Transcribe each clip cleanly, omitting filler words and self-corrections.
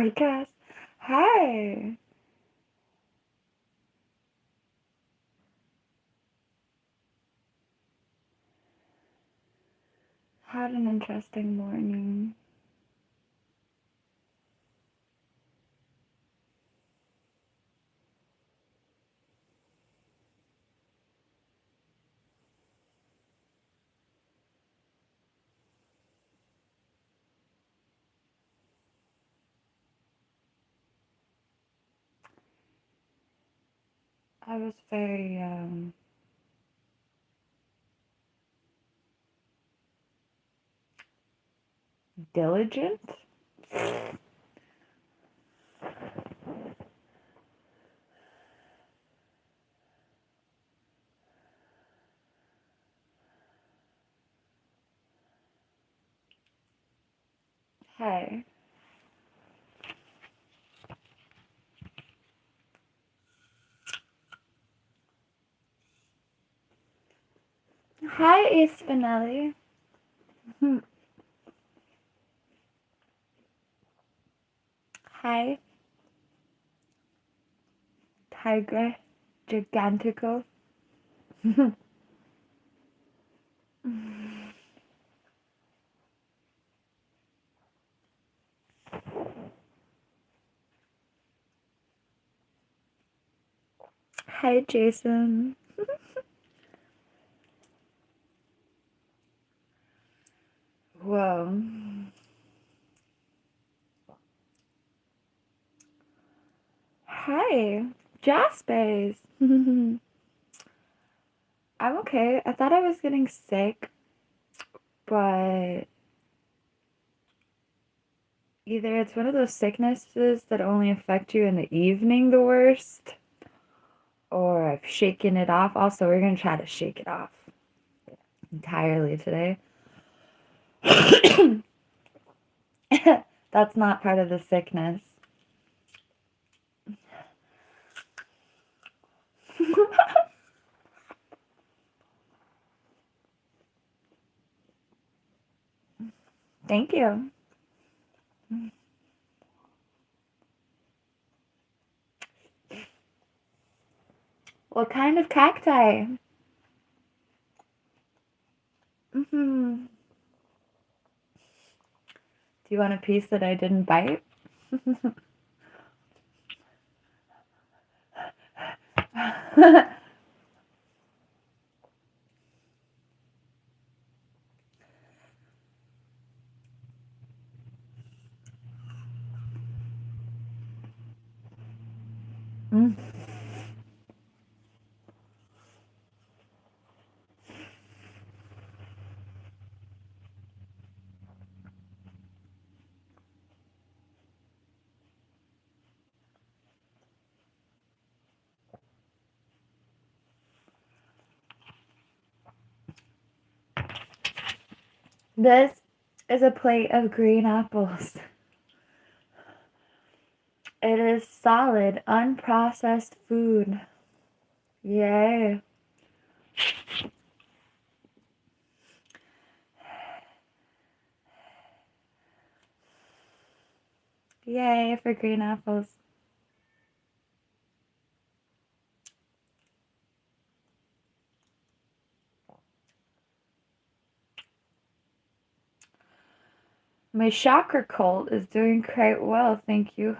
podcast. Hi. Had an interesting morning. I was very diligent. Hi. Hi, Spinelli. Hi, Tiger Gigantico. Hi, Jason. Whoa. Hi, Jaspers. I'm okay. I thought I was getting sick, but either it's one of those sicknesses that only affect you in the evening the worst, or I've shaken it off. Also, we're going to try to shake it off entirely today. That's not part of the sickness. Thank you. What kind of cacti? Do you want a piece that I didn't bite? This is a plate of green apples. It is solid, unprocessed food. Yay. Yay for green apples. My chakra cult is doing quite well, thank you.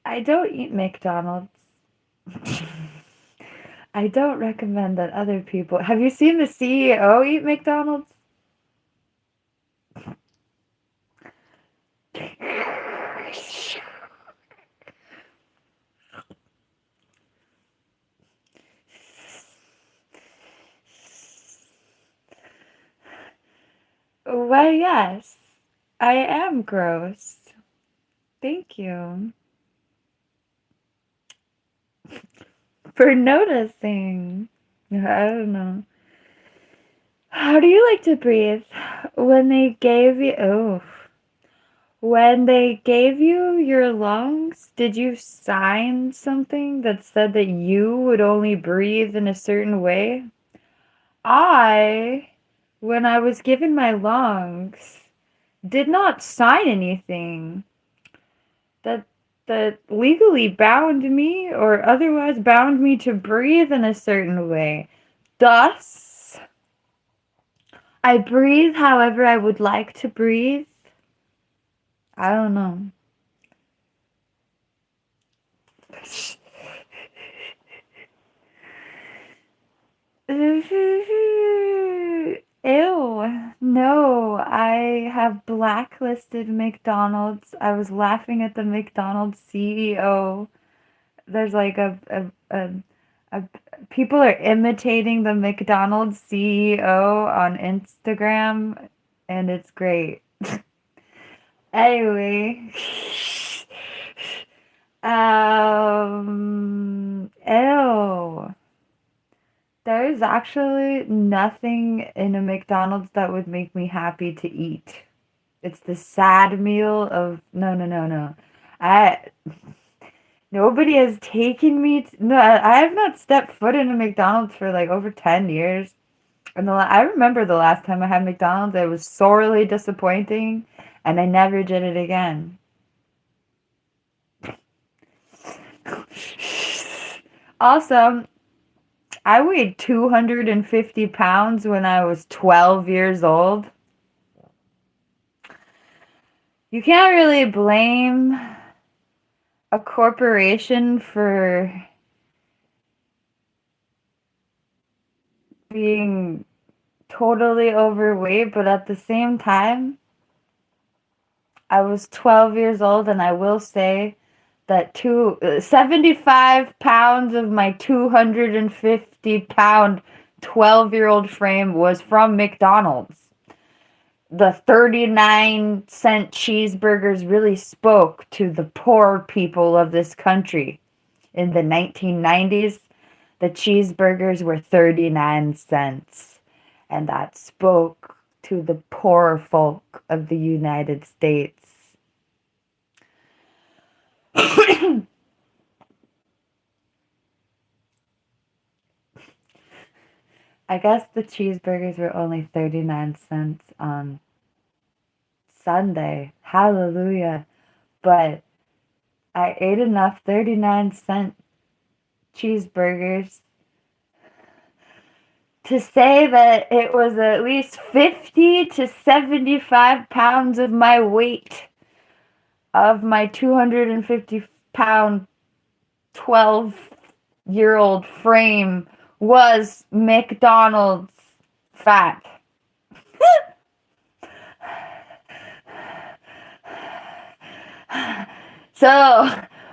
I don't eat McDonald's. I don't recommend that other people. Have you seen the CEO eat McDonald's? Why, yes. I am gross. Thank you for noticing. I don't know. How do you like to breathe? When they gave you, oh, when they gave you your lungs, did you sign something that said that you would only breathe in a certain way? I, when I was given my lungs, did not sign anything that legally bound me or otherwise bound me to breathe in a certain way. Thus, I breathe however I would like to breathe. I don't know. Ew. No, I have blacklisted McDonald's. I was laughing at the McDonald's CEO. There's like a people are imitating the McDonald's CEO on Instagram, and it's great. Anyway, ew. There's actually nothing in a McDonald's that would make me happy to eat. It's the sad meal of no, no, no, no. I Nobody has taken me. No, I have not stepped foot in a McDonald's for like over 10 years. And I remember the last time I had McDonald's, it was sorely disappointing, and I never did it again. Also, I weighed 250 pounds when I was 12 years old. You can't really blame a corporation for being totally overweight, but at the same time, I was 12 years old, and I will say that 75 pounds of my 250-pound 12-year-old frame was from McDonald's. The 39-cent cheeseburgers really spoke to the poor people of this country. In the 1990s, the cheeseburgers were 39 cents, and that spoke to the poor folk of the United States. I guess the cheeseburgers were only 39 cents on Sunday. Hallelujah. But I ate enough 39-cent cheeseburgers to say that it was at least 50 to 75 pounds of my weight of my 250-pound 12-year-old frame was McDonald's fat. So,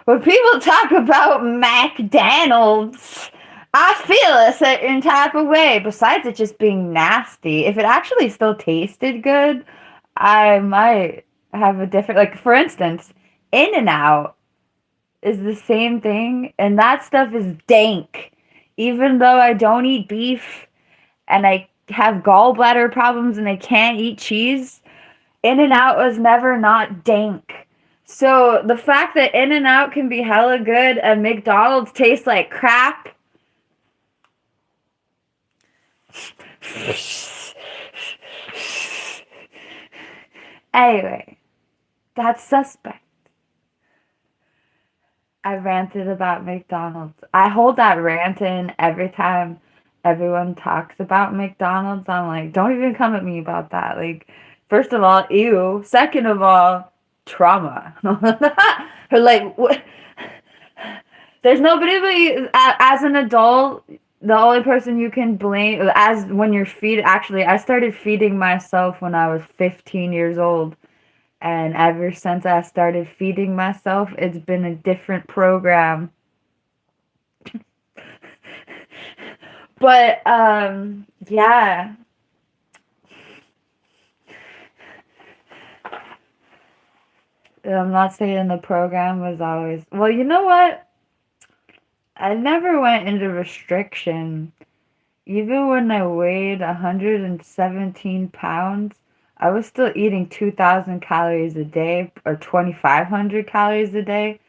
when people talk about McDonald's, I feel a certain type of way. Besides it just being nasty, if it actually still tasted good, I might have a different. Like, for instance, In-N-Out is the same thing, and that stuff is dank. Even though I don't eat beef and I have gallbladder problems and I can't eat cheese, In-N-Out was never not dank. So the fact that In-N-Out can be hella good and McDonald's tastes like crap. Anyway, that's suspect. I ranted about McDonald's. I hold that rant in every time everyone talks about McDonald's. I'm like, don't even come at me about that. Like, first of all, ew. Second of all, trauma. Or like, what? There's nobody but you, as an adult. The only person you can blame as when you're actually, I started feeding myself when I was 15 years old. And ever since I started feeding myself, it's been a different program. But, yeah. I'm not saying the program was always. Well, you know what? I never went into restriction even when I weighed 117 pounds, I was still eating 2,000 calories a day or 2,500 calories a day.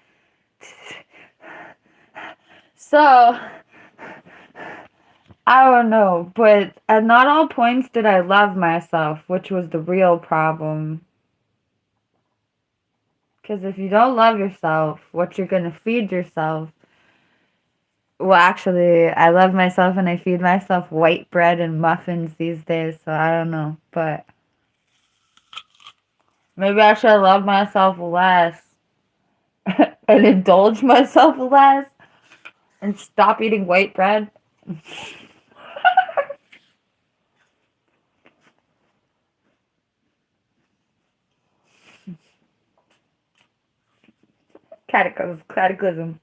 So, I don't know, but at not all points did I love myself, which was the real problem. Because if you don't love yourself, what you're going to feed yourself. Well, actually, I love myself and I feed myself white bread and muffins these days, so I don't know. But maybe I should love myself less and indulge myself less and stop eating white bread. Cataclysm.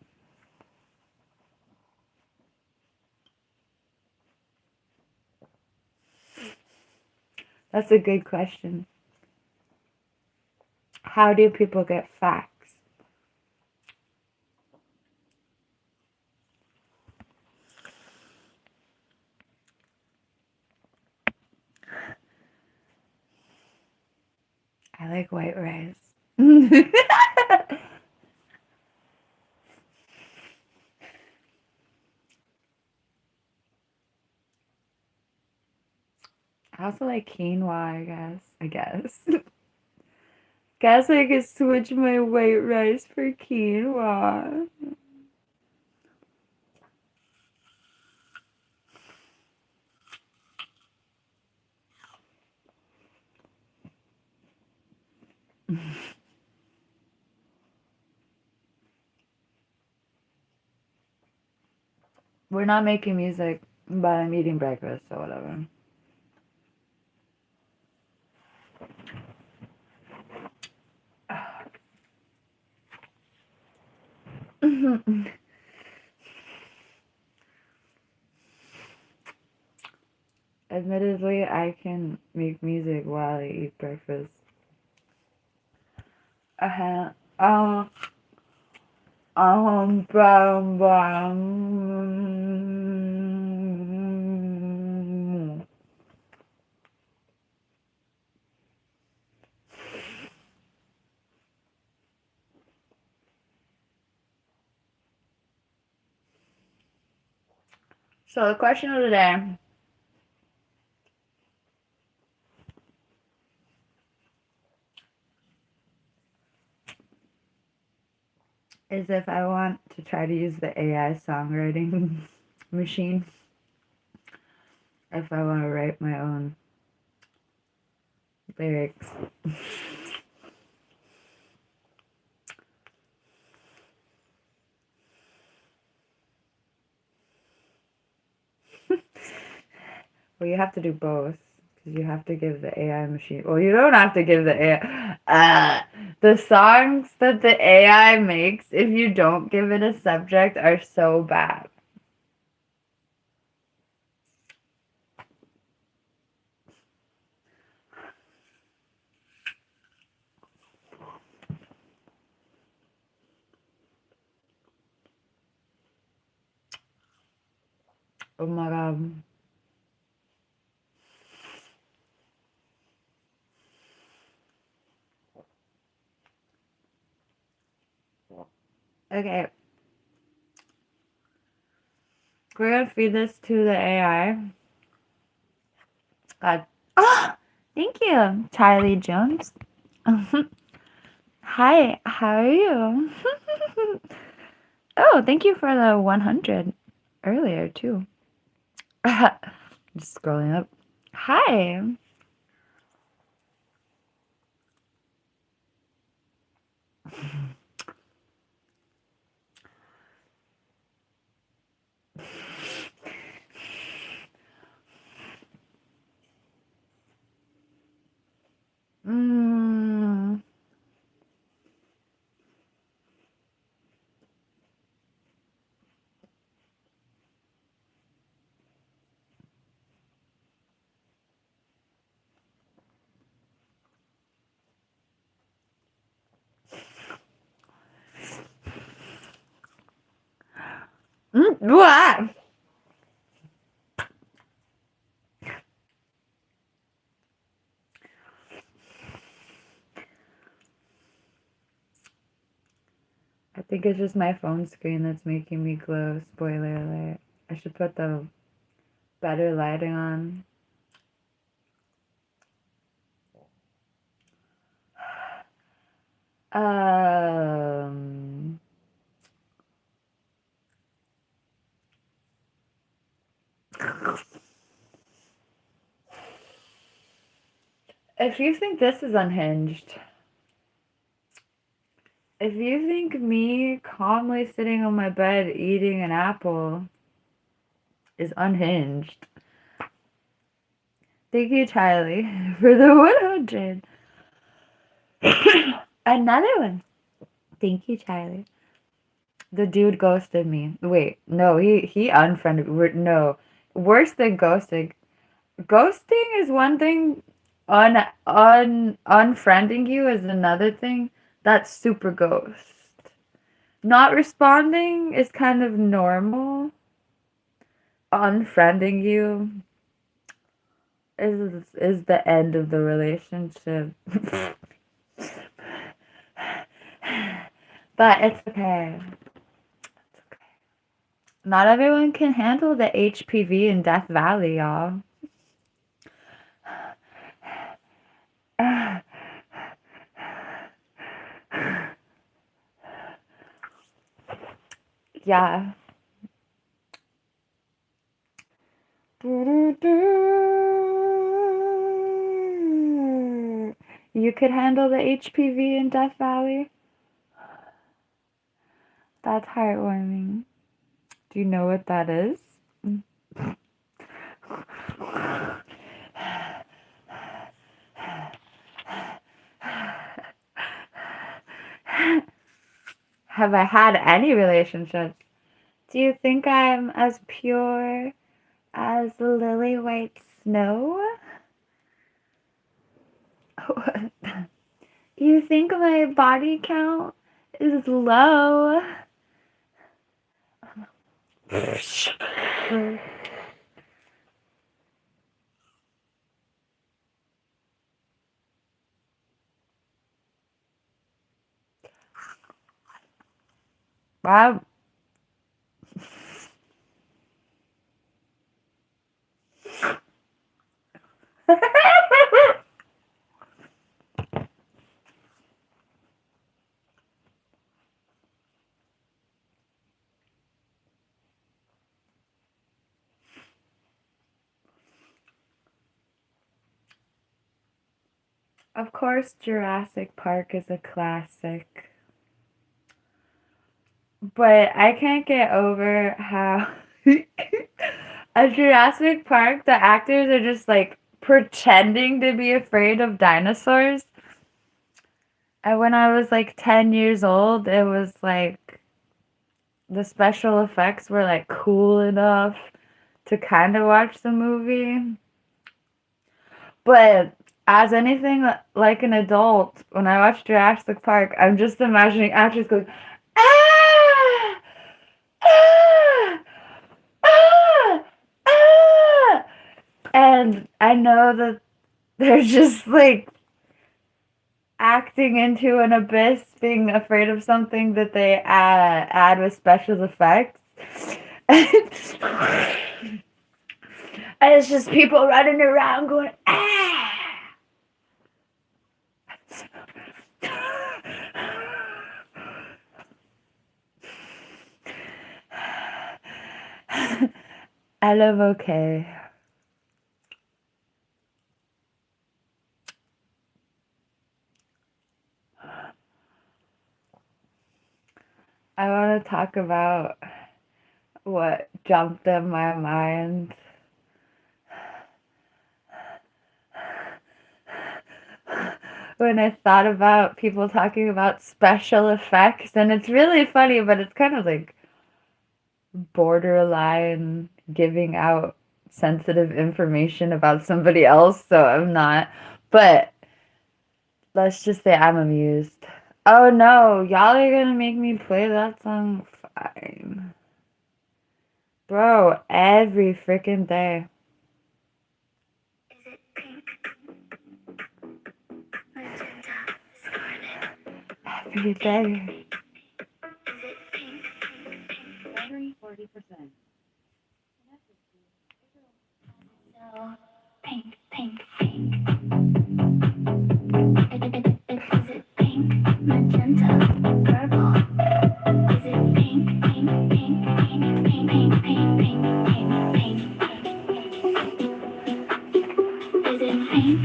That's a good question. How do people get facts? I like white rice. I also like quinoa, I guess. Guess I could switch my white rice for quinoa. We're not making music, but I'm eating breakfast, so whatever. Admittedly, I can make music while I eat breakfast. Uh-huh. Bam, bam. So the question of the day is if I want to try to use the AI songwriting machine, if I want to write my own lyrics. Well, you have to do both because you have to give the AI machine. Well, you don't have to give the AI. The songs that the AI makes, if you don't give it a subject, are so bad. Oh my god. Okay. We're gonna feed this to the AI. God. Oh, thank you, Charlie Jones. Hi, how are you? Oh, thank you for the 100 earlier, too. Just scrolling up. Hi. Mm. What? think it's just my phone screen that's making me glow. Spoiler alert. I should put the better lighting on. Um, if you think this is unhinged, if you think me calmly sitting on my bed eating an apple is unhinged, thank you, Charlie, for the 100. Another one. Thank you, Charlie. The dude ghosted me. Wait, no, he unfriended me. No, worse than ghosting. Ghosting is one thing. Unfriending you is another thing. That's super ghost. Not responding is kind of normal. Unfriending you is the end of the relationship. But it's okay. Not everyone can handle the HPV in Death Valley, y'all. Yeah. You could handle the HPV in Death Valley? That's heartwarming. Do you know what that is? Have I had any relationships? Do you think I'm as pure as lily white snow? You think my body count is low? Wow. Of course, Jurassic Park is a classic. But I can't get over how at Jurassic Park, the actors are just like pretending to be afraid of dinosaurs. And when I was like 10 years old, it was like the special effects were like cool enough to kind of watch the movie. But as anything like an adult, when I watch Jurassic Park, I'm just imagining actors going, ah! Ah! Ah! Ah! And I know that they're just like acting into an abyss, being afraid of something that they add with special effects. And it's just people running around going, ah! I love okay. I want to talk about what jumped in my mind. When I thought about people talking about special effects, and it's really funny, but it's kind of like borderline giving out sensitive information about somebody else, so I'm not. But let's just say I'm amused. Oh no, y'all are gonna make me play that song? Fine. Bro, every freaking day. Is it pink? Magenta? Scarlet? Every day. Is it So pink, pink, pink. Is it pink, magenta, purple? Is it pink, pink, pink, pink, pink, pink, pink, pink, pink, pink? Is it pink,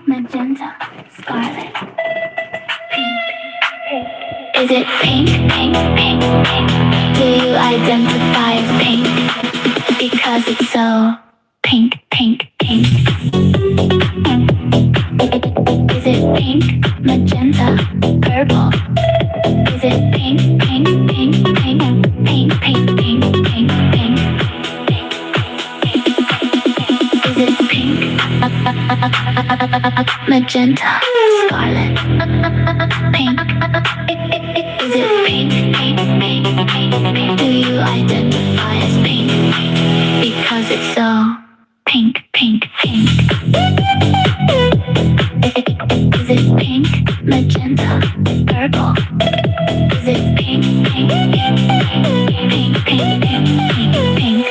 magenta, scarlet, pink? Is it pink, pink, pink, pink? Do you identify as pink? Because it's so pink, pink, pink. Is it pink, magenta, purple? Is it pink, pink, pink, pink, pink, pink, pink, pink, pink? Is it pink, magenta, scarlet, pink? Is it pink, pink, pink, pink, pink? Do you identify as pink? Because it's so pink, pink, pink. Is it pink, magenta, purple? Is it pink, pink, pink, pink, pink, pink, pink, pink?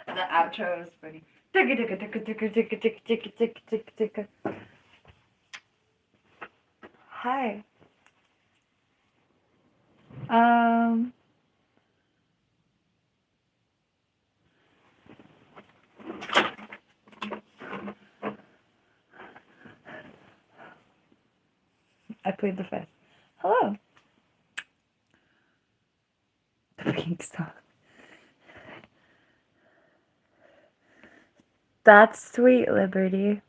The outro is funny. Hi. I played the fifth. Hello. The pink song. That's sweet, Liberty.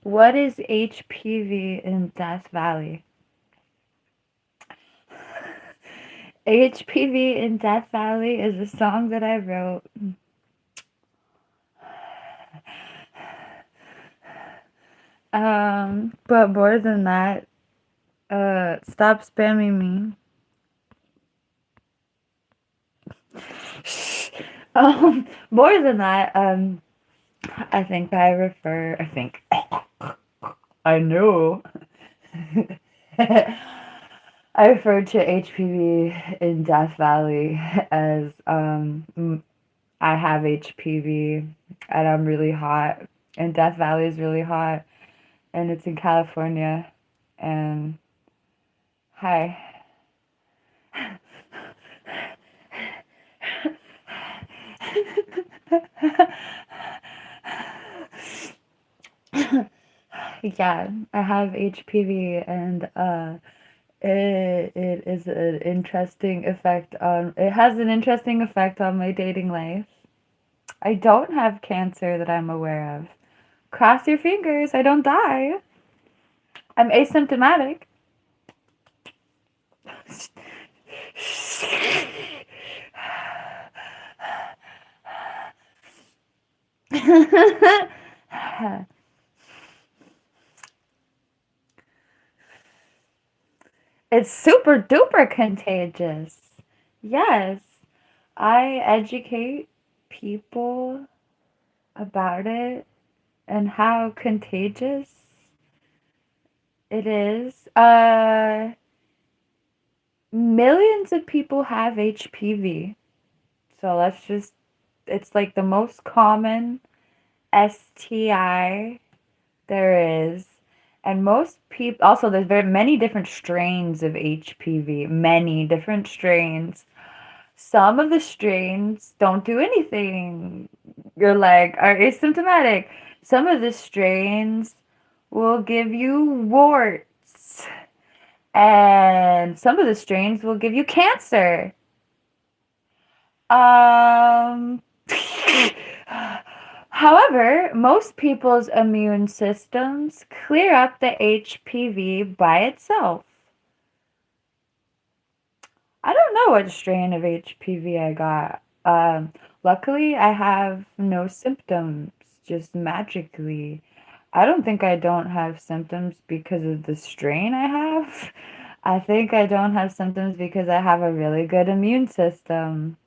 What is HPV in Death Valley? HPV in Death Valley is a song that I wrote. But more than that, stop spamming me. More than that, I think I know. I refer to HPV in Death Valley as, I have HPV and I'm really hot, and Death Valley is really hot, and it's in California, and hi. Yeah, I have HPV, and it is an interesting effect on it has an interesting effect on my dating life. I don't have cancer that I'm aware of. Cross your fingers, I don't die. I'm asymptomatic. It's super duper contagious. Yes, I educate people about it and how contagious it is. Millions of people have HPV. So it's like the most common STI there is. And most people, also, there's very many different strains of HPV, many different strains. Some of the strains don't do anything. Your leg are asymptomatic. Some of the strains will give you warts. And some of the strains will give you cancer. However, most people's immune systems clear up the HPV by itself. I don't know what strain of HPV I got. Luckily, I have no symptoms, just magically. I don't think I don't have symptoms because of the strain I have. I think I don't have symptoms because I have a really good immune system.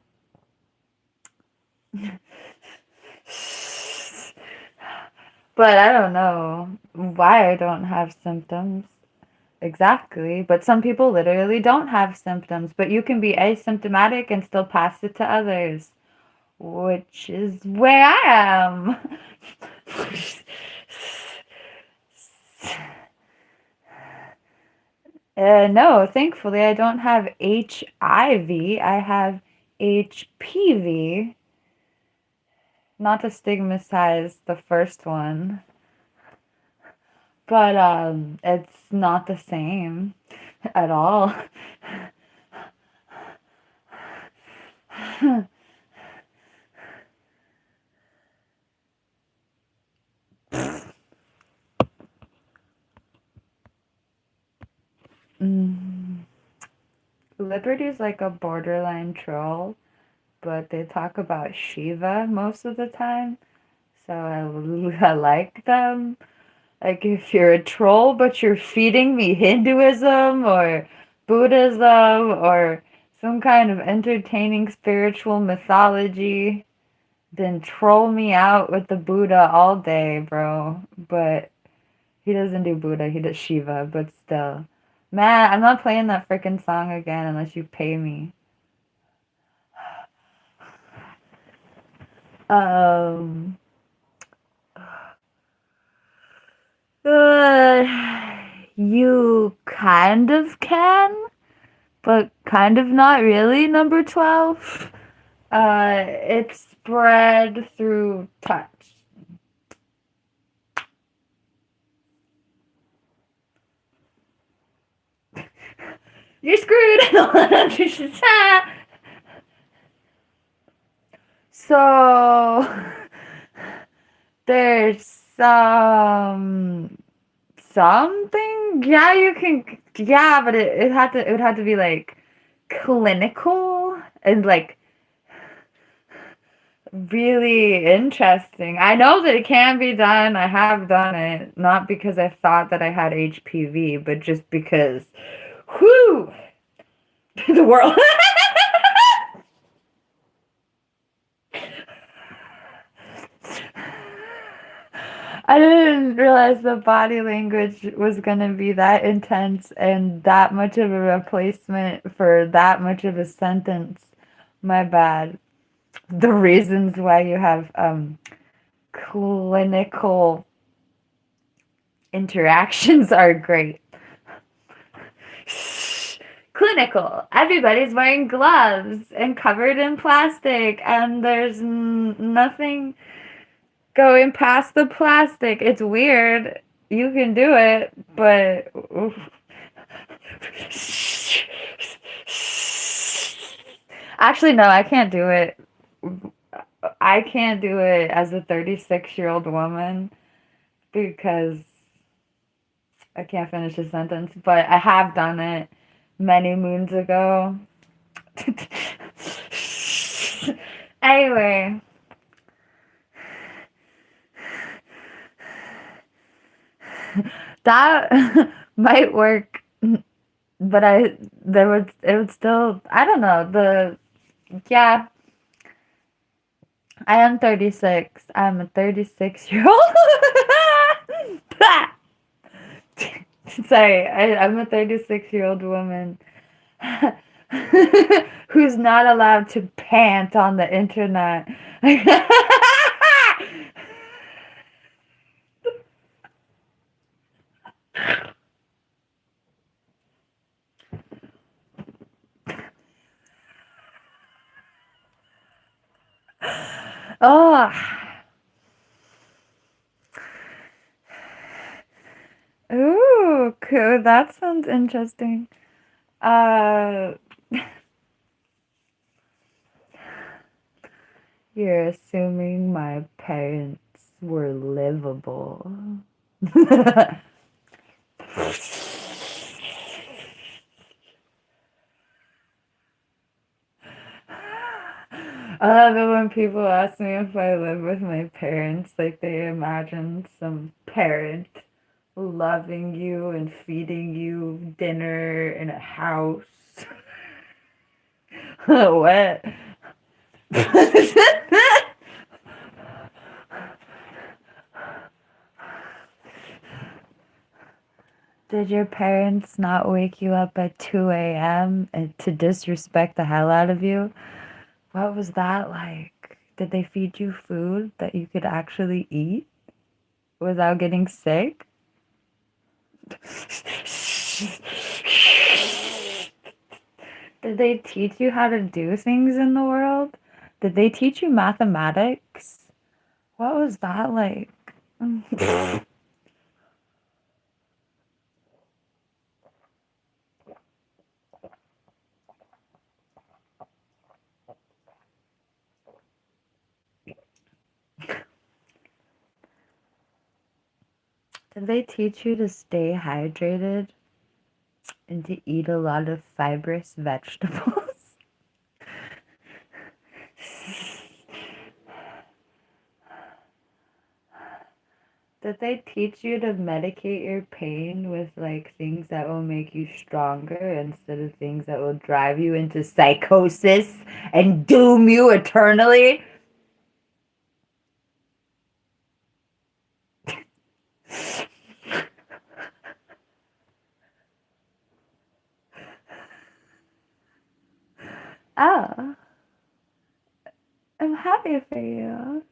But I don't know why I don't have symptoms exactly. But some people literally don't have symptoms, but you can be asymptomatic and still pass it to others, which is where I am. No, thankfully I don't have HIV. I have HPV. Not to stigmatize the first one, but it's not the same at all. Mm. Liberty's like a borderline troll, but they talk about Shiva most of the time, so I like them. Like, if you're a troll, but you're feeding me Hinduism or Buddhism or some kind of entertaining spiritual mythology, then troll me out with the Buddha all day, bro. But he doesn't do Buddha, he does Shiva, but still. Man, I'm not playing that freaking song again unless you pay me. Um, you kind of can, but kind of not really, number 12. It's spread through touch. You're screwed! So, there's something, yeah, you can, yeah, but it would have to be like clinical and like really interesting. I know that it can be done. I have done it, not because I thought that I had HPV, but just because, whoo, the world. I didn't realize the body language was going to be that intense and that much of a replacement for that much of a sentence. My bad. The reasons why you have clinical interactions are great. Clinical. Everybody's wearing gloves and covered in plastic, and there's nothing going past the plastic. It's weird. You can do it, but actually, no, I can't do it. I can't do it as a 36-year-old woman because I can't finish a sentence, but I have done it many moons ago. Anyway, that might work, but it would still, I don't know, yeah, I am 36. I'm a 36-year-old. Sorry, I'm a 36-year-old woman who's not allowed to pant on the internet. Oh, ooh, cool. That sounds interesting. Uh, you're assuming my parents were livable. I love it when people ask me if I live with my parents, like they imagine some parent loving you and feeding you dinner in a house. What? Did your parents not wake you up at 2 a.m. and to disrespect the hell out of you? What was that like? Did they feed you food that you could actually eat without getting sick? Did they teach you how to do things in the world? Did they teach you mathematics? What was that like? Did they teach you to stay hydrated and to eat a lot of fibrous vegetables? Did they teach you to medicate your pain with like things that will make you stronger instead of things that will drive you into psychosis and doom you eternally? Oh, I'm happy for you.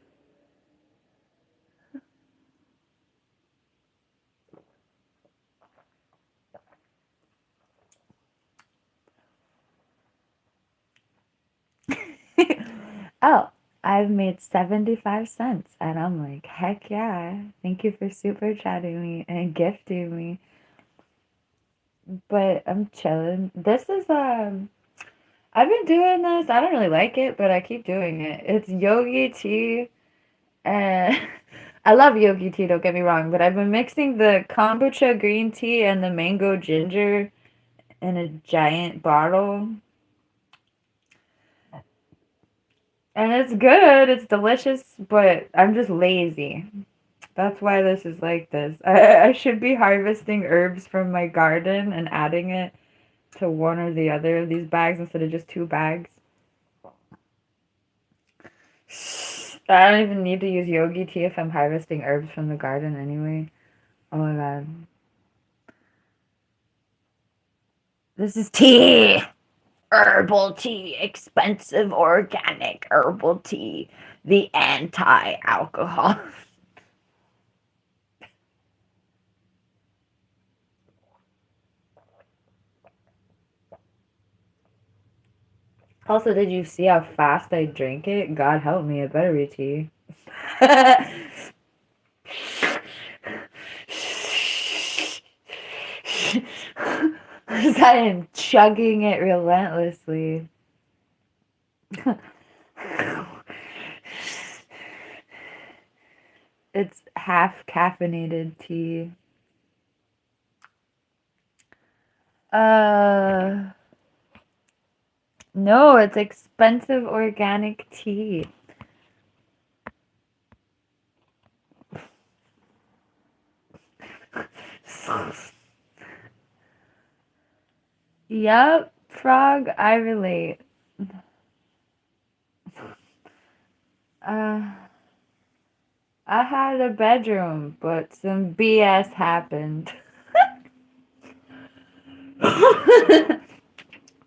Oh, I've made 75 cents. And I'm like, heck yeah. Thank you for super chatting me and gifting me. But I'm chilling. This is, I've been doing this. I don't really like it, but I keep doing it. It's yogi tea. And I love yogi tea, don't get me wrong. But I've been mixing the kombucha green tea and the mango ginger in a giant bottle. And it's good. It's delicious, but I'm just lazy. That's why this is like this. I should be harvesting herbs from my garden and adding it to one or the other of these bags instead of just 2 bags. I don't even need to use yogi tea if I'm harvesting herbs from the garden anyway. Oh my god. This is tea! Herbal tea. Expensive organic herbal tea. The anti-alcohol. Also, did you see how fast I drink it? God help me, it better be tea. I am chugging it relentlessly. It's half caffeinated tea. Uh, no, it's expensive organic tea. Yup, frog, I relate. Uh, I had a bedroom, but some BS happened.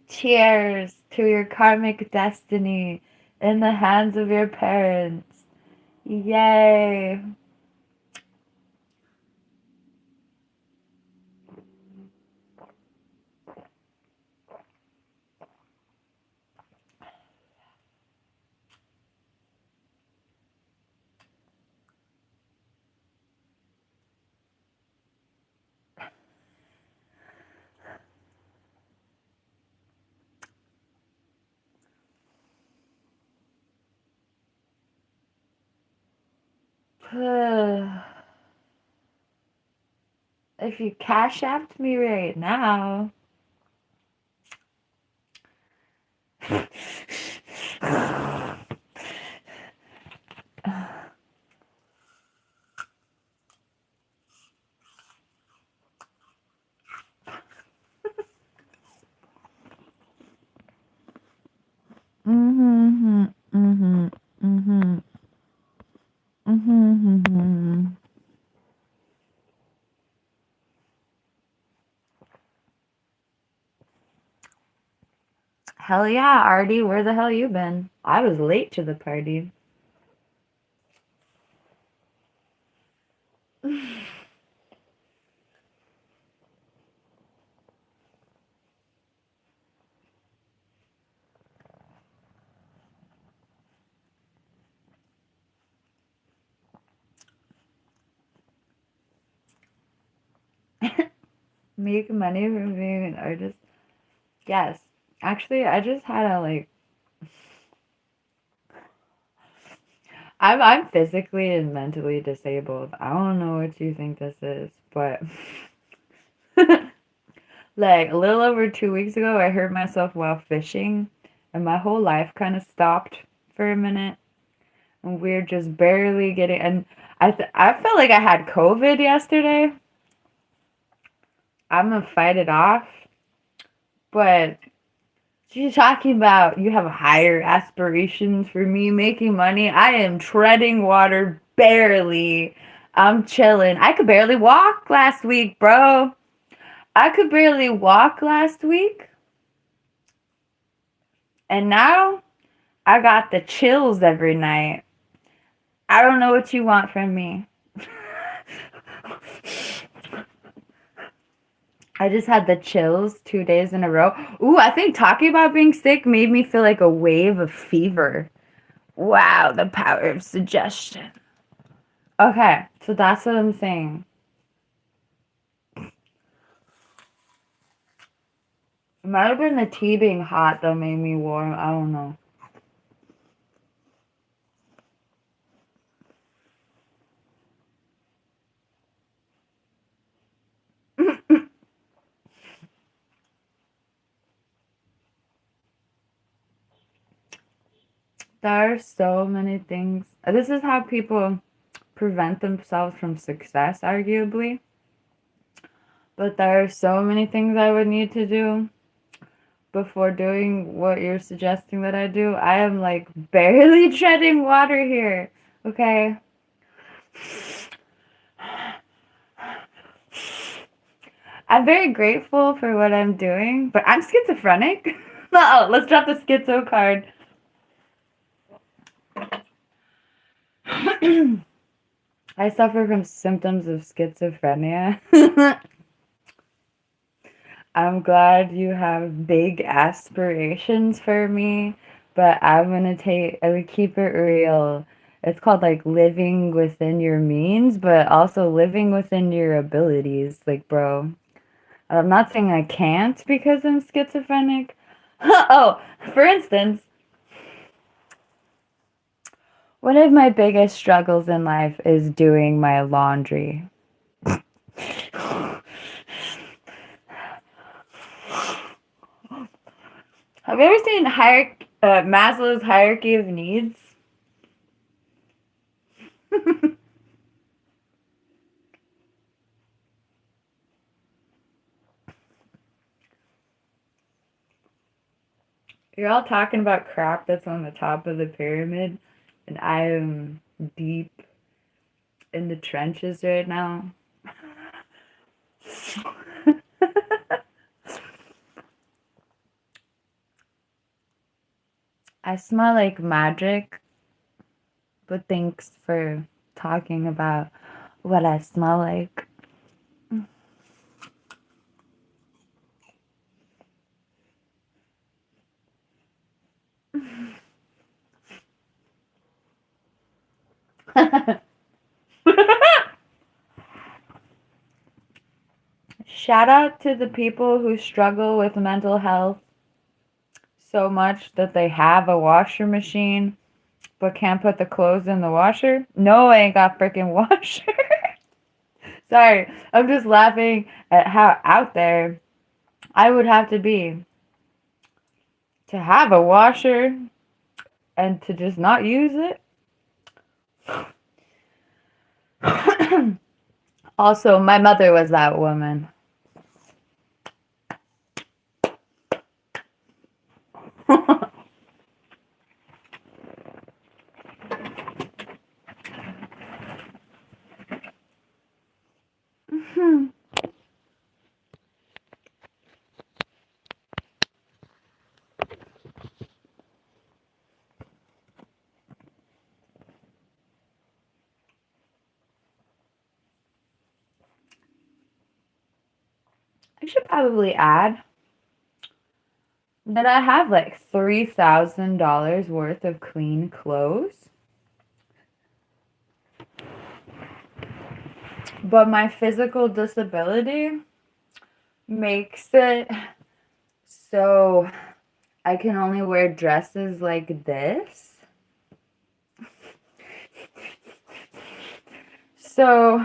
Cheers to your karmic destiny in the hands of your parents. Yay. If you cash apped me right now. Hell yeah, Artie, where the hell you been? I was late to the party. Make money from being an artist? Yes. Actually, I just had a I'm physically and mentally disabled. I don't know what you think this is, but like a little over 2 weeks ago, I hurt myself while fishing, and my whole life kind of stopped for a minute. And we're just barely getting. And I felt like I had COVID yesterday. I'm gonna fight it off, but she's talking about you have higher aspirations for me making money. I am treading water barely. I'm chilling. I could barely walk last week, bro. I could barely walk last week. And now I got the chills every night. I don't know what you want from me. I just had the chills 2 days in a row. Ooh, I think talking about being sick made me feel like a wave of fever. Wow, the power of suggestion. Okay, so that's what I'm saying. It might have been the tea being hot that made me warm. I don't know. There are so many things. This is how people prevent themselves from success, arguably. But there are so many things I would need to do before doing what you're suggesting that I do. I am like barely treading water here. Okay. I'm very grateful for what I'm doing, but I'm schizophrenic. Oh, let's drop the schizo card. I suffer from symptoms of schizophrenia. I'm glad you have big aspirations for me, but I would keep it real. It's called like living within your means, but also living within your abilities. Like, bro, I'm not saying I can't because I'm schizophrenic. Oh, for instance, one of my biggest struggles in life is doing my laundry. Have you ever seen Maslow's hierarchy of needs? You're all talking about crap that's on the top of the pyramid, and I am deep in the trenches right now. I smell like magic, but thanks for talking about what I smell like. Shout out to the people who struggle with mental health so much that they have a washer machine but can't put the clothes in the washer. No, I ain't got freaking washer. Sorry, I'm just laughing at how out there I would have to be to have a washer and to just not use it. Also, my mother was that woman. I should probably add that I have like $3,000 worth of clean clothes. But my physical disability makes it so I can only wear dresses like this. So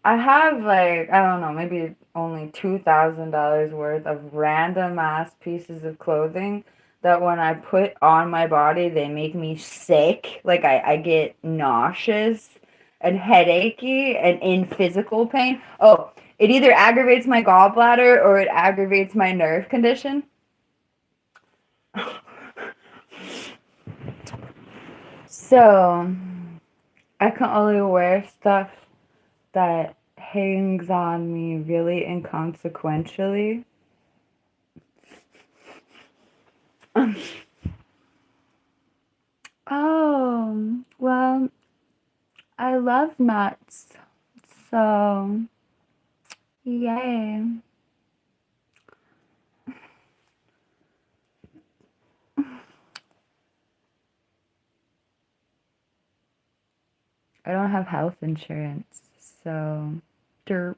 I have like, I don't know, maybe only $2,000 worth of random ass pieces of clothing that when I put on my body, they make me sick. Like I get nauseous and headachy and in physical pain. Oh, it either aggravates my gallbladder or it aggravates my nerve condition. So I can only wear stuff that hangs on me really inconsequentially. Oh, well, I love nuts. So, yay. I don't have health insurance, so derp.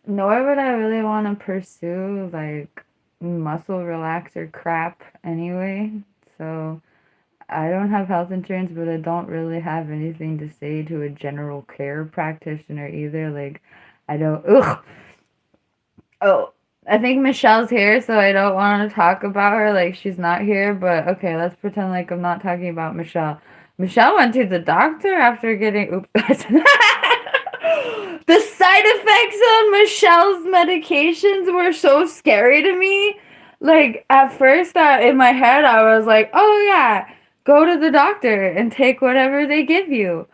Nor would I really want to pursue like muscle relaxer crap anyway. So I don't have health insurance, but I don't really have anything to say to a general care practitioner either. Like, I don't. Ugh. Oh, I think Michelle's here, so I don't want to talk about her like she's not here. But okay, let's pretend like I'm not talking about Michelle. Michelle went to the doctor after getting. Oops. The side effects on Michelle's medications were so scary to me. Like, at first, in my head, I was like, oh, yeah, go to the doctor and take whatever they give you.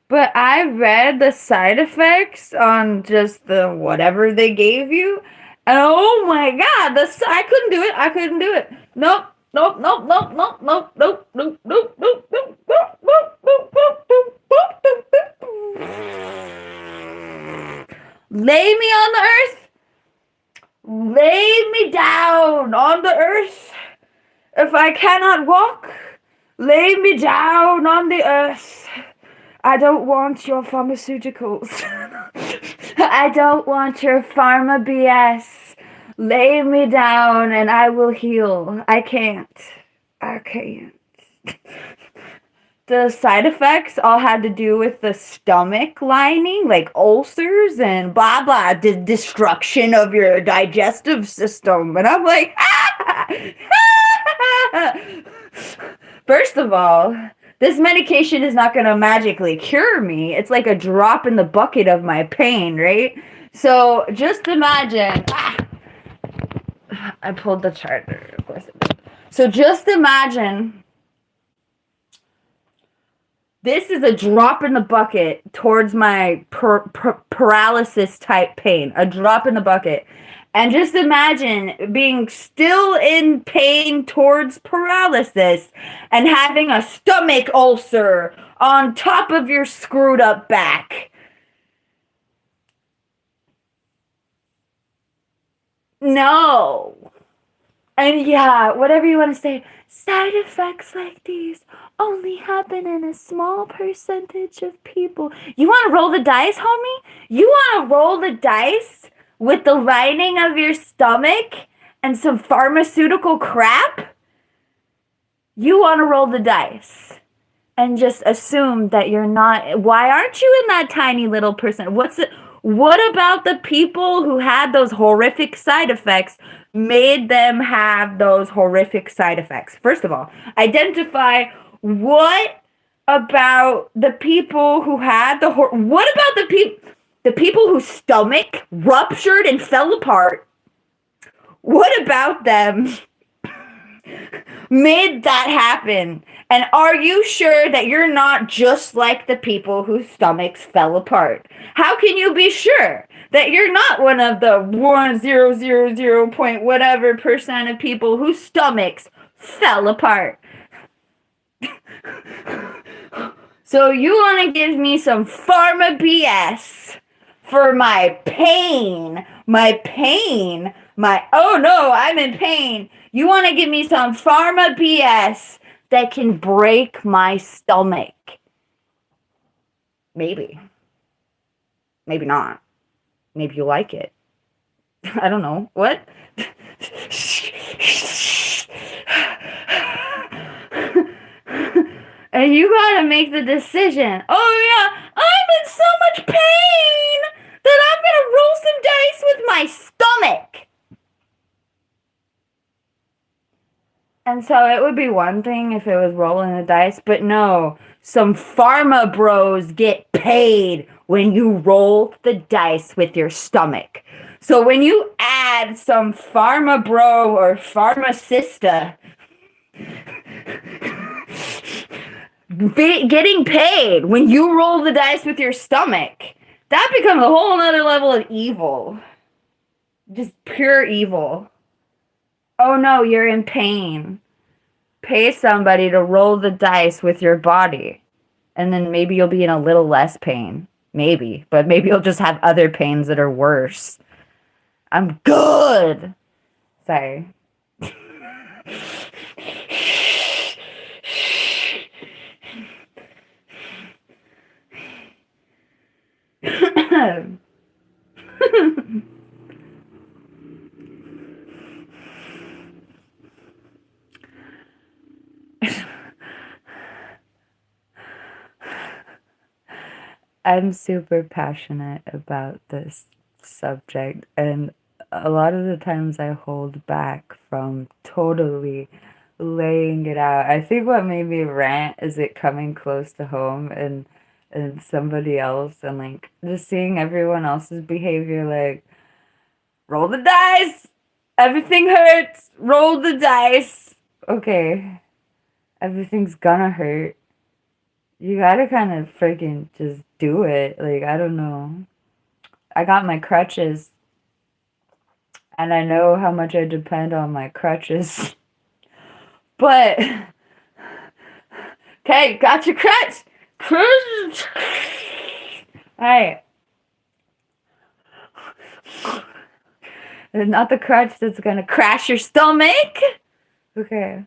But I read the side effects on just the whatever they gave you. And oh my God, I couldn't do it. I couldn't do it. Nope. Nope, nope, nope, nope, nope, nope, nope, nope, nope, nope, nope, nope, nope, nope, nope, nope, nope. Lay me on the earth. Lay me down on the earth. If I cannot walk, lay me down on the earth. I don't want your pharmaceuticals. I don't want your pharma BS. Lay me down and I will heal. I can't. The side effects all had to do with the stomach lining, like ulcers and blah blah, destruction of your digestive system. And I'm like, first of all, this medication is not going to magically cure me. It's like a drop in the bucket of my pain, right? So just imagine. I pulled the charger, of course. So just imagine. This is a drop in the bucket towards my paralysis type pain. A drop in the bucket. And just imagine being still in pain towards paralysis and having a stomach ulcer on top of your screwed up back. No. And yeah, whatever you want to say, side effects like these only happen in a small percentage of people. You want to roll the dice, homie? You want to roll the dice with the lining of your stomach and some pharmaceutical crap? You want to roll the dice and just assume that you're not. Why aren't you in that tiny little percent? What about the people who had those horrific side effects made them have those horrific side effects? First of all, identify what about the people who had what about the people whose stomach ruptured and fell apart? What about them made that happen? And are you sure that you're not just like the people whose stomachs fell apart? How can you be sure that you're not one of the 1000 point whatever percent of people whose stomachs fell apart? So you want to give me some pharma BS for my pain, oh no, I'm in pain. You want to give me some pharma BS that can break my stomach. Maybe. Maybe not. Maybe you like it. I don't know. What? And you gotta make the decision. Oh yeah, I'm in so much pain that I'm gonna roll some dice with my stomach. And so it would be one thing if it was rolling the dice, but no, some pharma bros get paid when you roll the dice with your stomach. So when you add some pharma bro or pharmacista getting paid when you roll the dice with your stomach, that becomes a whole nother level of evil. Just pure evil. Oh no, you're in pain. Pay somebody to roll the dice with your body. And then maybe you'll be in a little less pain. Maybe. But maybe you'll just have other pains that are worse. I'm good. Sorry. I'm super passionate about this subject, and a lot of the times I hold back from totally laying it out. I think what made me rant is it coming close to home and somebody else and like just seeing everyone else's behavior, like roll the dice, everything hurts, roll the dice. Okay, everything's gonna hurt. You gotta kind of freaking just do it. Like, I don't know. I got my crutches, and I know how much I depend on my crutches. But, okay, got your crutch. Crutch. Alright. It's not the crutch that's gonna crash your stomach. Okay.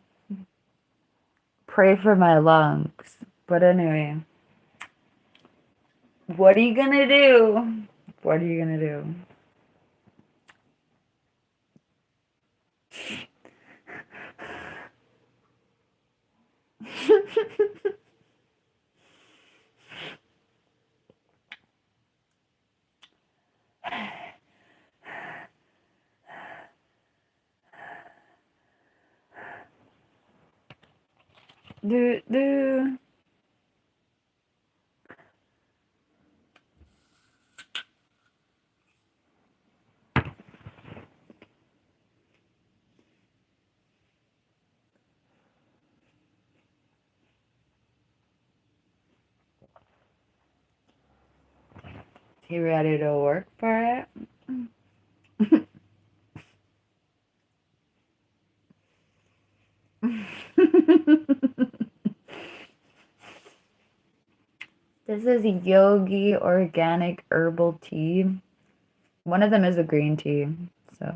Pray for my lungs. But anyway, what are you gonna do? What are you gonna do? Do. You ready to work for it? This is Yogi Organic Herbal Tea. One of them is a green tea, so.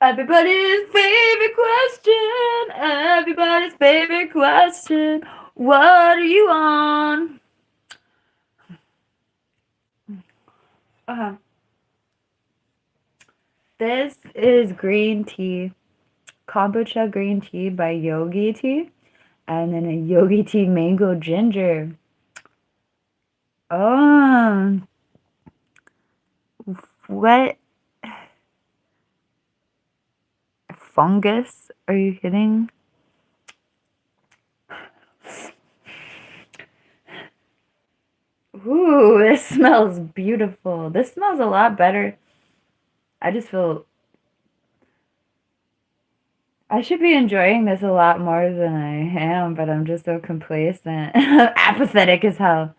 Everybody's favorite question. Everybody's favorite question. What are you on? This is green tea. Kombucha green tea by Yogi Tea. And then a Yogi Tea mango ginger. Oh. What? Fungus? Are you kidding? Ooh, this smells beautiful. This smells a lot better. I just feel I should be enjoying this a lot more than I am, but I'm just so complacent. Apathetic as hell.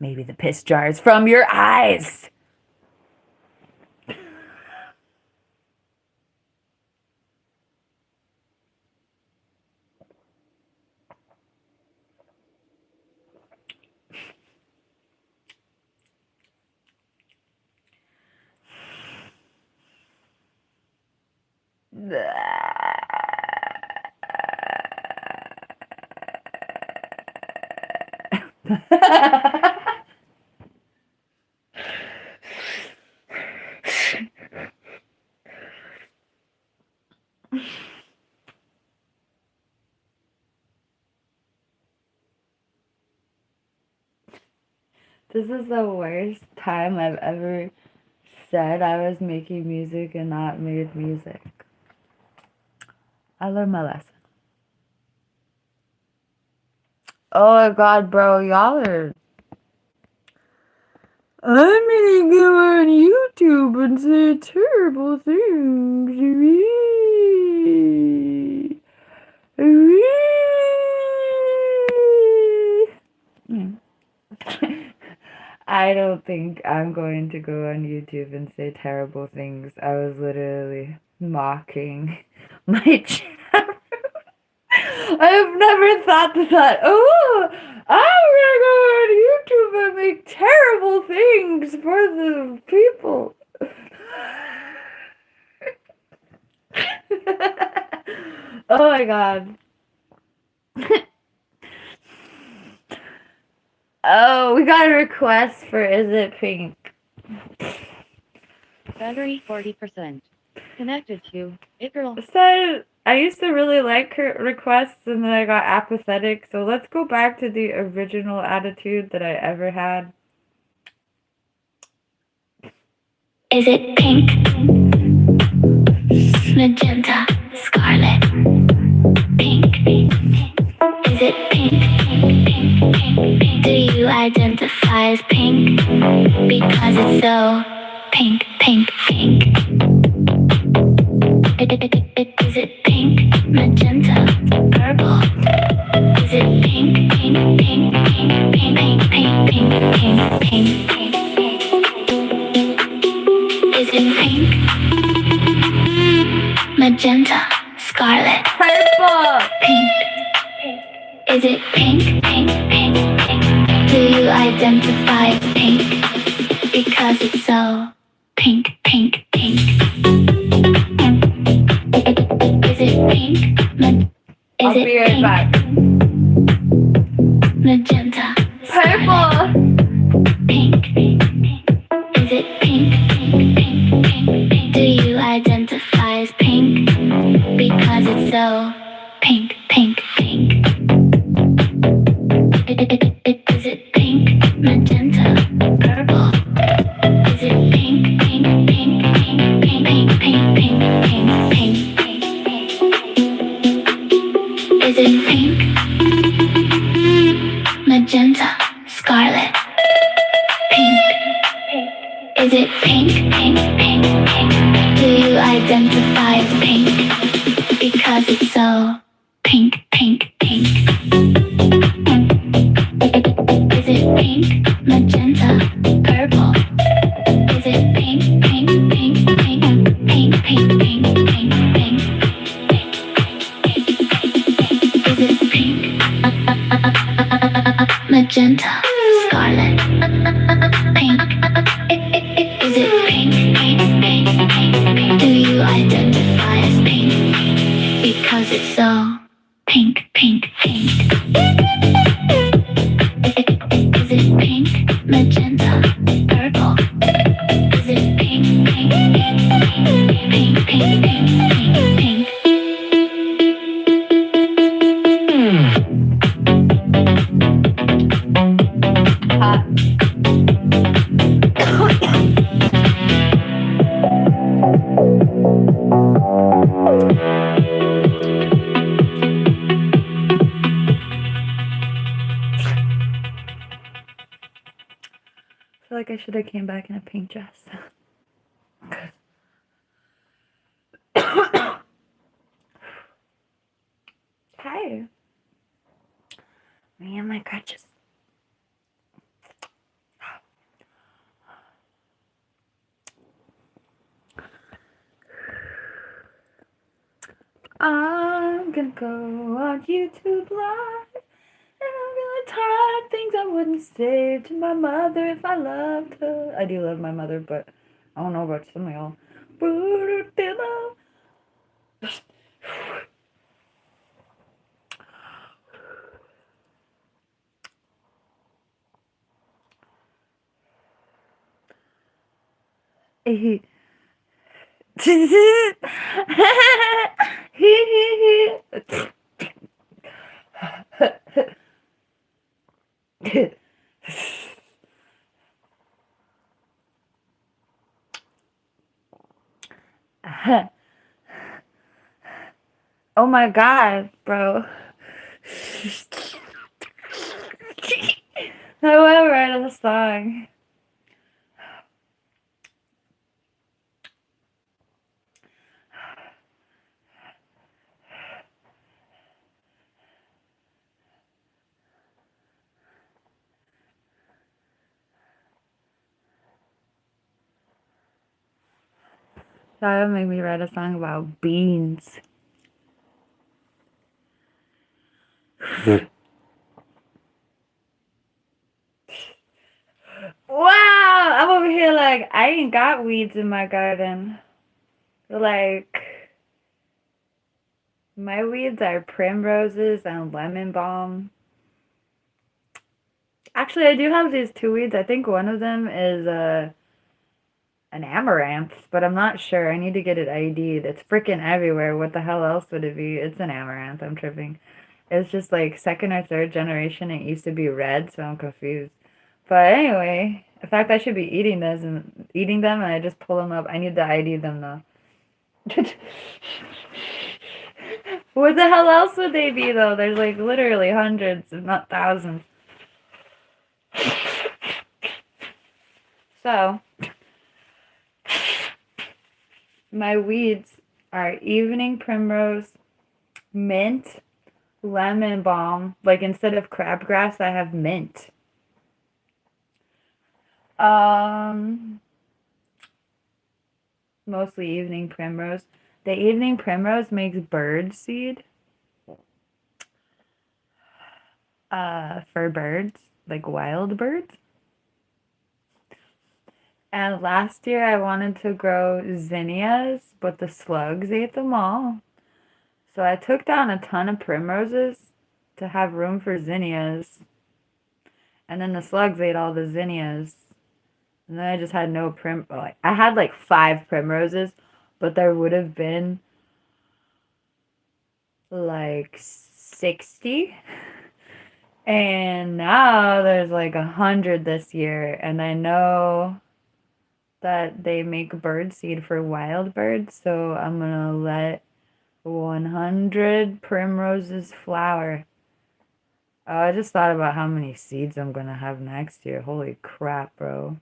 Maybe the piss jars from your eyes. This is the worst time I've ever said I was making music and not made music. I learned my lesson. Oh my god, bro, y'all are. I'm gonna go on YouTube and say terrible things. I don't think I'm going to go on YouTube and say terrible things. I was literally mocking my chat. I've never thought that, oh, I'm gonna go on YouTube and make terrible things for the people. Oh my god. Oh, we got a request for Is It Pink? Battery 40%. Connected to it, girl. So, I used to really like her requests and then I got apathetic. So let's go back to the original attitude that I ever had. Is it pink, magenta, scarlet? Pink. Is it pink? Do you identify as pink? Because it's so pink, pink, pink. Is it pink, magenta, purple? Is it pink, pink, pink, pink, pink, pink, pink, pink, pink, pink, pink? Is it pink, magenta, scarlet, Purple! pink? Is it pink, pink, pink, pink? Do you identify as pink? Because it's so pink, pink, pink. Is it pink? I'll be right back. Magenta. Purple! Pink. Is it pink? Do you identify as pink? Because it's so pink, pink, pink. Is it pink? Magenta. Purple. Is it pink, pink, pink, pink, pink, pink, pink, pink, pink, pink, pink? Is it pink? Magenta. Scarlet. Pink. Is it pink, pink, pink, pink? Do you identify as pink? Because it's so pink, pink, pink. Is it pink, magenta, purple? Is it pink, pink, pink, pink, pink, pink, pink, pink, pink? Is it pink, magenta, scarlet, pink? Is it pink, pink, pink, pink, pink? Do you identify as pink? Because it's so pink, pink, pink. Is it pink, magenta, purple? Is it pink, pink, pink, pink, pink, pink, pink, pink, pink? I feel like I should have came back in a pink dress. Hi. Me and my crutches. I'm gonna go on YouTube Live, and I'm gonna type things I wouldn't say to my mother if I loved her. I do love my mother, but I don't know about some of y'all. Oh my god, bro. I went right on the song. That would make me write a song about beans. Wow! I'm over here like, I ain't got weeds in my garden. Like, my weeds are primroses and lemon balm. Actually, I do have these two weeds. I think one of them is an amaranth, but I'm not sure. I need to get it ID'd. It's freaking everywhere. What the hell else would it be? It's an amaranth. I'm tripping. It's just like second or third generation. It used to be red, so I'm confused. But anyway, in fact, I should be eating them, and I just pull them up. I need to ID them though. What the hell else would they be though? There's like literally hundreds, if not thousands. So, my weeds are evening primrose, mint, lemon balm. Like instead of crabgrass, I have mint. Mostly evening primrose. The evening primrose makes bird seed. For birds, like wild birds. And last year I wanted to grow zinnias, but the slugs ate them all. So I took down a ton of primroses to have room for zinnias. And then the slugs ate all the zinnias. And then I just had no I had like 5 primroses, but there would have been like 60. And now there's like 100 this year. And I know that they make bird seed for wild birds, so I'm gonna let 100 primroses flower. Oh, I just thought about how many seeds I'm gonna have next year. Holy crap, bro.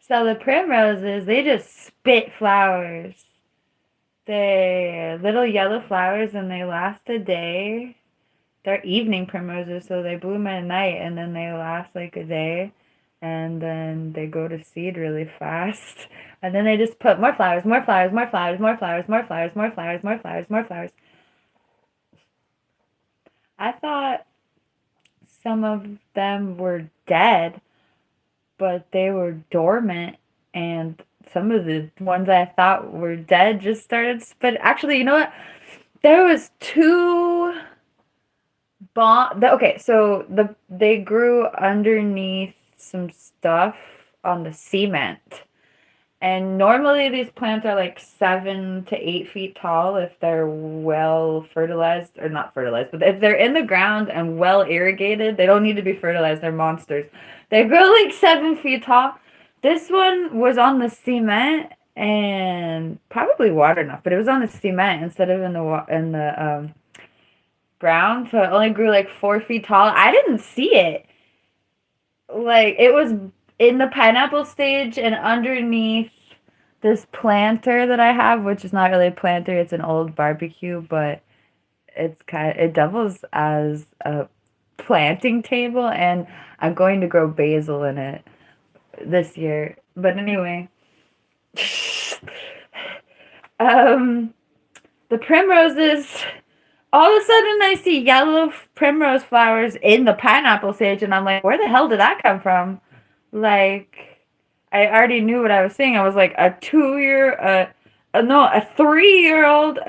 So the primroses, they just spit flowers. They're little yellow flowers and they last a day. They're evening primroses, so they bloom at night and then they last like a day. And then they go to seed really fast. And then they just put more flowers, more flowers, more flowers, more flowers, more flowers, more flowers, more flowers, more flowers. I thought some of them were dead, but they were dormant. And some of the ones I thought were dead just started spit. Actually, you know what? There was 2 okay, so they grew underneath some stuff on the cement. And normally these plants are like 7 to 8 feet tall if they're well fertilized, or not fertilized, but if they're in the ground and well irrigated, they don't need to be fertilized. They're monsters. They grow like 7 feet tall. This one was on the cement and probably water enough, but it was on the cement instead of in the ground, so it only grew like 4 feet tall. I didn't see it. Like it was in the pineapple stage and underneath this planter that I have, which is not really a planter, it's an old barbecue, but it doubles as a planting table, and I'm going to grow basil in it. this year. But anyway, the primroses. All of a sudden, I see yellow primrose flowers in the pineapple sage, and I'm like, where the hell did that come from? Like, I already knew what I was saying. I was like, a 3-year-old,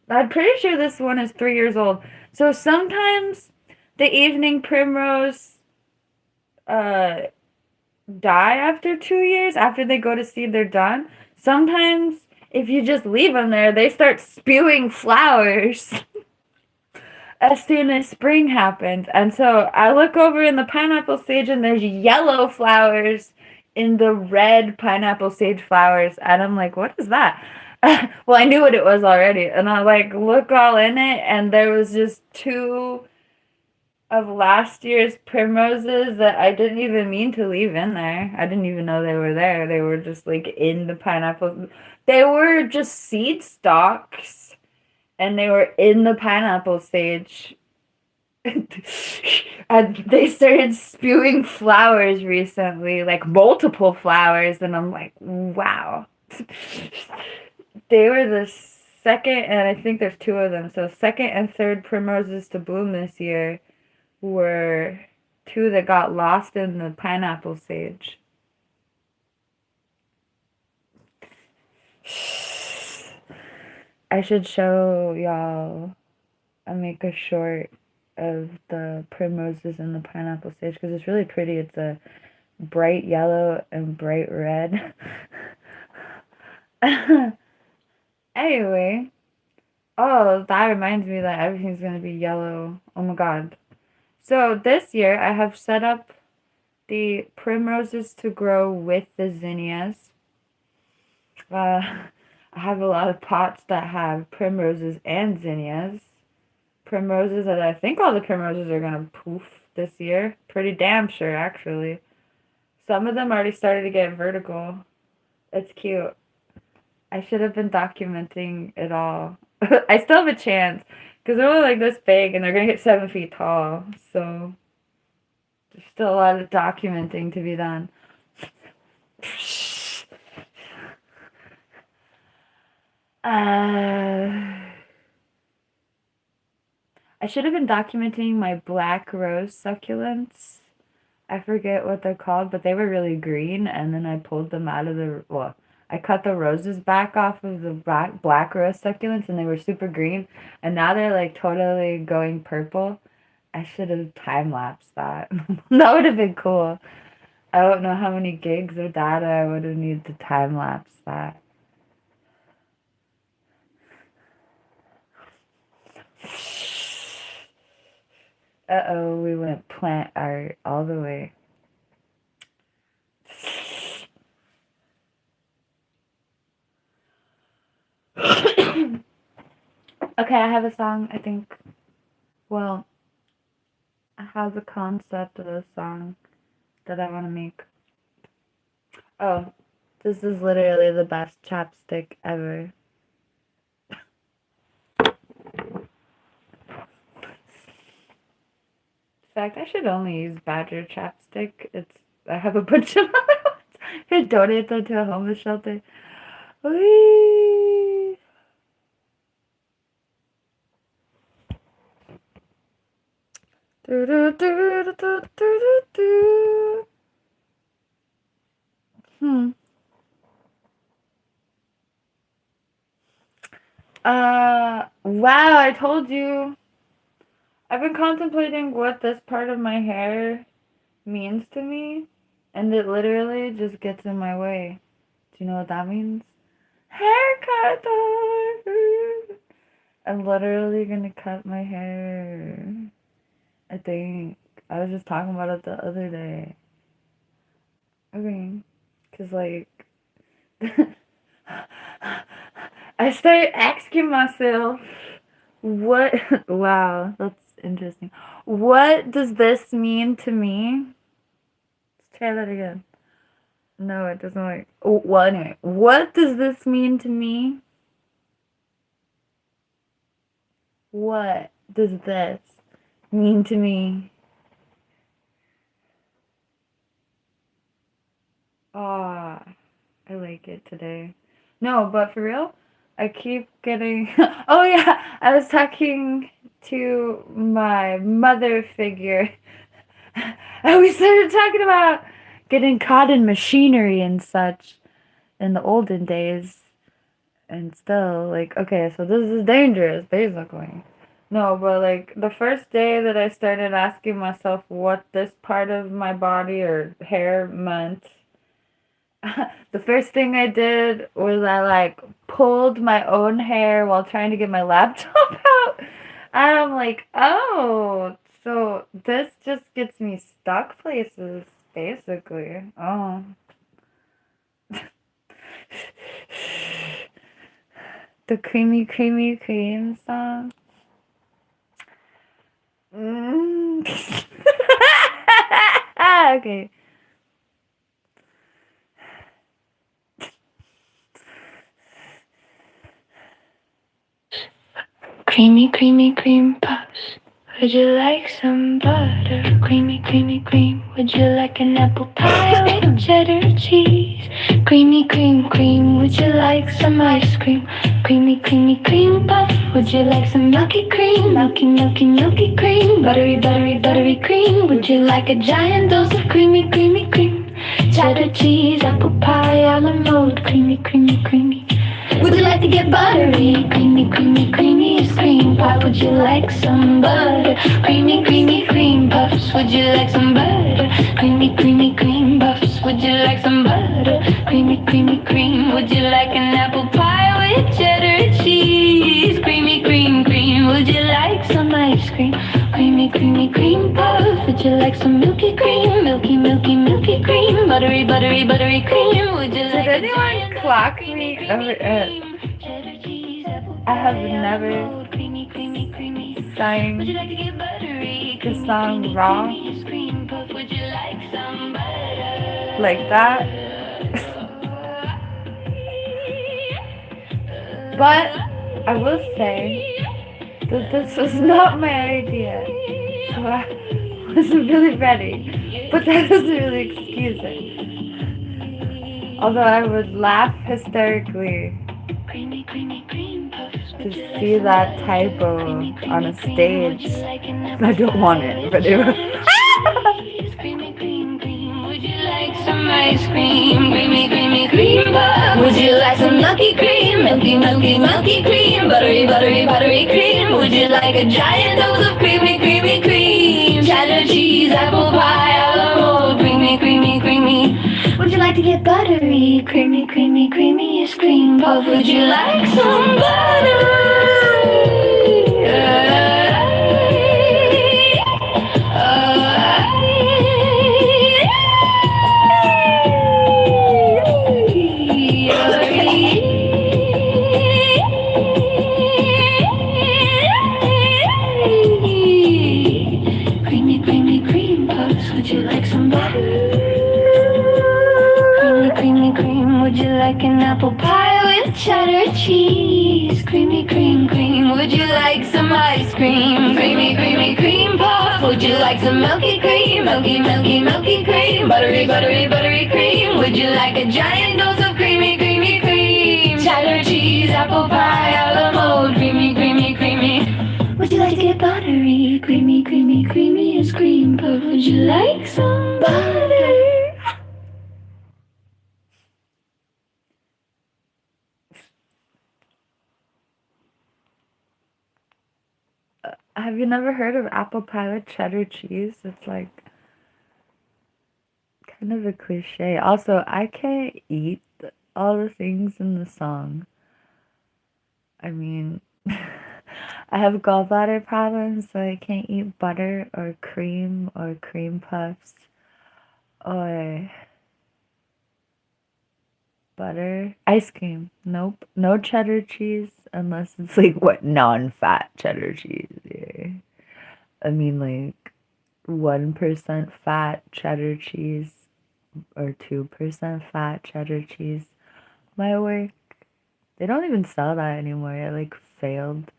I'm pretty sure this one is 3 years old. So sometimes the evening primrose die after 2 years. After they go to seed, they're done. Sometimes if you just leave them there, they start spewing flowers as soon as spring happens. And so I look over in the pineapple sage and there's yellow flowers in the red pineapple sage flowers. And I'm like, what is that? Well, I knew what it was already. And I like look all in it, and there was just 2 of last year's primroses that I didn't even mean to leave in there. I didn't even know they were there. They were just like in the pineapple. They were just seed stalks, and they were in the pineapple stage. And they started spewing flowers recently, like multiple flowers, and I'm like, wow. They were the second, and I think there's 2 of them. So second and third primroses to bloom this year were 2 that got lost in the pineapple sage. I should show y'all. I make a short of the primroses in the pineapple sage because it's really pretty. It's a bright yellow and bright red. Anyway, oh, that reminds me that everything's gonna be yellow. Oh my god. So this year I have set up the primroses to grow with the zinnias. I have a lot of pots that have primroses and zinnias. Primroses, and I think all the primroses are gonna poof this year. Pretty damn sure, actually. Some of them already started to get vertical. It's cute. I should have been documenting it all. I still have a chance because they're only like this big and they're gonna get 7 feet tall. So there's still a lot of documenting to be done. I should have been documenting my black rose succulents. I forget what they're called, but they were really green, and then I pulled them out of I cut the roses back off of the black rose succulents, and they were super green, and now they're like totally going purple. I should have time-lapsed that. That would have been cool. I don't know how many gigs of data I would have needed to time-lapse that. Uh-oh, we went plant art all the way. Okay, I have a song, I think. Well, I have the concept of a song that I want to make. Oh, this is literally the best chapstick ever. In fact, I should only use Badger chapstick. I have a bunch of other ones. I could donate them to a homeless shelter. Whee! Do, do, do, do, do, do, do. Wow, I told you. I've been contemplating what this part of my hair means to me, and it literally just gets in my way. Do you know what that means? Haircut time! I'm literally gonna cut my hair. I think. I was just talking about it the other day. Okay. Because, like, I started asking myself, what? Wow, that's interesting. What does this mean to me? Let's try that again. No, it doesn't work. Oh, well, anyway, what does this mean to me? What does this mean to me? Ah, I like it today. No, but for real, I keep getting. Oh yeah, I was talking to my mother figure, and we started talking about getting caught in machinery and such in the olden days, and still like, okay, so this is dangerous, basically. No, but like the first day that I started asking myself what this part of my body or hair meant, the first thing I did was I like pulled my own hair while trying to get my laptop out. And I'm like, oh, so this just gets me stuck places, basically. Oh. The creamy, creamy, cream song. Mm. Okay. Creamy, creamy, cream puffs. Would you like some butter? Creamy, creamy, cream. Would you like an apple pie with cheddar cheese? Creamy, cream, cream. Would you like some ice cream? Creamy, creamy, cream puff. Would you like some milky cream? Milky, milky, milky cream. Buttery, buttery, buttery cream. Would you like a giant dose of creamy, creamy, cream? Cheddar cheese, apple pie, a la mode. Creamy, creamy, creamy. Would you like to get buttery? Creamy, creamy, creamy is cream pie. Would you like some butter? Creamy, creamy, cream puffs. Would you like some butter? Creamy, creamy, cream puffs. Would you like some butter? Creamy, creamy, cream. Would you like an apple pie with cheddar cheese? Creamy, cream, cream. Would you like some ice cream? Creamy, creamy, cream puff. Would you like some milky cream? Milky, milky, milky cream. Buttery, buttery, buttery cream. Would you like Did anyone clock me over it? I have never sang the song raw like that. But I will say that this was not my idea. So I wasn't really ready. But that doesn't really excuse it. Although I would laugh hysterically to see that typo on a stage. I don't want it, but it was. Would you like some ice cream? Creamy, creamy, cream puff. Would you like some milky cream? Milky, milky, milky cream. Buttery, buttery, buttery cream. Would you like a giant dose of creamy, creamy, cream? Cheddar cheese, apple pie, a la mode. Creamy, creamy, creamy. Would you like to get buttery? Creamy, creamy, creamy is cream puff. Would you like some butter? Creamy, creamy, cream puffs. Would you like some butter? Creamy, creamy, cream. Would you like an apple pie with cheddar cheese? Creamy, cream, cream. Would you like some ice cream? Creamy, creamy, cream puff. Would you like some milky cream? Milky, milky, milky cream. Buttery, buttery, buttery cream. Would you like a giant dose of creamy, creamy, cream? Cheddar cheese, apple pie, a la mode. Creamy, creamy, creamy. Would you like to get buttery? Creamy, creamy, creamy is cream puff. Would you like some butter? Have you never heard of apple pie with cheddar cheese? It's like kind of a cliche. Also, I can't eat all the things in the song. I mean, I have gallbladder problems, so I can't eat butter or cream puffs or butter. Ice cream. Nope. No cheddar cheese unless it's like what non-fat cheddar cheese. Yeah. I mean like 1% fat cheddar cheese or 2% fat cheddar cheese might work. They don't even sell that anymore. It like failed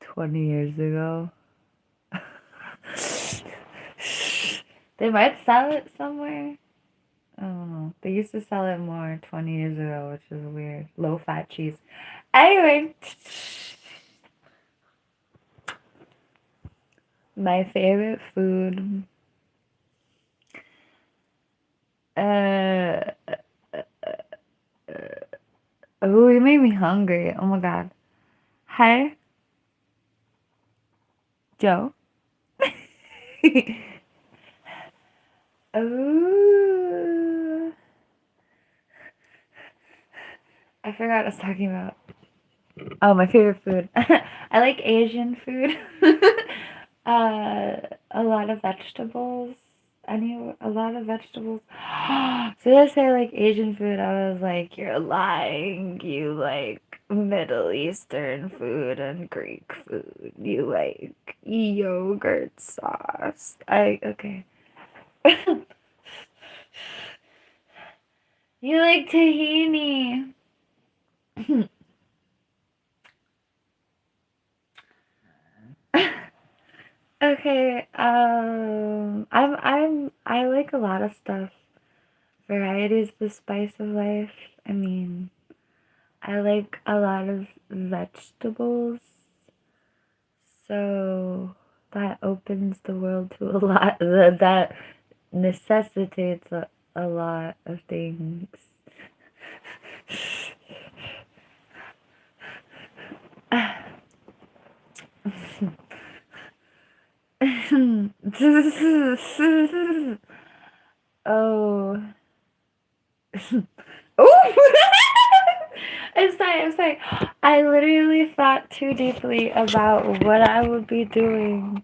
20 years ago. They might sell it somewhere. I don't know. They used to sell it more 20 years ago, which is weird. Low fat cheese. Anyway, my favorite food. Uh, oh, you made me hungry. Oh my god. Hi, Joe. Oh, I forgot what I was talking about. Oh, my favorite food. I like Asian food. A lot of vegetables. A lot of vegetables. So did I say like Asian food? I was like, you're lying. You like Middle Eastern food and Greek food. You like yogurt sauce. Okay. You like tahini. Okay, I like a lot of stuff. Variety is the spice of life. I mean, I like a lot of vegetables, so that opens the world to a lot. That necessitates a lot of things. Oh. Oh! I'm sorry. I literally thought too deeply about what I would be doing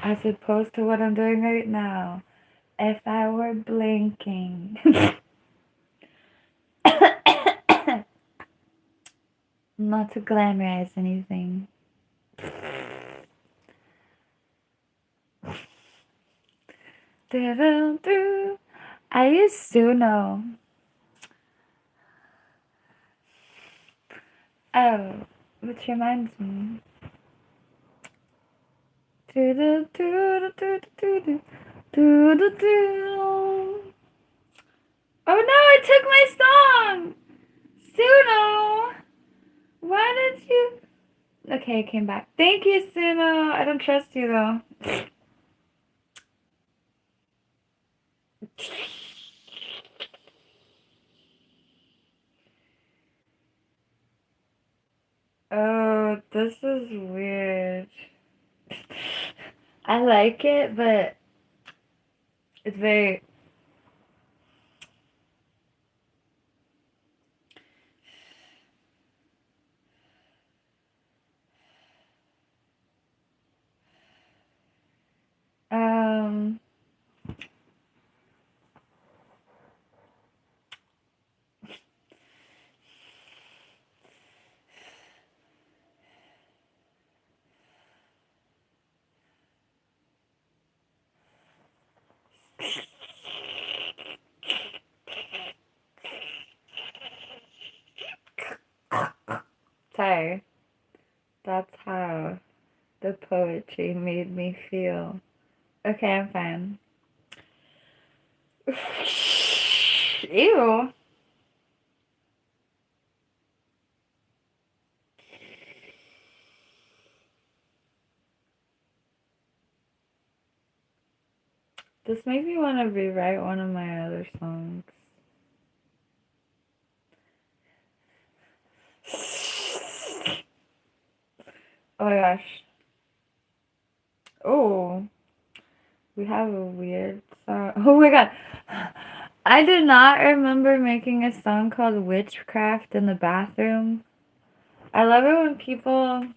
as opposed to what I'm doing right now if I were blinking. Not to glamorize anything. I use Suno. Oh, which reminds me. Oh no, I took my song! Suno! Why did you... Okay, I came back. Thank you, Suno. I don't trust you though. Oh, this is weird. I like it, but it's very... Um... Sorry. That's how the poetry made me feel. Okay, I'm fine. Ew. This makes me want to rewrite one of my other songs. Oh my gosh. Oh, we have a weird song. Oh my god. I did not remember making a song called Witchcraft in the Bathroom. I love it when people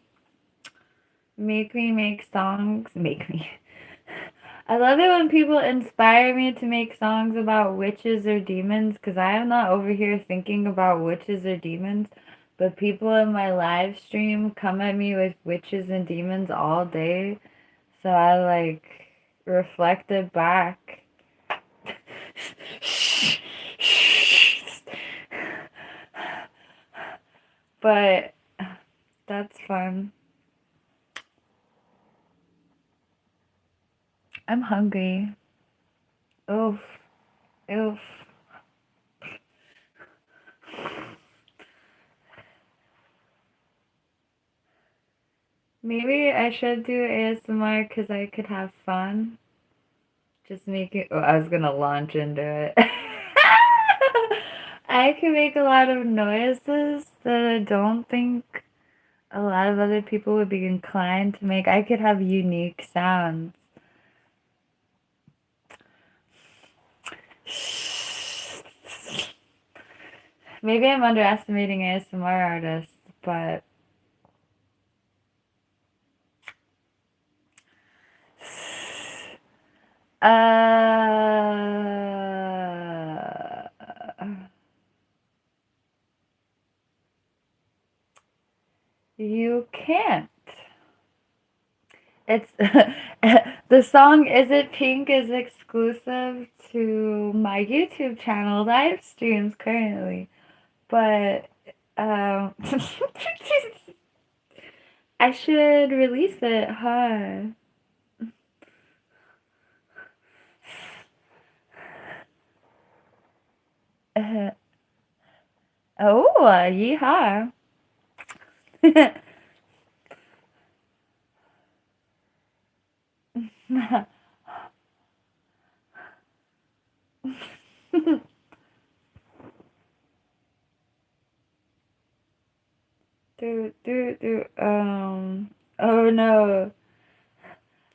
make me make songs. Make me. I love it when people inspire me to make songs about witches or demons because I am not over here thinking about witches or demons, but people in my live stream come at me with witches and demons all day. So I like reflected back. But that's fun. I'm hungry. Oof. Oof. Maybe I should do ASMR because I could have fun. Just make it. Oh, I was gonna launch into it. I can make a lot of noises that I don't think a lot of other people would be inclined to make. I could have unique sounds. Maybe I'm underestimating ASMR artists, but you can't. It's the song "Is It Pink" is exclusive to my YouTube channel live streams currently, but I should release it, huh? Oh, yeehaw. Oh no.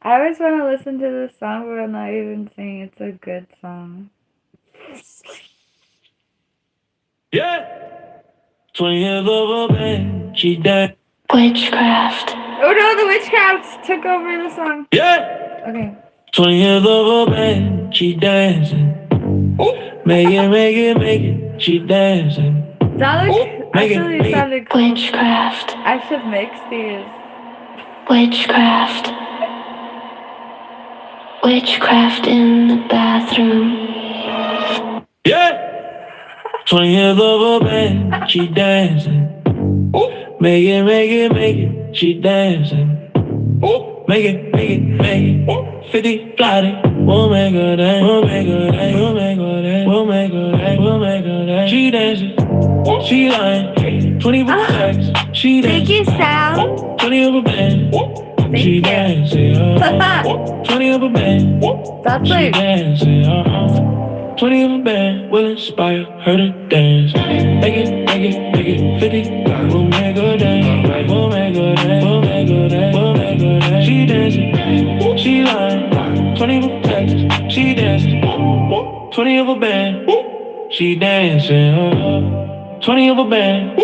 I always want to listen to this song, but I'm not even saying it's a good song. Yeah. 20 years of a band, she dead. Witchcraft. Oh no, the witchcraft took over the song. Yeah. Okay. 20 years of a band, she dancing. Make it, she dancing. That actually sounded cool. Witchcraft. I should mix these. Witchcraft. Witchcraft in the bathroom. Yeah. 20 years of a band, she dancing. Make it, she dancing. Make it. 50 plotting. We'll make her dance. She dancing. She lying. 20 sex. She dancing. Thank you, Sam. 20 of a band. She dancing. 20 of a band. That's She like dancing. 20 of a band will inspire her to dance. Make it. 50. We'll make her dance. She dancing. She lying. 20 of a Texas. She dancing. 20 of a band. She dancing. 20 of a band.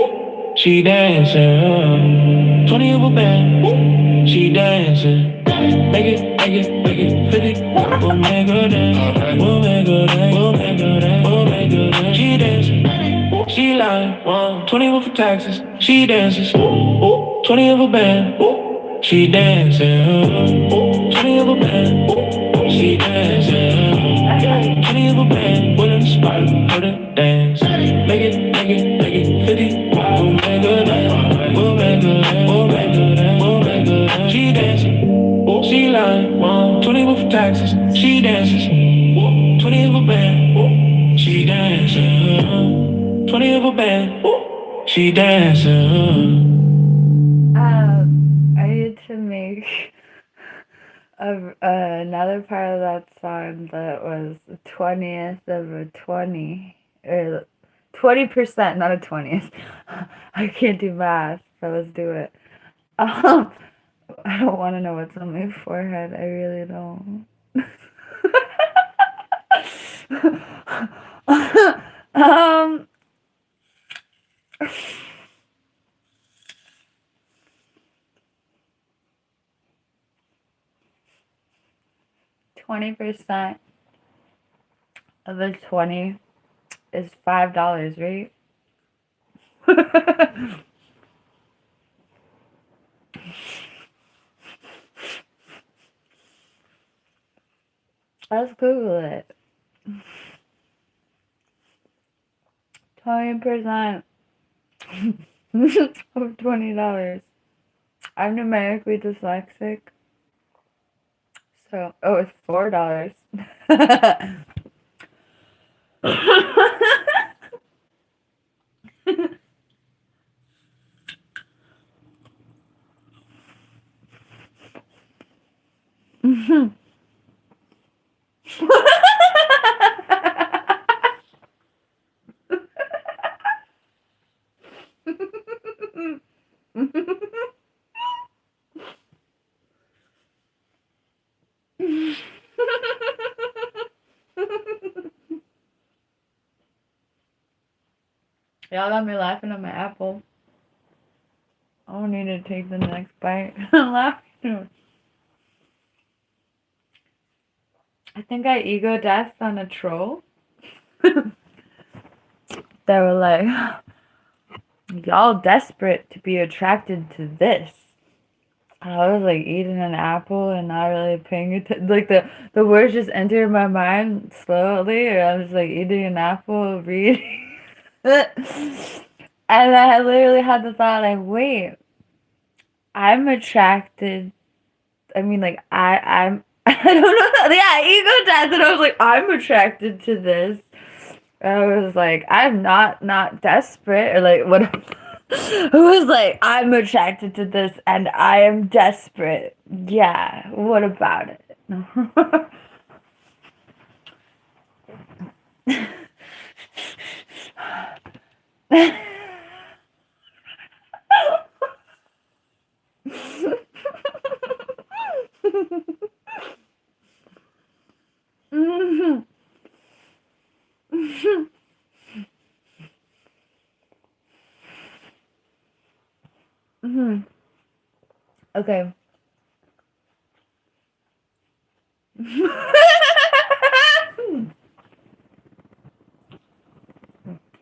She dancing. 20 of a band. She dancing. Make it. 50. We'll make her dance. She dancing. She lying. 20 for taxes. She dances. 20 of a band. She dancing. 20 of a band. She dancing. 20 of a band. Will inspire her to dance. Make it. 50. We'll make her dance. She dancing. She lying. 20 for taxes. She dances. 20 of a band. She dancing. 20 of a band. She dancing. I need to make another part of that song that was 20th of a 20, or 20%, not a 20th. I can't do math, but let's do it. I don't want to know what's on my forehead. I really don't. um 20% of a 20 is $5, right? Let's Google it. 20% of $20. I'm numerically dyslexic. So, oh, it's $4. Y'all got me laughing at my apple. I don't need to take the next bite. I'm laughing. I think I ego deathed on a troll. They were like, y'all desperate to be attracted to this. And I was like eating an apple and not really paying attention. Like the words just entered my mind slowly. Or I was like eating an apple, reading. And I literally had the thought like, wait, I'm attracted. I mean, like I'm. I don't know. Yeah, ego death, and I was like, I'm attracted to this. I was like, I'm not desperate or like what. Who was like, I'm attracted to this and I am desperate. Yeah, what about it? Okay.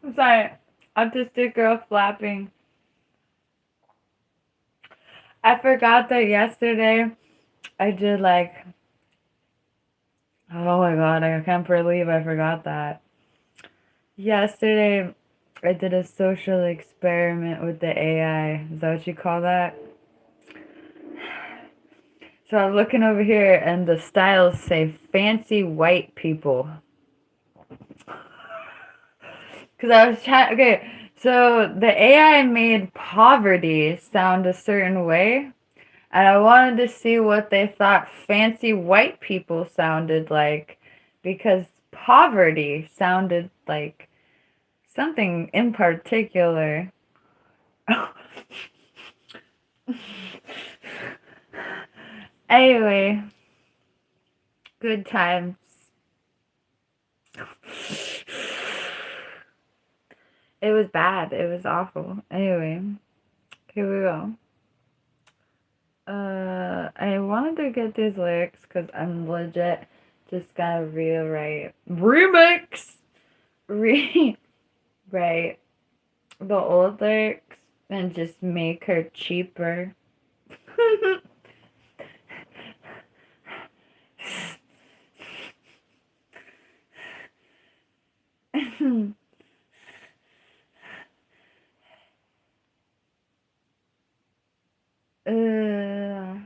I'm sorry. Autistic girl flapping. I forgot that yesterday I did like, oh my god, I can't believe I forgot that. Yesterday I did a social experiment with the AI. Is that what you call that? So I'm looking over here and the styles say fancy white people. Because I was trying, okay, so the AI made poverty sound a certain way. And I wanted to see what they thought fancy white people sounded like. Because poverty sounded like something in particular. Anyway, good times. It was bad. It was awful. Anyway, here we go. I wanted to get these lyrics because I'm legit just gonna rewrite rewrite the old lyrics and just make her cheaper. uh,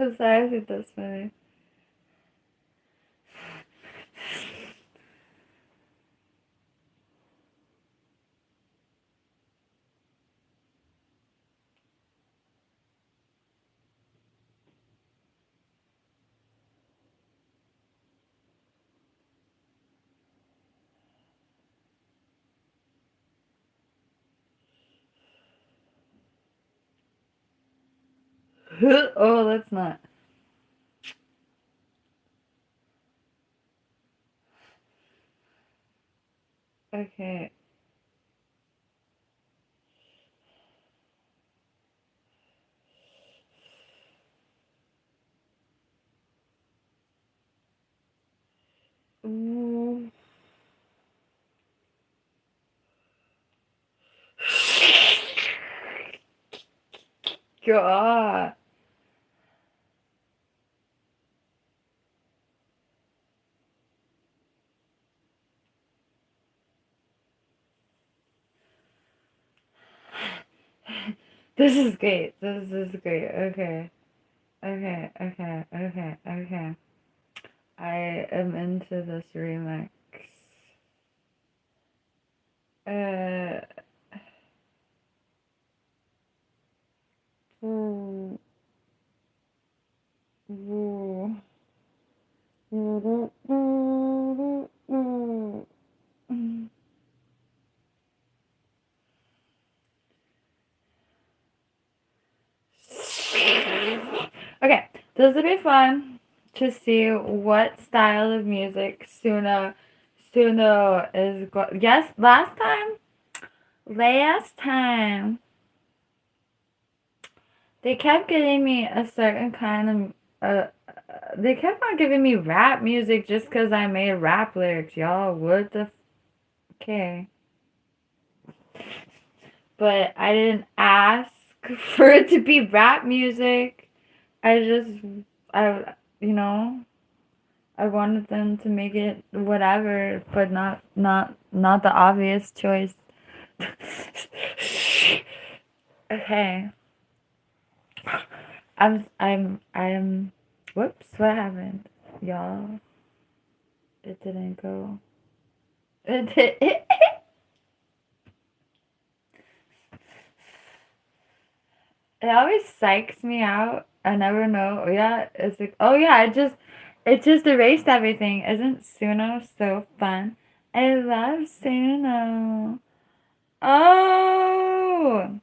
I'm sorry, I think that's funny. Oh, let's not. Okay. Ooh. God. This is great. This is great. Okay. Okay. Okay. Okay. Okay. I am into this remix. Uh. Ooh. Ooh. Ooh. Ooh. Ooh. Okay, this will be fun to see what style of music Suno is yes, last time they kept getting me a certain kind of they kept on giving me rap music just because I made rap lyrics, y'all. What the okay. But I didn't ask for it to be rap music. I just I you know I wanted them to make it whatever, but not the obvious choice. Okay. I'm whoops, what happened? Y'all. It didn't go. It did it always psychs me out. I never know. Oh yeah, it's like oh yeah, it just erased everything. Isn't Suno so fun? I love Suno. Oh,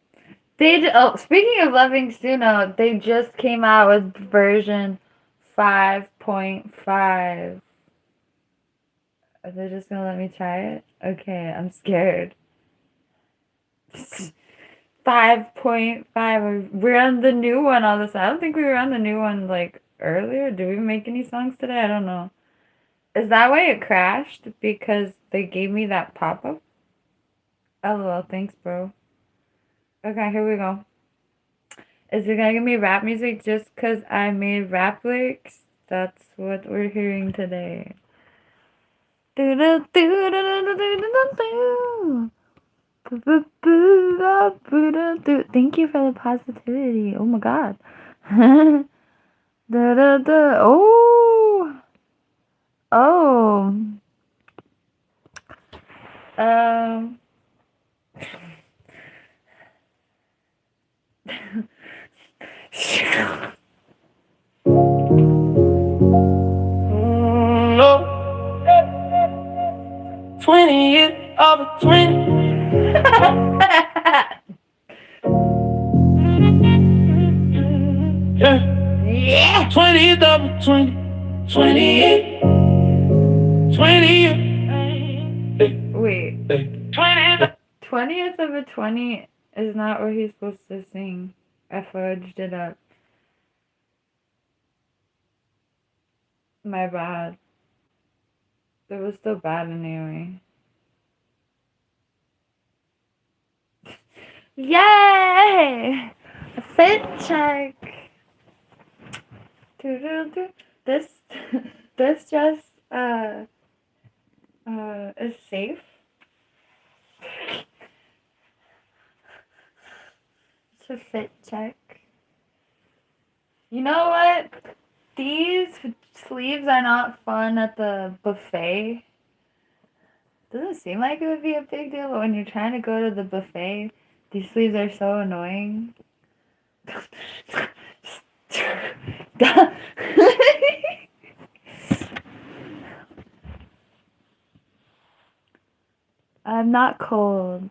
speaking of loving Suno, they just came out with version 5.5. Are they just gonna let me try it? Okay, I'm scared. 5.5. We're on the new one all this. I don't think we were on the new one like earlier. Did we make any songs today? I don't know. Is that why it crashed? Because they gave me that pop up? LOL, thanks, bro. Okay, here we go. Is it gonna give me rap music just because I made rap lyrics? That's what we're hearing today. Thank you for the positivity. Oh my god. Oh. Oh. Um. No, 20 years over 20. Yeah. 20 years over 20. 20 years. 20 years. Wait. 20 20th of a 20 is not what he's supposed to sing. I fudged it up. My bad. It was still bad anyway. Yay! A fit check. This this just is safe. It's a fit check. You know what? These sleeves are not fun at the buffet. Doesn't seem like it would be a big deal, but when you're trying to go to the buffet, these sleeves are so annoying. I'm not cold.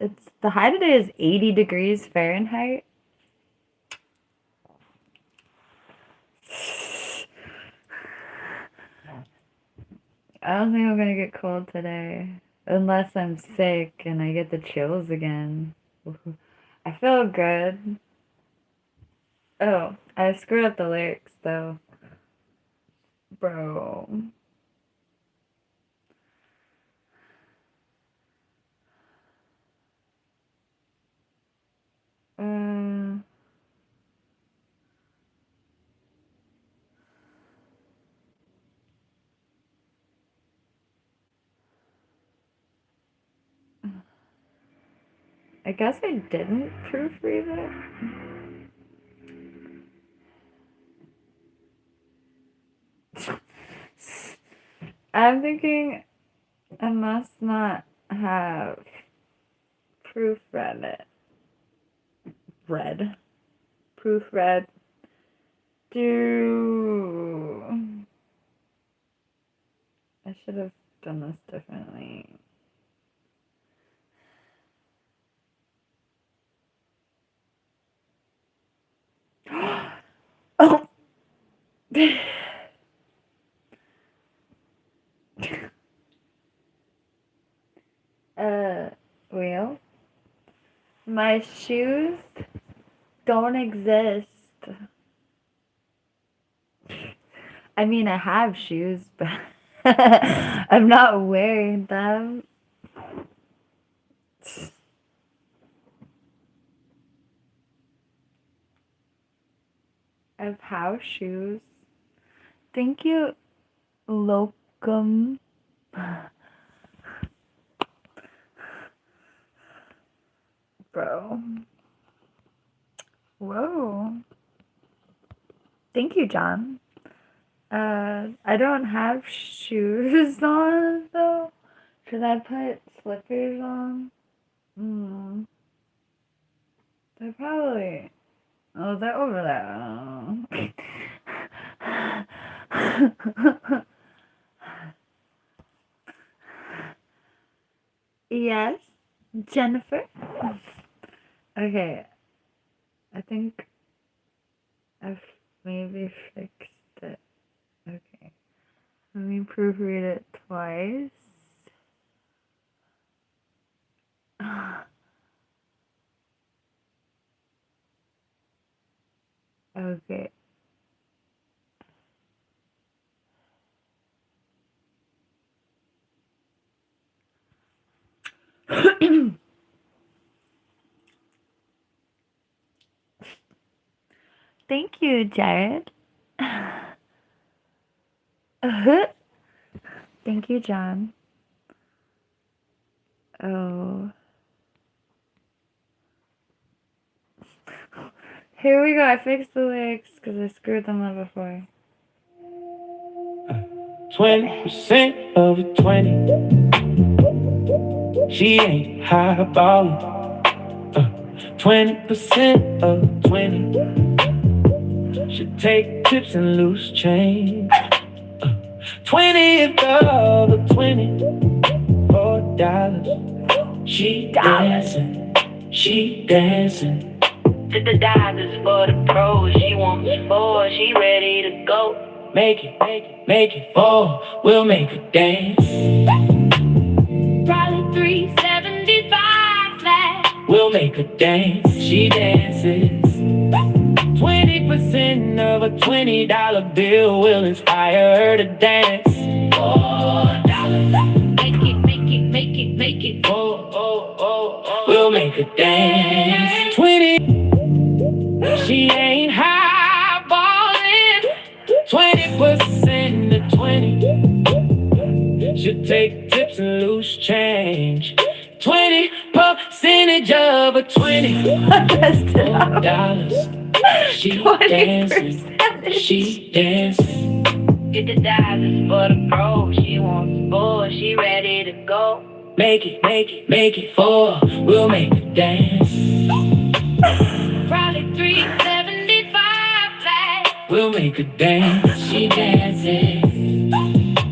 It's the high today is 80 degrees Fahrenheit. I don't think I'm gonna get cold today. Unless I'm sick and I get the chills again. I feel good. Oh, I screwed up the lyrics though. Bro. Uh, I guess I didn't proofread it. I'm thinking I must not have proofread it. Proofread. I should have done this differently. Oh. Well, my shoes don't exist. I mean, I have shoes, but I'm not wearing them. I have house shoes. Thank you, Locum. Bro. Whoa. Thank you, John. I don't have shoes on though. Should I put slippers on? They're probably. Oh, they're over there. Yes, Jennifer. Okay, I think I've maybe fixed it. Okay, let me proofread it twice. Okay. Thank you, Jared. Thank you, John. Oh. Here we go. I fixed the lyrics because I screwed them up before. 20% of a 20. She ain't highballing. 20% of 20. Should take tips and loose change. 20th of a 20. $4. She dancing. She dancing. $50 for the pros. She wants 4. She ready to go. Make it 4. We'll make her dance. Probably $375 flat. We'll make her dance. She dances. 20% of a $20 bill will inspire her to dance. $4. Make it. We'll make her dance. 20. She ain't highballing. 20% of 20. Should take tips and loose change. 20% of a 20. $4. She dancing. She dancing. $50 for the pro. She wants 4. She ready to go. Make it 4. We'll make her dance. Probably $375 flat. We'll make her dance. She dances.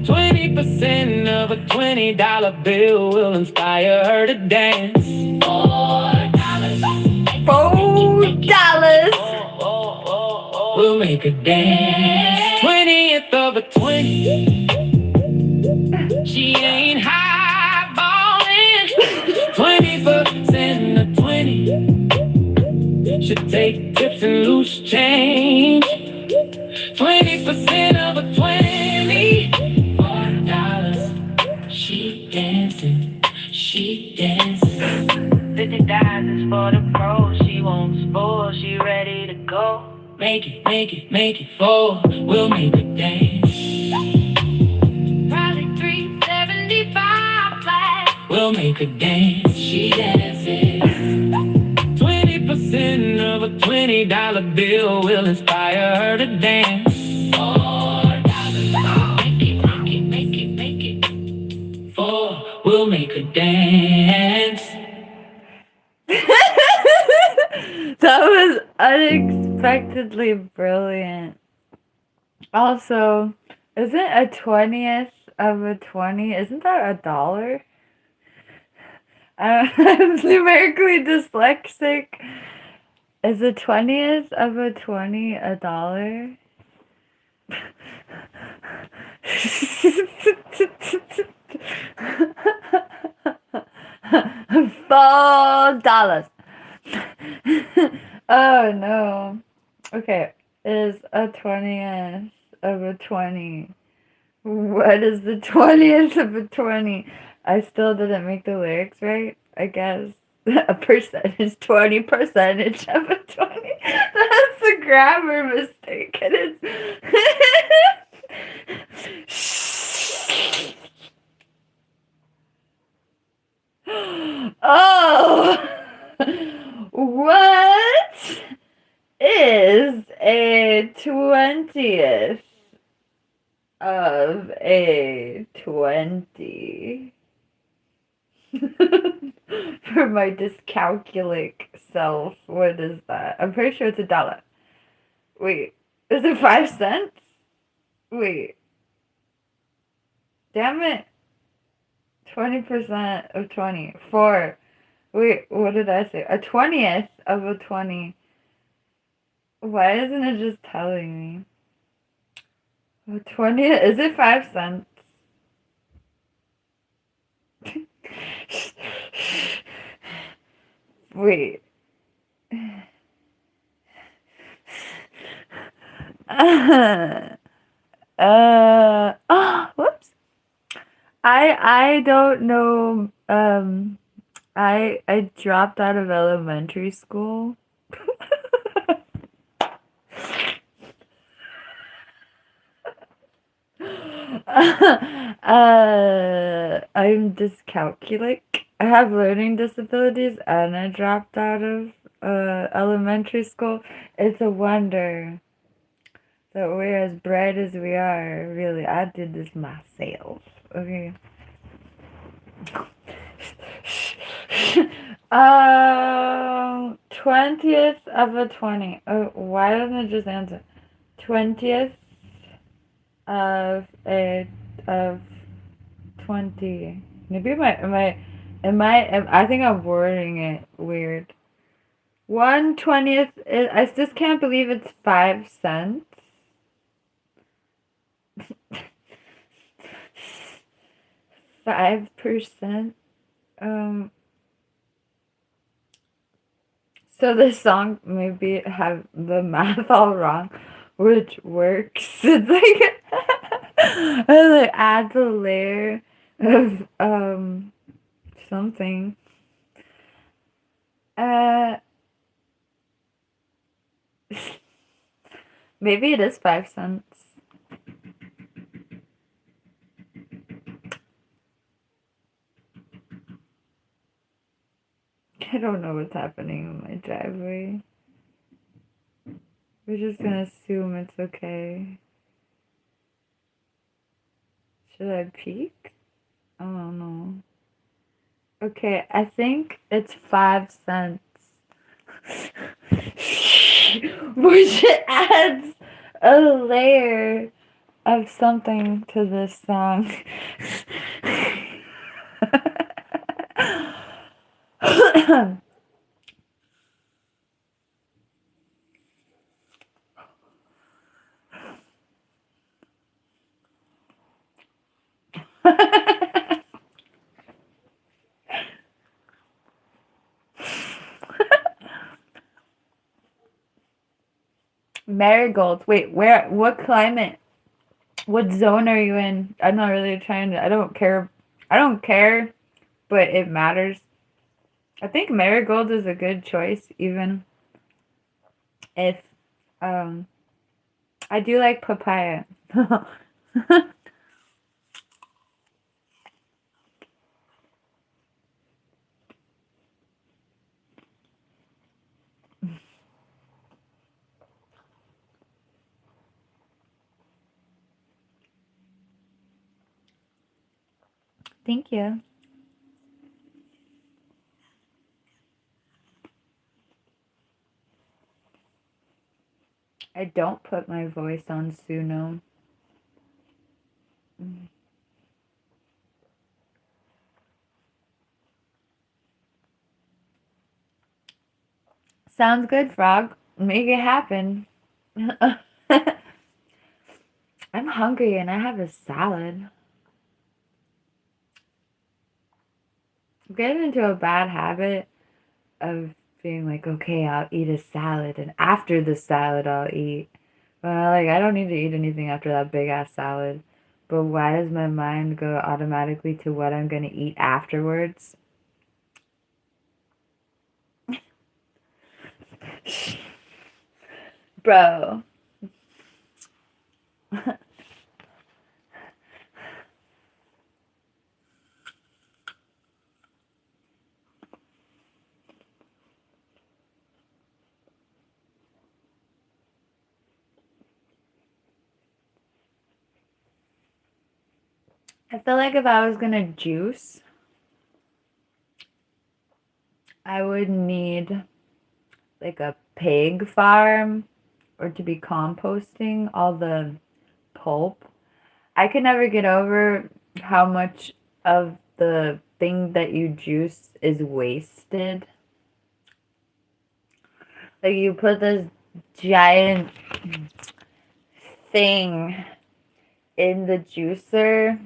20% of a $20 bill will inspire her to dance. $4. We'll make her dance. 20th of a 20. of a 20. $4. She dancing, she dancing. $50 for the pro. She won't spoil, she ready to go. Make it, make it, make it 4. We'll make a dance. Probably 375 flat. We'll make a dance. She dances. 20% of a $20 bill will inspire her to dance. $4. Make it, make it, make it, make it. 4. We'll make a dance. That was unexpectedly brilliant. Also, isn't a 20th of a 20? Isn't that $1? I'm numerically dyslexic. Is a 20th of a 20 $1? $4. Oh no. Okay, is a 20th of a 20? What is the 20th of a 20? I still didn't make the lyrics right, I guess. A percentage, 20 percentage of a 20. That's a grammar mistake. And it's oh, what is a 20th of a 20? For my dyscalculic self, what is that? I'm pretty sure it's $1. Wait, is it 5 cents? Wait. Damn it. 20% of 20. 4. Wait, what did I say? A 20th of a 20. Why isn't it just telling me? A 20th? Is it 5 cents? Wait. Whoops. I don't know. I dropped out of elementary school. I'm dyscalculic. I have learning disabilities, and I dropped out of elementary school. It's a wonder that we're as bright as we are. Really, I did this myself. Okay. 20th of a 20. Oh, why doesn't it just answer? 20th of 20. Maybe I think I'm wording it weird. 1/20th. I just can't believe it's 5 cents. 5%. So this song maybe have the math all wrong, which works. It's like it like adds a layer of something. Maybe it is 5 cents. I don't know what's happening in my driveway. We're just gonna assume it's okay. Should I peek? I don't know. Okay, I think it's 5 cents. Which adds a layer of something to this song. Marigolds. Wait, what climate What zone are you in? I'm not really trying to. I don't care. But it matters. I think marigold is a good choice, even if I do like papaya. Thank you. I don't put my voice on Suno. Sounds good, Frog. Make it happen. I'm hungry and I have a salad. I'm getting into a bad habit of being like, okay, I'll eat a salad, and after the salad, I'll eat. But I don't need to eat anything after that big ass salad. But why does my mind go automatically to what I'm gonna eat afterwards? Bro. I feel like if I was gonna juice, I would need like a pig farm or to be composting all the pulp. I could never get over how much of the thing that you juice is wasted. Like you put this giant thing in the juicer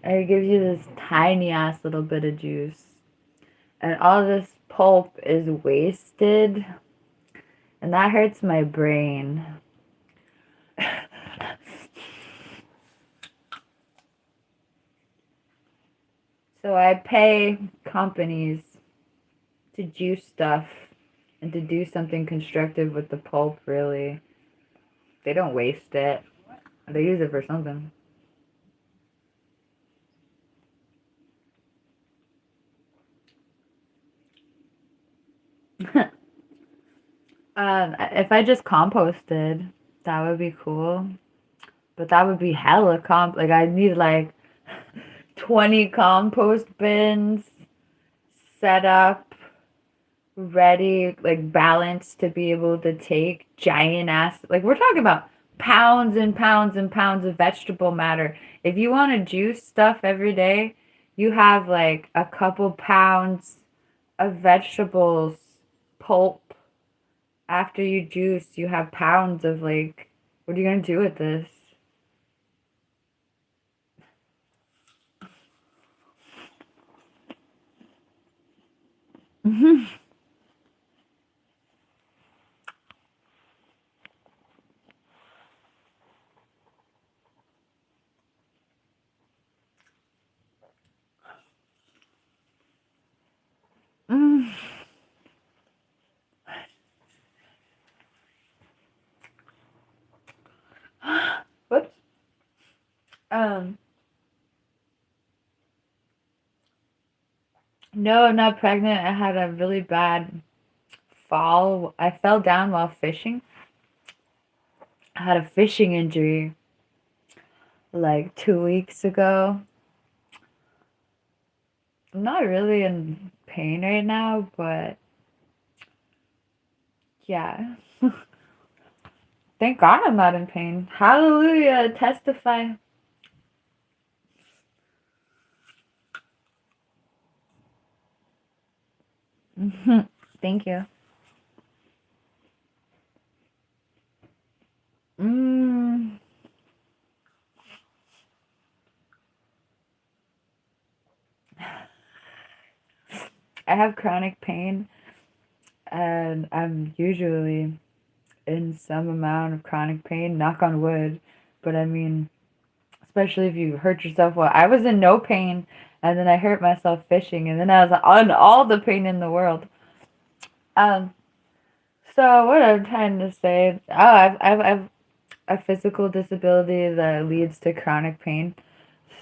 and it gives you this tiny ass little bit of juice. And all this pulp is wasted. And that hurts my brain. So I pay companies to juice stuff and to do something constructive with the pulp, really. They don't waste it. They use it for something. If I just composted, that would be cool. But that would be hella like I need like 20 compost bins set up, ready, like balanced to be able to take giant ass. Like we're talking about pounds and pounds and pounds of vegetable matter. If you want to juice stuff every day, you have like a couple pounds of vegetables pulp. After you juice, you have pounds of like, what are you gonna do with this? Mm. Whoops. No, I'm not pregnant. I had a really bad fall. I fell down while fishing. I had a fishing injury like 2 weeks ago. I'm not really in pain right now, but yeah. Thank God I'm not in pain. Hallelujah. Testify. Thank you. Mm. I have chronic pain, and I'm usually in some amount of chronic pain, knock on wood, but I mean, especially if you hurt yourself. Well, I was in no pain, and then I hurt myself fishing, and then I was on all the pain in the world. Um, so what I'm trying to say, I've a physical disability that leads to chronic pain.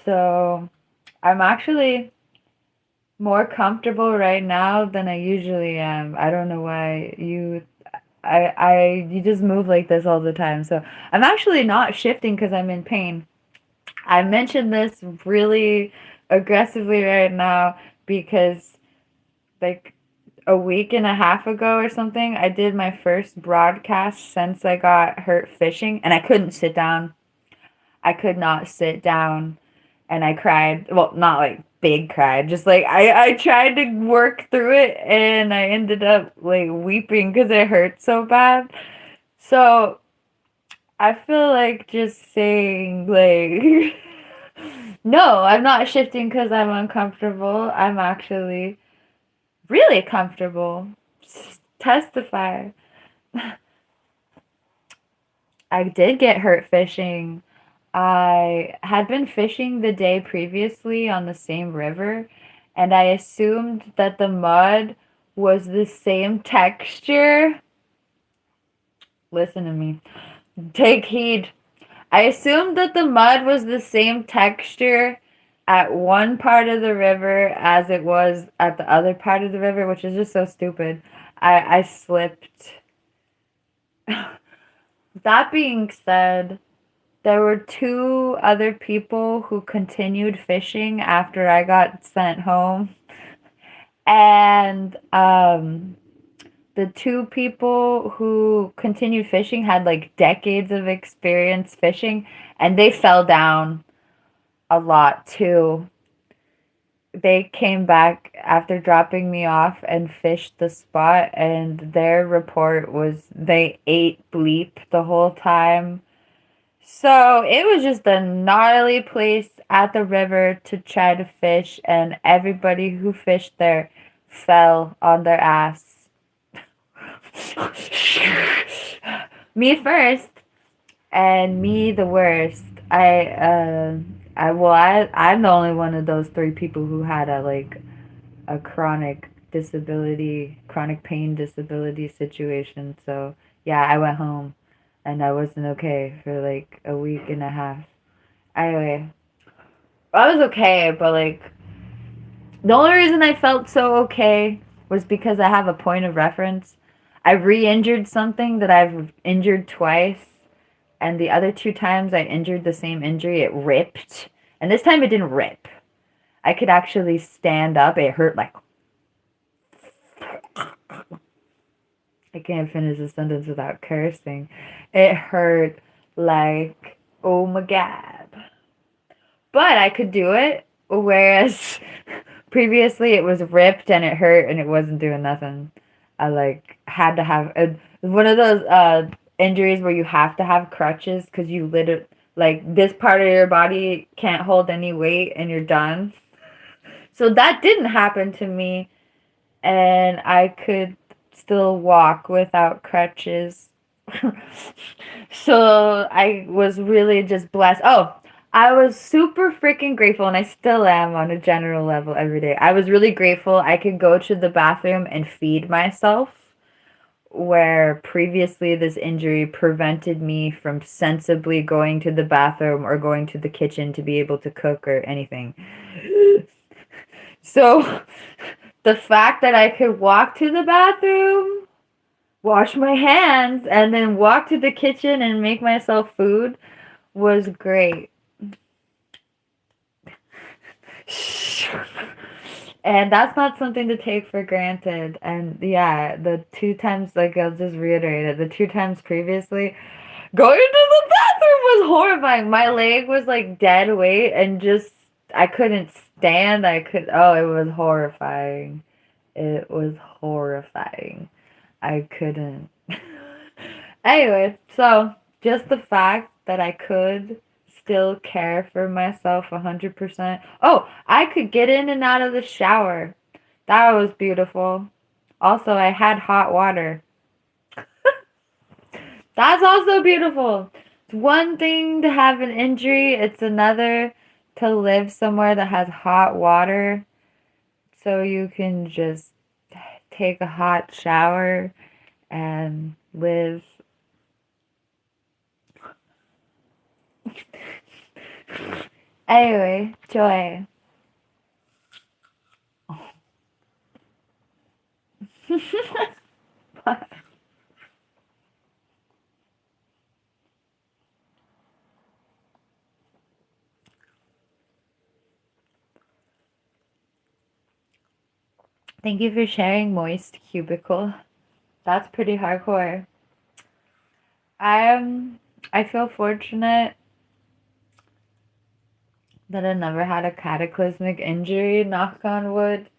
So I'm actually more comfortable right now than I usually am. I don't know why you just move like this all the time. So I'm actually not shifting because I'm in pain. I mentioned this really aggressively right now because like a week and a half ago or something, I did my first broadcast since I got hurt fishing and I couldn't sit down. I could not sit down and I cried. Well, not like big cried, just like I tried to work through it and I ended up like weeping because it hurt so bad. So I feel like just saying like no, I'm not shifting because I'm uncomfortable. I'm actually really comfortable. Testify. I did get hurt fishing. I had been fishing the day previously on the same river, and I assumed that the mud was the same texture. Listen to me. Take heed. I assumed that the mud was the same texture at one part of the river as it was at the other part of the river, which is just so stupid. I slipped. That being said, there were two other people who continued fishing after I got sent home. And the two people who continued fishing had like decades of experience fishing, and they fell down a lot too. They came back after dropping me off and fished the spot, and their report was they ate bleep the whole time. So it was just a gnarly place at the river to try to fish, and everybody who fished there fell on their ass. Me first, and me the worst. I'm the only one of those three people who had a chronic disability, chronic pain disability situation. So yeah, I went home and I wasn't okay for like a week and a half. Anyway, I was okay, but like the only reason I felt so okay was because I have a point of reference. I re-injured something that I've injured twice, and the other two times I injured the same injury, it ripped. And this time it didn't rip. I could actually stand up. It hurt like I can't finish a sentence without cursing. It hurt like, oh my god. But I could do it, whereas previously it was ripped and it hurt and it wasn't doing nothing. I like had to have one of those injuries where you have to have crutches because you literally like this part of your body can't hold any weight and you're done. So that didn't happen to me, and I could still walk without crutches. So I was really just blessed. Oh, I was super freaking grateful, and I still am on a general level every day. I was really grateful I could go to the bathroom and feed myself, where previously this injury prevented me from sensibly going to the bathroom or going to the kitchen to be able to cook or anything. So the fact that I could walk to the bathroom, wash my hands, and then walk to the kitchen and make myself food was great. And that's not something to take for granted. And yeah, the two times, like I'll just reiterate it, the two times previously, going to the bathroom was horrifying. My leg was like dead weight and just, I couldn't stand. It was horrifying. It was horrifying. I couldn't. Anyway, so just the fact that I could still care for myself 100%. Oh, I could get in and out of the shower. That was beautiful. Also, I had hot water. That's also beautiful. It's one thing to have an injury, it's another to live somewhere that has hot water so you can just take a hot shower and live. Anyway, Joy. Thank you for sharing Moist Cubicle. That's pretty hardcore. I feel fortunate that I never had a cataclysmic injury, knock on wood.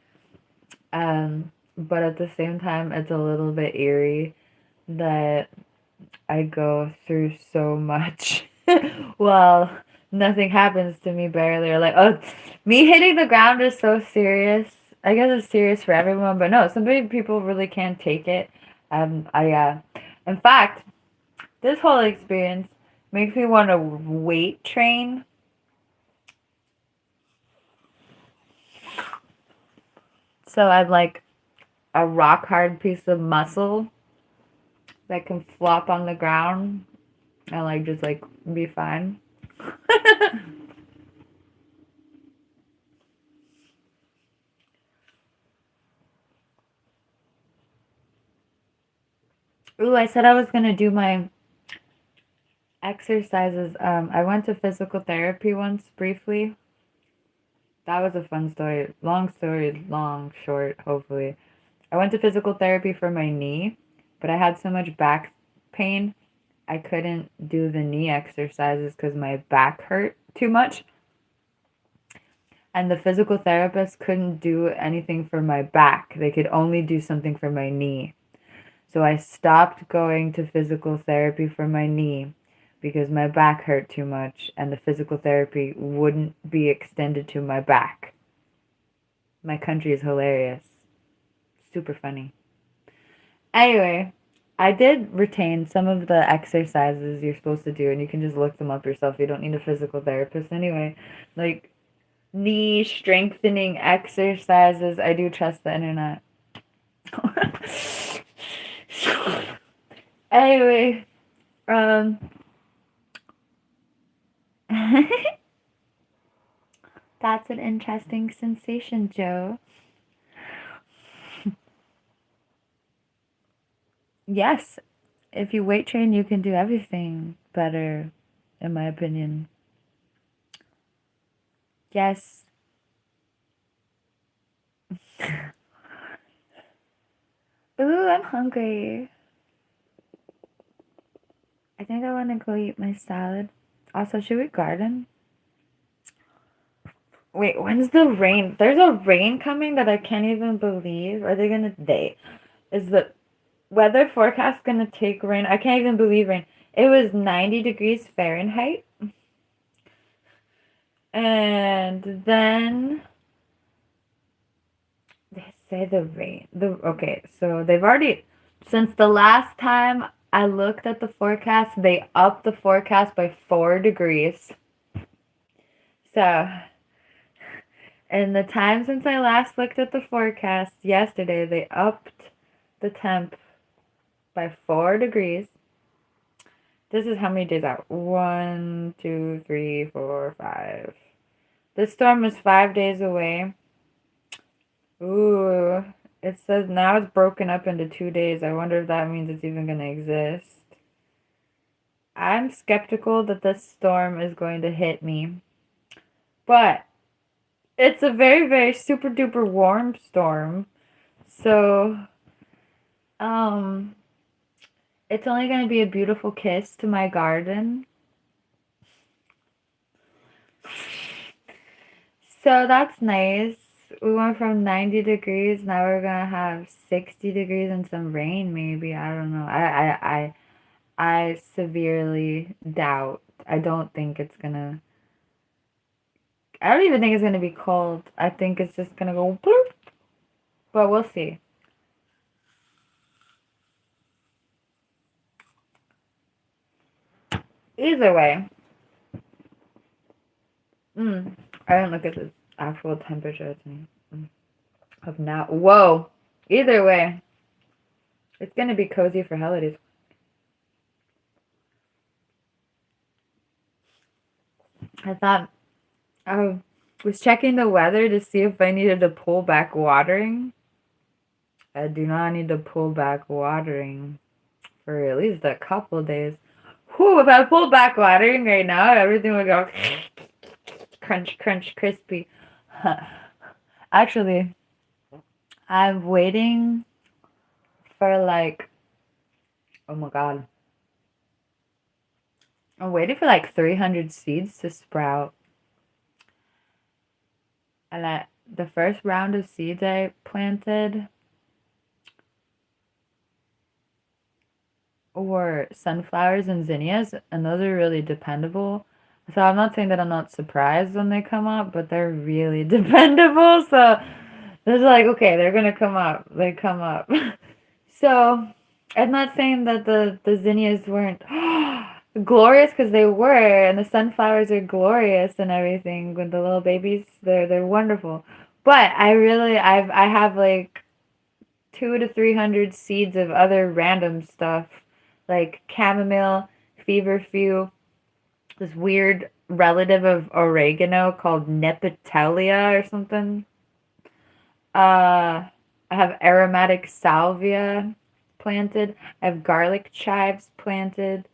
But at the same time, it's a little bit eerie that I go through so much. Well, nothing happens to me barely. Or like, oh, me hitting the ground is so serious. I guess it's serious for everyone, but no, some people really can't take it. In fact, this whole experience makes me want to weight train. So I'm like a rock hard piece of muscle that can flop on the ground and like just like be fine. Ooh, I said I was gonna do my exercises. I went to physical therapy once briefly. That was a fun story. Long story, long, short, hopefully. I went to physical therapy for my knee, but I had so much back pain, I couldn't do the knee exercises because my back hurt too much. And the physical therapist couldn't do anything for my back. They could only do something for my knee. So I stopped going to physical therapy for my knee because my back hurt too much and the physical therapy wouldn't be extended to my back. My country is hilarious. Super funny. Anyway, I did retain some of the exercises you're supposed to do, and you can just look them up yourself. You don't need a physical therapist anyway. Like knee strengthening exercises. I do trust the internet. Anyway, that's an interesting sensation, Joe. Yes, if you weight train, you can do everything better, in my opinion. Yes. Ooh, I'm hungry. I think I want to go eat my salad. Also, should we garden? Wait, when's the rain? There's a rain coming that I can't even believe. Are they gonna is the weather forecast gonna take rain? I can't even believe rain. It was 90 degrees Fahrenheit. And then they say the rain. Okay, so they've already since the last time I looked at the forecast, they upped the forecast by 4 degrees. So, in the time since I last looked at the forecast yesterday, they upped the temp by 4 degrees. This is how many days out? 1, 2, 3, 4, 5. This storm is 5 days away. Ooh, it says now it's broken up into 2 days. I wonder if that means it's even going to exist. I'm skeptical that this storm is going to hit me. But it's a very, very super duper warm storm. So, it's only going to be a beautiful kiss to my garden. So that's nice. We went from 90 degrees, now we're gonna have 60 degrees and some rain maybe. I don't know. I severely doubt. I don't think it's gonna I don't even think it's gonna be cold. I think it's just gonna go bloop. But we'll see. Either way. I didn't look at the actual temperature of now. Whoa. Either way. It's gonna be cozy for holidays. I thought I was checking the weather to see if I needed to pull back watering. I do not need to pull back watering for at least a couple days. Whew, if I pulled back watering right now, everything would go crunch, crunch, crispy. Actually, I'm waiting for like, oh my god. I'm waiting for like 300 seeds to sprout. And the first round of seeds I planted were sunflowers and zinnias, and those are really dependable. So I'm not saying that I'm not surprised when they come up, but they're really dependable. So it's like, okay, they're gonna come up. They come up. So I'm not saying that the zinnias weren't glorious, because they were, and the sunflowers are glorious and everything with the little babies. They're wonderful. But I have like 200 to 300 seeds of other random stuff, like chamomile, feverfew, this weird relative of oregano called Nepetalia or something. I have aromatic salvia planted. I have garlic chives planted.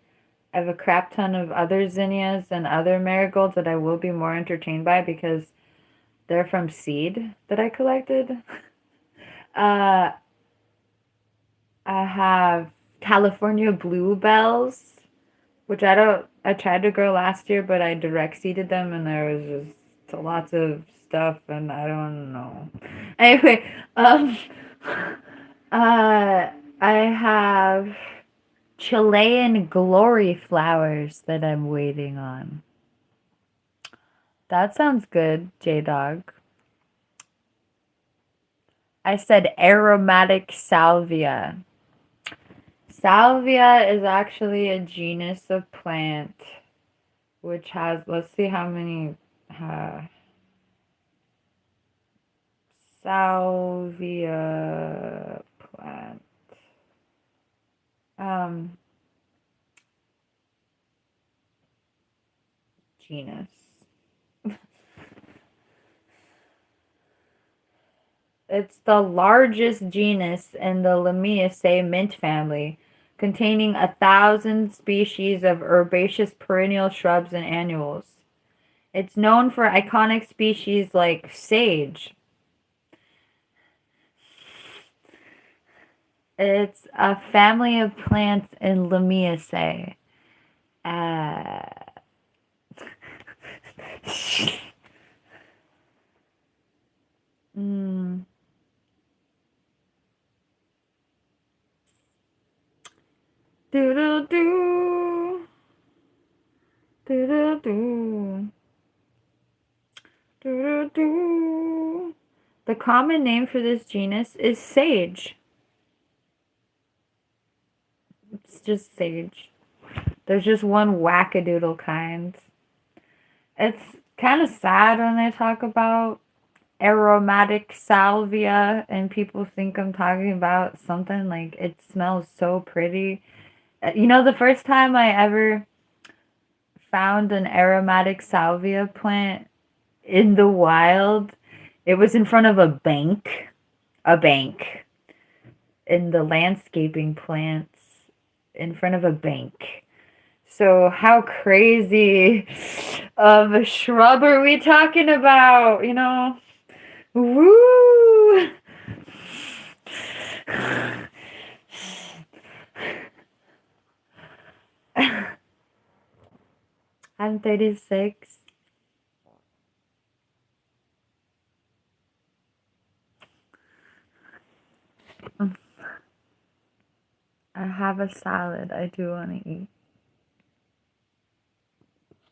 I have a crap ton of other zinnias and other marigolds that I will be more entertained by because they're from seed that I collected. I have California bluebells, which I tried to grow last year, but I direct seeded them and there was just lots of stuff and I don't know. Anyway, I have Chilean glory flowers that I'm waiting on. That sounds good, J-Dog. I said aromatic salvia. Salvia is actually a genus of plant which has, let's see how many salvia plant. Genus. It's the largest genus in the Lamiaceae mint family, containing 1,000 species of herbaceous perennial shrubs and annuals. It's known for iconic species like sage. It's a family of plants in Lamiaceae. Do-do-do. Do-do-do. Do-do-do. The common name for this genus is sage. It's just sage. There's just one wackadoodle kind. It's kind of sad when they talk about aromatic salvia and people think I'm talking about something like it smells so pretty. You know, the first time I ever found an aromatic salvia plant in the wild, it was in front of a bank in the landscaping plants in front of a bank. So how crazy of a shrub are we talking about, you know? Woo! I'm 36. I have a salad I do want to eat.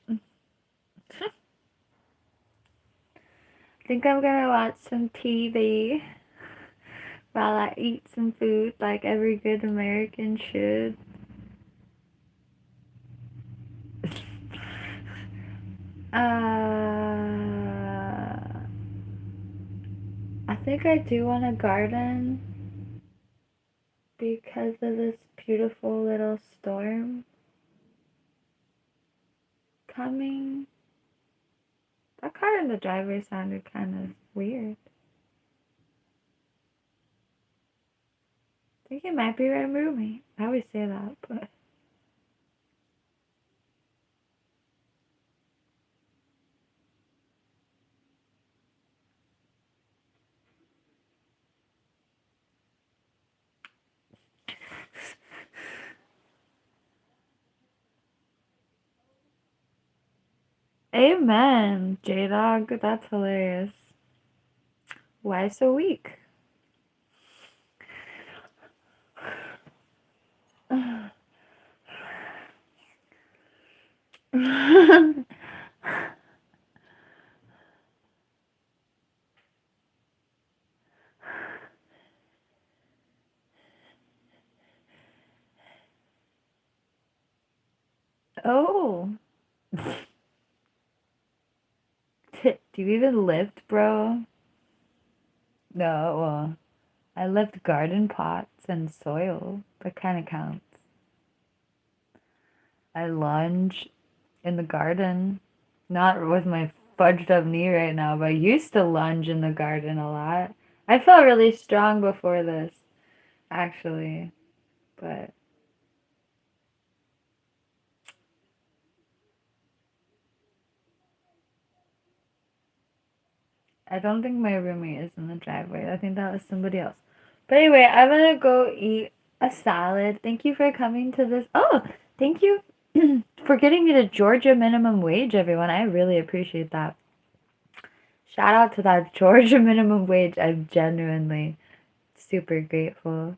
I think I'm gonna watch some TV while I eat some food like every good American should. I think I do want a garden because of this beautiful little storm coming. That car in the driveway sounded kind of weird. I think it might be my roommate. I always say that, but. Amen, J-Dog. That's hilarious. Why so weak? Oh. Do you even lift, bro? No, well, I lift garden pots and soil. That kind of counts. I lunge in the garden. Not with my fudged up knee right now, but I used to lunge in the garden a lot. I felt really strong before this, actually, but I don't think my roommate is in the driveway. I think that was somebody else. But anyway, I'm gonna go eat a salad. Thank you for coming to this. Oh, thank you for getting me to Georgia minimum wage, everyone. I really appreciate that. Shout out to that Georgia minimum wage. I'm genuinely super grateful.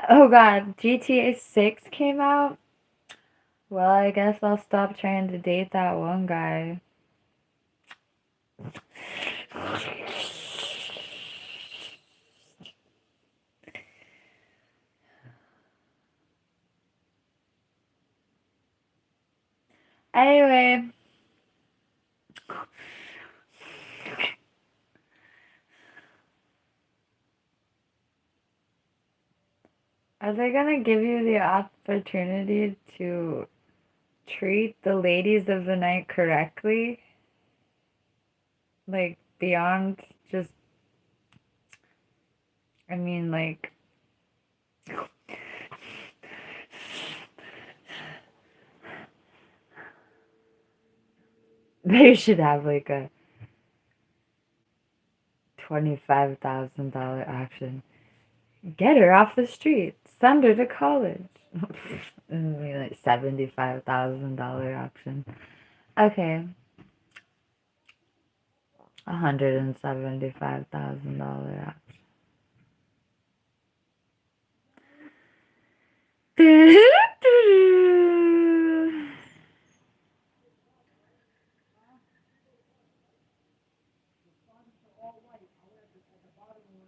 Oh god, GTA 6 came out. Well, I guess I'll stop trying to date that one guy. Anyway, are they gonna give you the opportunity to treat the ladies of the night correctly? Like, beyond just, I mean, like, they should have like a $25,000 option. Get her off the street. Send her to college. I mean, like $75,000 option. Okay. $175,000 option.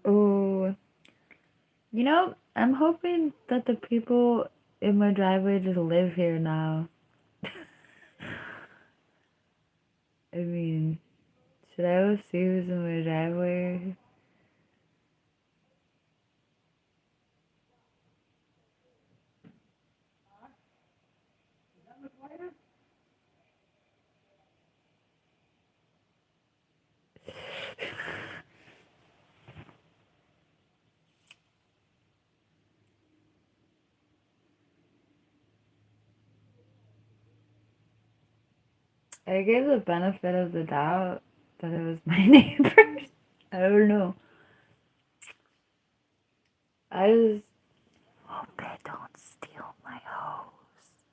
Oh, you know, I'm hoping that the people in my driveway just live here now. I mean, should I go see who's in my driveway? I gave the benefit of the doubt that it was my neighbors. I don't know. I just hope they don't steal my hose,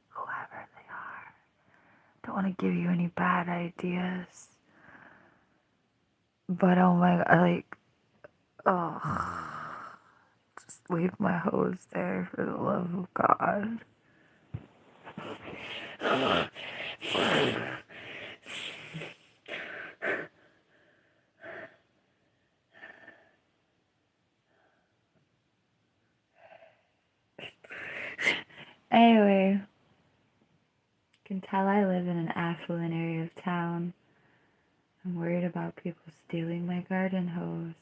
whoever they are. Don't want to give you any bad ideas. But oh my god, like, oh, just leave my hose there for the love of God. Anyway, you can tell I live in an affluent area of town. I'm worried about people stealing my garden hose.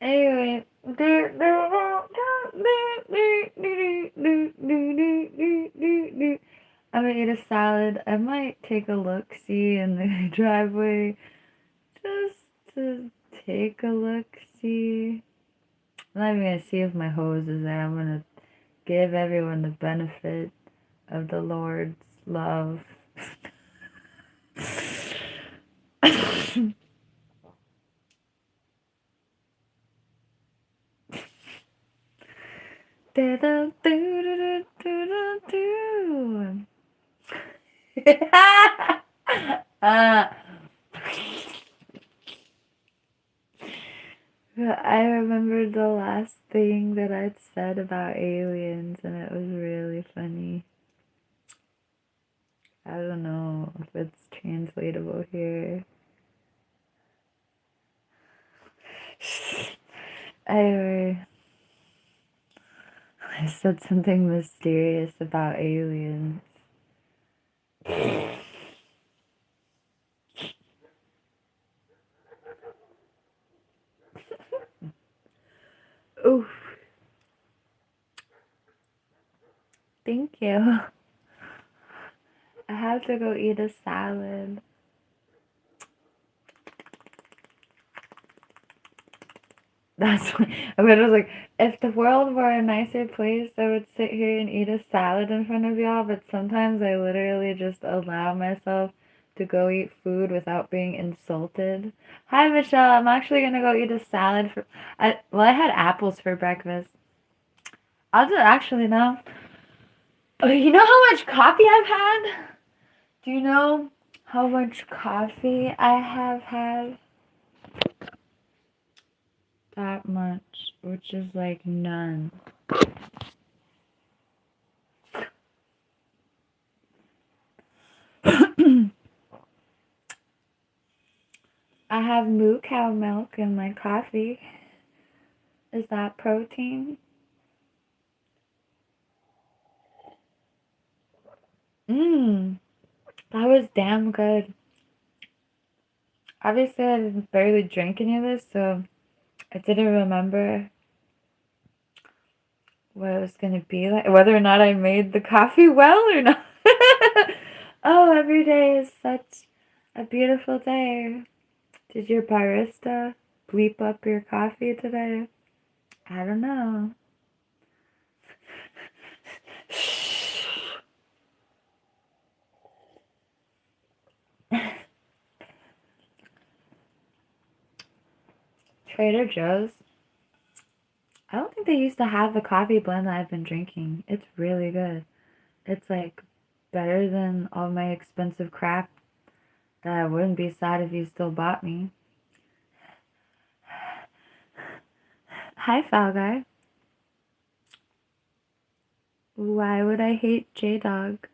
Anyway, I'm gonna eat a salad. I might take a look-see in the driveway just to take a look-see. I'm not even gonna see if my hose is there. I'm gonna give everyone the benefit of the Lord's love. uh, I remembered the last thing that I'd said about aliens, and it was really funny. I don't know if it's translatable here. Anyway, I said something mysterious about aliens. Oof. Thank you. I have to go eat a salad. That's what I was like, if the world were a nicer place, I would sit here and eat a salad in front of y'all, but sometimes I literally just allow myself to go eat food without being insulted. Hi, Michelle. I'm actually gonna go eat a salad for. I had apples for breakfast. I'll do actually now. Oh, you know how much coffee I've had? Do you know how much coffee I have had? That much, which is like none. I have moo cow milk in my coffee. Is that protein? Mmm, that was damn good. Obviously, I barely drank any of this, so I didn't remember what it was gonna be like, whether or not I made the coffee well or not. Oh, every day is such a beautiful day. Did your barista bleep up your coffee today? I don't know. Trader Joe's. I don't think they used to have the coffee blend that I've been drinking. It's really good. It's like better than all my expensive crap that I wouldn't be sad if you still bought me. Hi, Foul Guy. Why would I hate J-Dog?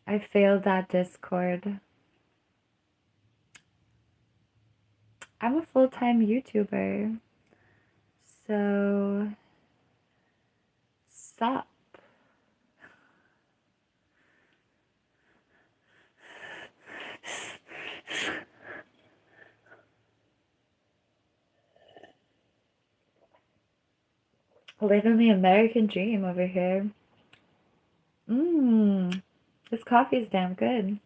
I failed that Discord. I'm a full-time YouTuber. So, stop. Living the American dream over here. Mmm, this coffee is damn good.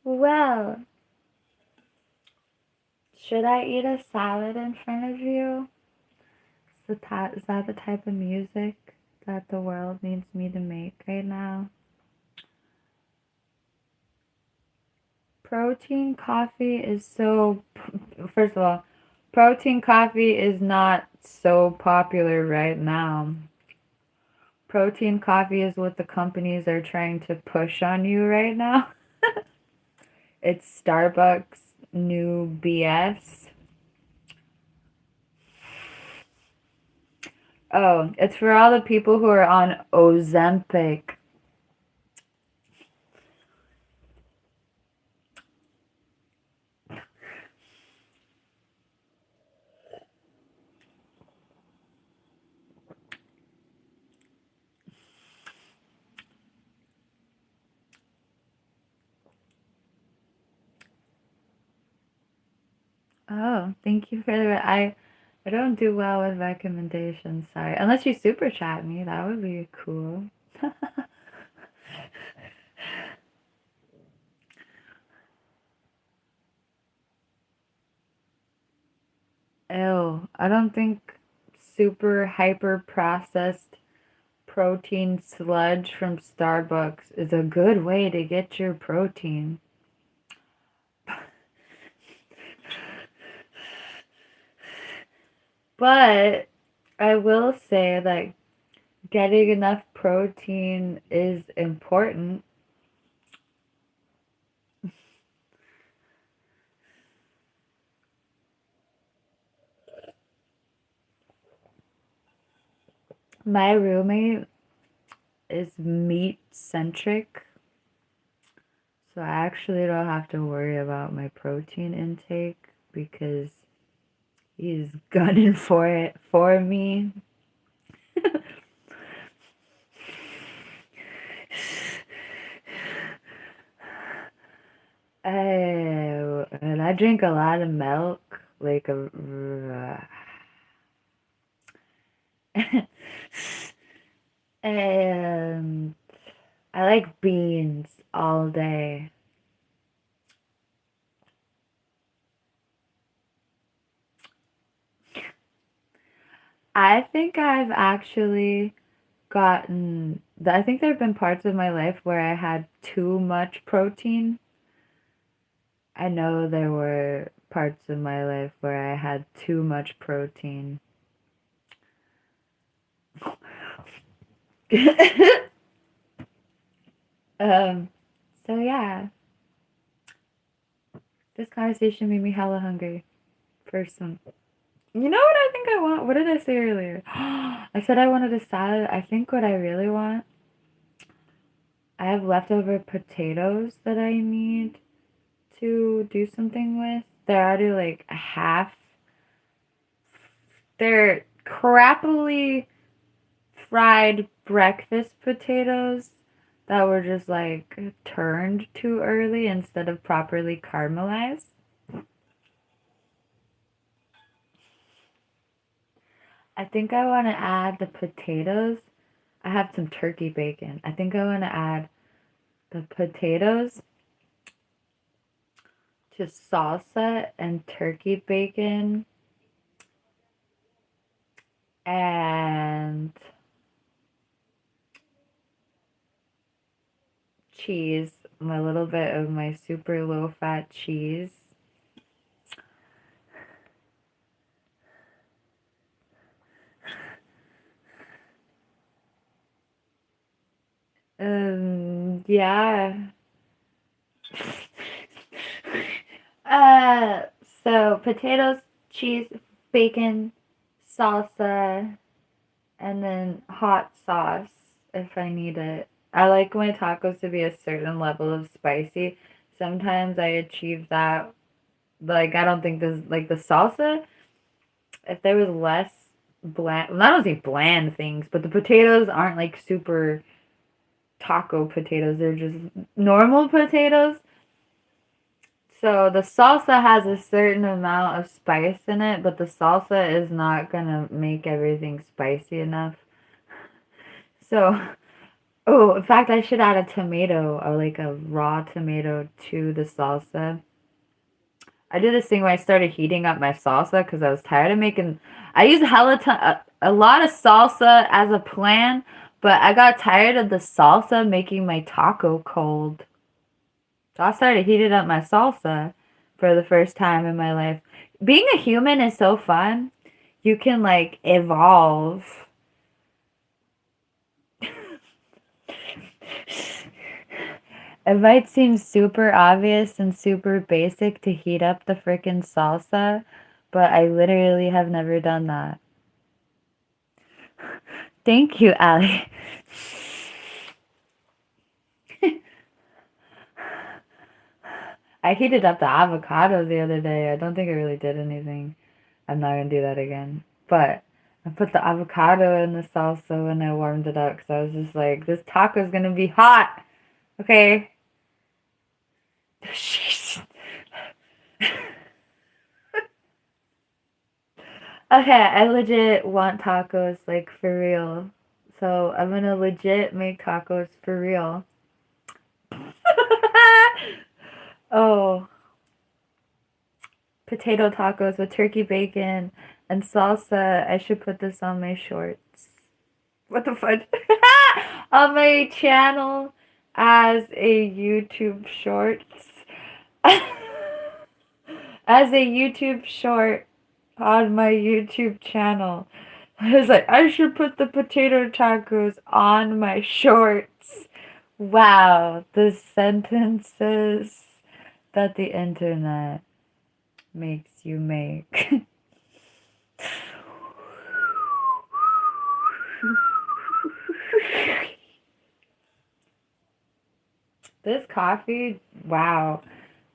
Well, should I eat a salad in front of you? Is that the type of music that the world needs me to make right now? Protein coffee is so... First of all, protein coffee is not so popular right now. Protein coffee is what the companies are trying to push on you right now. It's Starbucks new BS. Oh, it's for all the people who are on Ozempic. Oh, thank you for the. I don't do well with recommendations. Sorry, unless you super chat me, that would be cool. Ew, I don't think super hyper processed protein sludge from Starbucks is a good way to get your protein. But I will say that getting enough protein is important. My roommate is meat centric, so I actually don't have to worry about my protein intake because he's gunning for it for me. And I drink a lot of milk, like and I like beans all day. I think I've actually I think there have been parts of my life where I had too much protein. I know there were parts of my life where I had too much protein. So yeah, this conversation made me hella hungry for some. You know what I think I want? What did I say earlier? I said I wanted a salad. I think what I really want, I have leftover potatoes that I need to do something with. They're already like half. They're crappily fried breakfast potatoes that were just like turned too early instead of properly caramelized. I think I want to add the potatoes. I have some turkey bacon. I think I want to add the potatoes to salsa and turkey bacon and cheese, a little bit of my super low fat cheese. Yeah. Uh, so potatoes, cheese, bacon, salsa, and then hot sauce if I need it. I like my tacos to be a certain level of spicy. Sometimes I achieve that. Like, I don't think this, like the salsa, if there was less bland, well, I don't say bland things, but the potatoes aren't like super taco potatoes. They're just normal potatoes. So the salsa has a certain amount of spice in it, but the salsa is not gonna make everything spicy enough. So, oh, in fact, I should add a tomato or like a raw tomato to the salsa. I did this thing where I started heating up my salsa because I was tired of making. I used a lot of salsa as a plan, but I got tired of the salsa making my taco cold. So I started heating up my salsa for the first time in my life. Being a human is so fun. You can like evolve. It might seem super obvious and super basic to heat up the frickin' salsa, but I literally have never done that. Thank you, Allie. I heated up the avocado the other day. I don't think it really did anything. I'm not gonna do that again. But I put the avocado in the salsa when I warmed it up because I was just like, this taco's gonna be hot. Okay. Okay, I legit want tacos, like, for real. So I'm gonna legit make tacos for real. Oh, potato tacos with turkey bacon and salsa. I should put this on my shorts. What the fudge? On my channel as a YouTube shorts. As a YouTube short on my YouTube channel. I was like, I should put the potato tacos on my shorts. Wow, the sentences that the internet makes you make. This coffee, wow.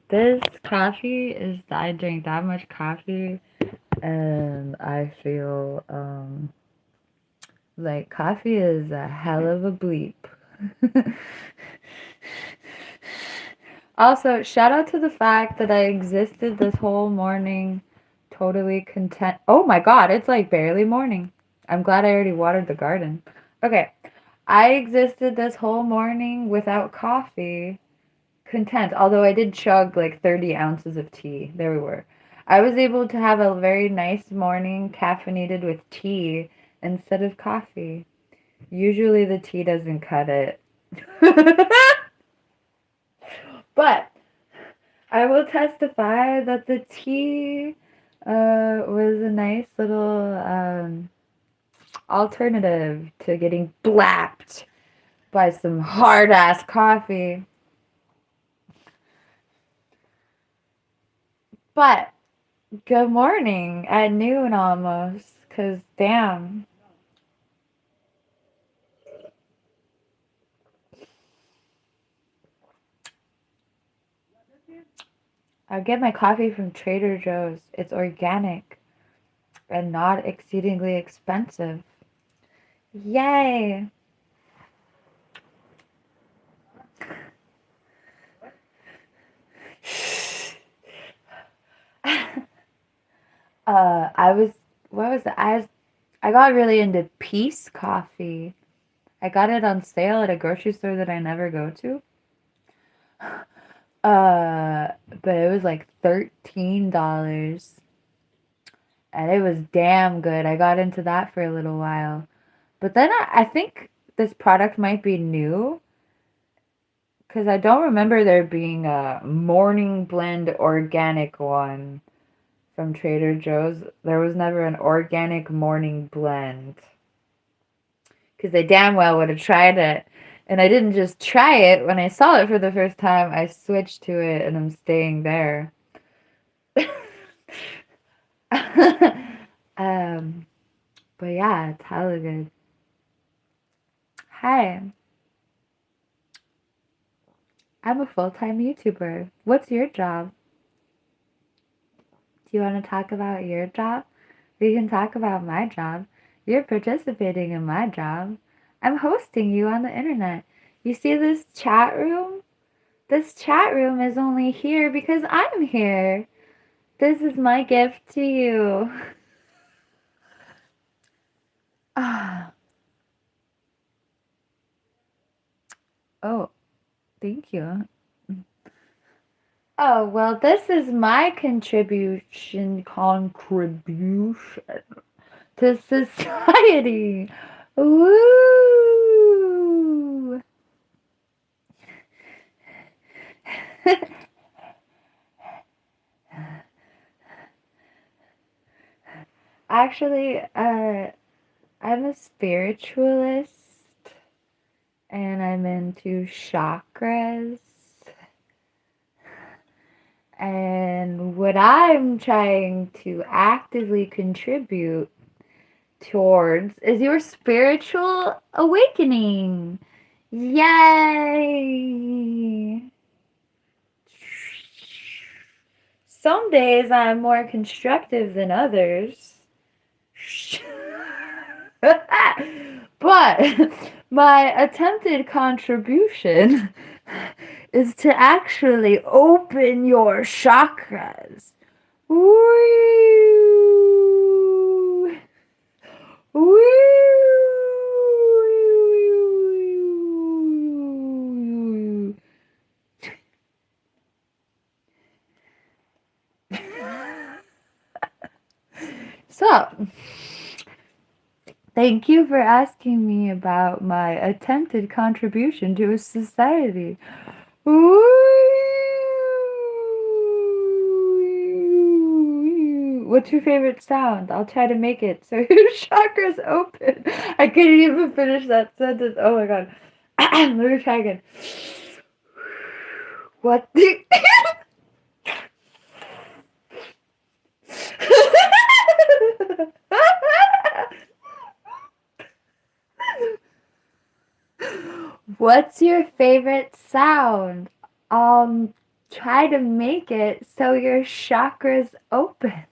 This coffee is, I drink that much coffee and I feel like coffee is a hell of a bleep. Also, shout out to the fact that I existed this whole morning totally content. Oh my god, it's like barely morning. I'm glad I already watered the garden. Okay, I existed this whole morning without coffee, content, although I did chug like 30 ounces of tea. There we were. I was able to have a very nice morning caffeinated with tea instead of coffee. Usually the tea doesn't cut it. But I will testify that the tea was a nice little alternative to getting blapped by some hard ass coffee. But good morning at noon almost, because damn. I get my coffee from Trader Joe's. It's organic and not exceedingly expensive. Yay! What was it? I got really into Peace Coffee. I got it on sale at a grocery store that I never go to. But it was like $13. And it was damn good. I got into that for a little while. But then I think this product might be new. Because I don't remember there being a morning blend organic one from Trader Joe's. There was never an organic morning blend. Because they damn well would have tried it. And I didn't just try it. When I saw it for the first time, I switched to it and I'm staying there. But yeah, it's hella good. Hi, I'm a full-time YouTuber. What's your job? Do you want to talk about your job? We can talk about my job. You're participating in my job. I'm hosting you on the internet. You see this chat room? This chat room is only here because I'm here. This is my gift to you. Ah. Oh, thank you. Oh, well, this is my contribution to society. Woo! Actually, I'm a spiritualist and I'm into chakras And what I'm trying to actively contribute towards is your spiritual awakening. Yay! Some days I'm more constructive than others. But my attempted contribution is to actually open your chakras. Woo! Woo! So, thank you for asking me about my attempted contribution to a society. What's your favorite sound? I'll try to make it so your chakras open. I couldn't even finish that sentence. Oh my god. Let me try again. What the What's your favorite sound? Try to make it so your chakras open.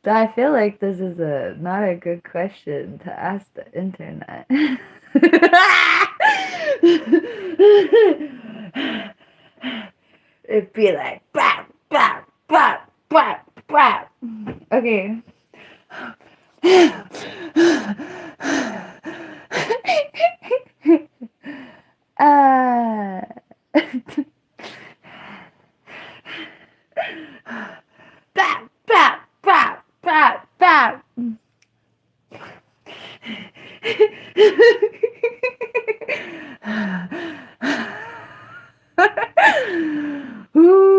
I feel like this is not a good question to ask the internet. It'd be like bap bap bap bap bap. Okay. uh bap bap bap bap bap. Ooh.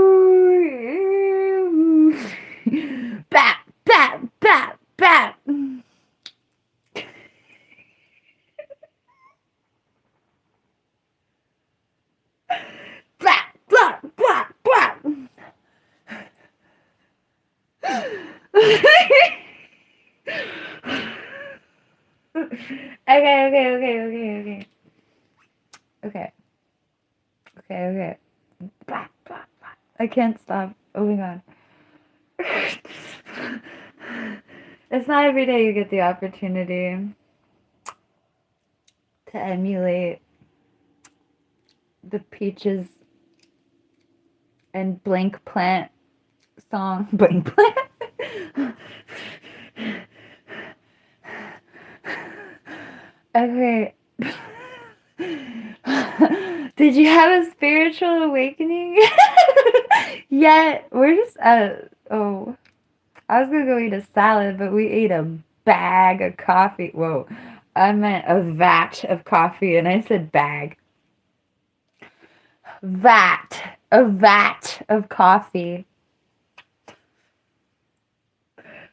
Bap bap bap bap. Bap bap bap bap. Okay. Okay. Bap, bap, bap. I can't stop. Oh my god. It's not every day you get the opportunity to emulate the Peaches and Blank Plant song. Blank Plant? Okay. Did you have a spiritual awakening? Yet we're just oh, I was gonna go eat a salad, but we ate a bag of coffee. Whoa, I meant a vat of coffee, and I said bag. A vat of coffee.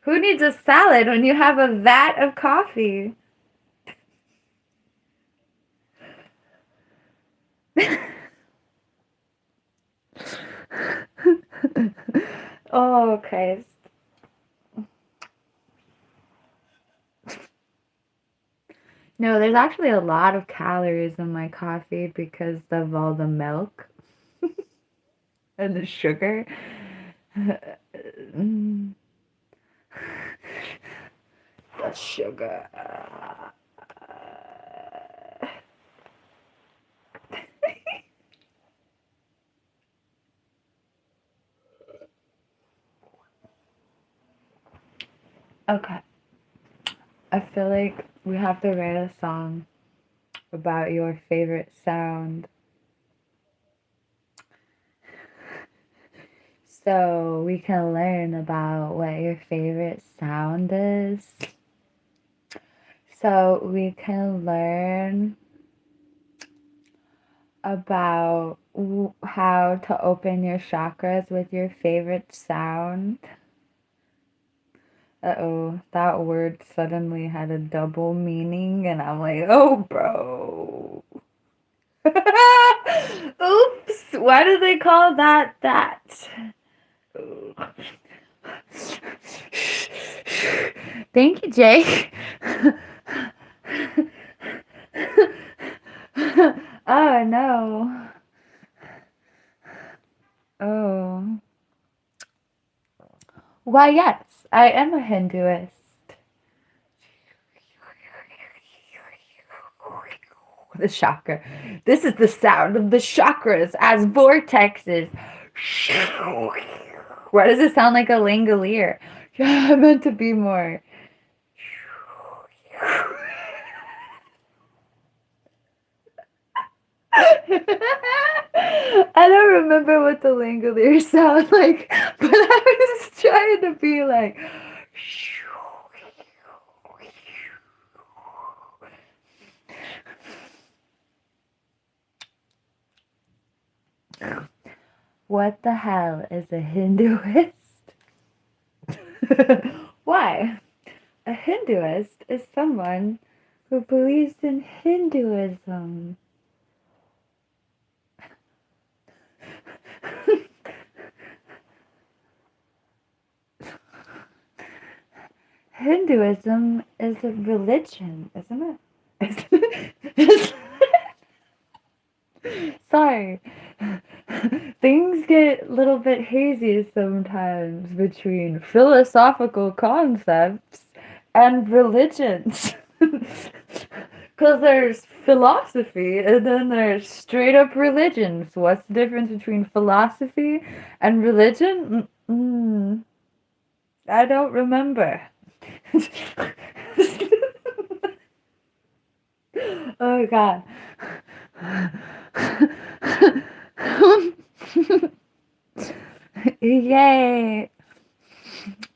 Who needs a salad when you have a vat of coffee? Oh, Christ. No, there's actually a lot of calories in my coffee because of all the milk and the sugar. The sugar. Okay. I feel like we have to write a song about your favorite sound. So we can learn about what your favorite sound is. So we can learn about how to open your chakras with your favorite sound. Uh-oh, that word suddenly had a double meaning, and I'm like, oh, bro. Oops. Why do they call that that? Thank you, Jake. Oh, no. Oh. Why, yes, I am a Hinduist. The chakra. This is the sound of the chakras as vortexes. Why does it sound like a langolier? Yeah, I meant to be more. I don't remember what the langoliers sound like, but I was trying to be like. What the hell is a Hinduist? Why? A Hinduist is someone who believes in Hinduism. Hinduism is a religion, isn't it? Sorry. Things get a little bit hazy sometimes between philosophical concepts and religions. Because there's philosophy and then there's straight up religion. So what's the difference between philosophy and religion? I don't remember. Oh God. Yay.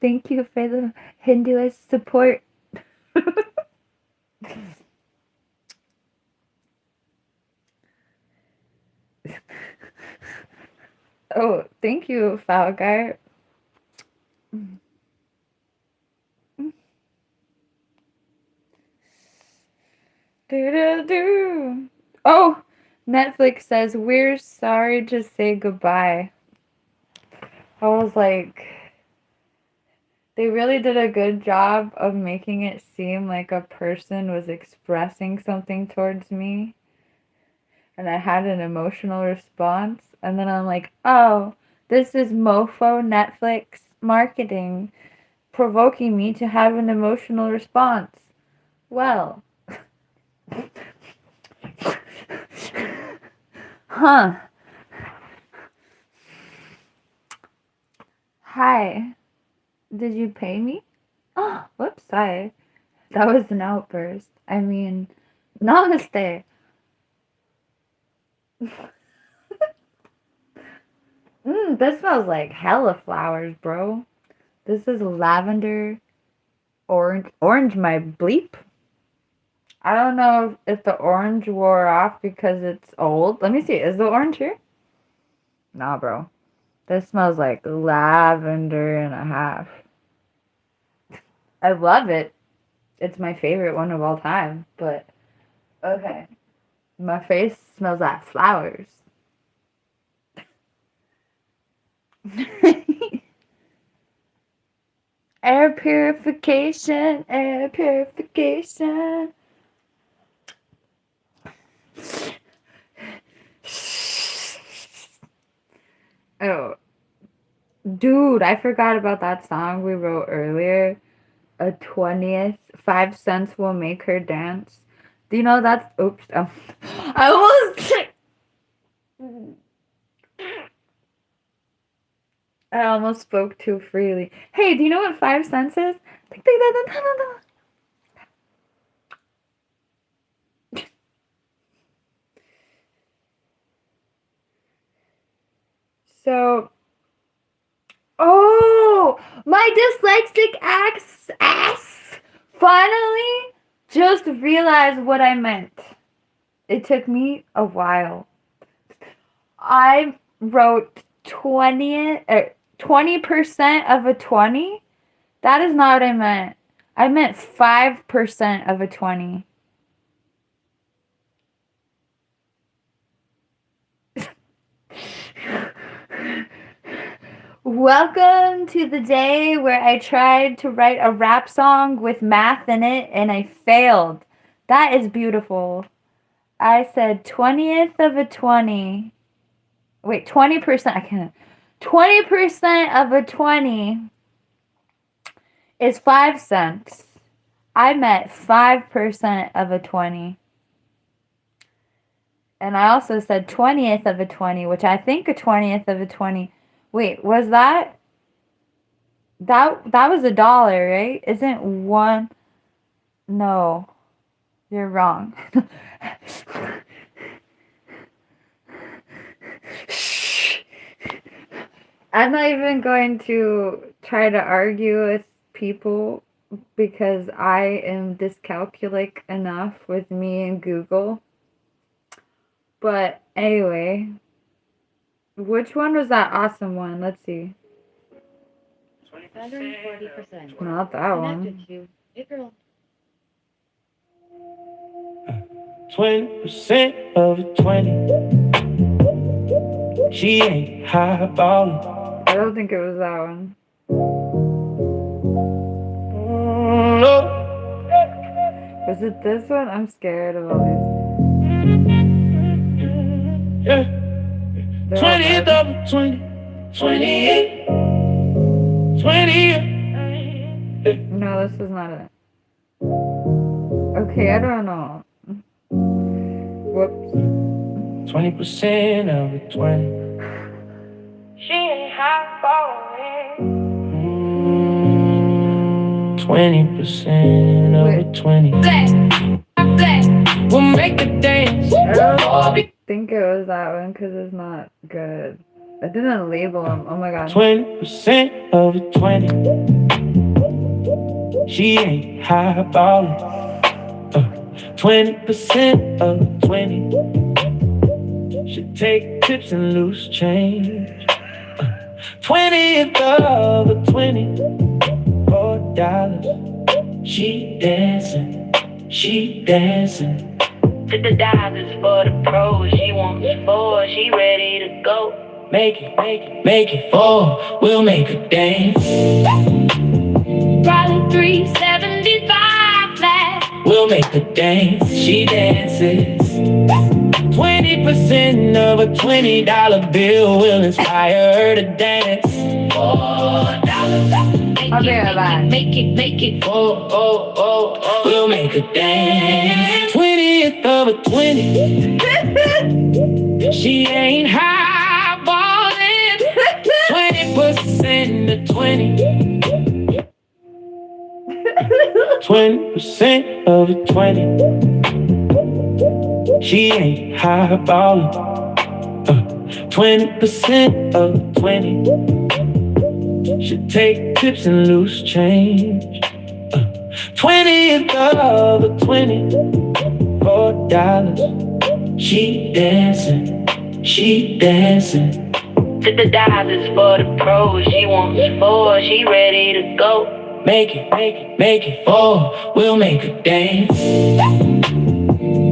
Thank you for the Hinduist support. Oh, thank you, Falgar. Do. Oh, Netflix says, we're sorry to say goodbye. I was like, they really did a good job of making it seem like a person was expressing something towards me. And I had an emotional response. And then I'm like, oh, this is mofo Netflix marketing provoking me to have an emotional response. Well. Huh. Hi. Did you pay me? Oh, whoops, sorry. That was an outburst. I mean, namaste. This smells like hella flowers, bro. This is lavender, orange my bleep. I don't know if the orange wore off because it's old. Let me see. Is the orange here? Nah, bro. This smells like lavender and a half. I love it. It's my favorite one of all time. But, okay. My face smells like flowers. Air purification, air purification. Oh, dude, I forgot about that song we wrote earlier. A 20th, 5 cents will make her dance. Do you know that's, oops, I almost spoke too freely. Hey, do you know what 5 cents is? So, oh, my dyslexic ass finally just realized what I meant. It took me a while. I wrote 20% of a 20. That is not what I meant. I meant 5% of a 20. Welcome to the day where I tried to write a rap song with math in it and I failed. That is beautiful. I said 20th of a 20. Wait, 20%. I can't. 20% of a 20 is 5 cents. I meant 5% of a 20. And I also said 20th of a 20, which I think a 20th of a 20. Wait, was that? That was $1, right? Isn't one? No, you're wrong. I'm not even going to try to argue with people because I am dyscalculic enough with me and Google. But anyway, which one was that awesome one? Let's see. 140%. Not that one. Connected to a girl. 20% of a 20. She ain't highballing. I don't think it was that one. No. Was it this one? I'm scared of all Yeah. these. They're all 20th bad. of a 20. 28. 20. No, this is not it. Okay, I don't know. Whoops. 20% of a 20. She ain't hot falling. 20% of a 20. Flex, flex. We'll make the dance. I don't think it was that one because it's not good. I didn't label them. Oh my god. 20% of a 20. She ain't highballing. 20% of a 20. Should take tips and loose change. 20th of a 20. $4. She dancing. She dancing. $50 for the pros. She wants 4. She ready to go. Make it 4. We'll make her dance. Probably 375 flat. We'll make her dance. She dances. 20% of a $20 bill will inspire her to dance. $4. I'll be right back. Make it. Oh. We'll make her dance. 20th of a 20. She ain't highballing. 20% of 20. 20% of a 20. She ain't highballing. 20% of a 20. Should take tips and loose change. 20th of a 20. $4. She dancing. She dancing. $50 for the pros. She wants 4. She ready to go. Make it 4. We'll make her dance.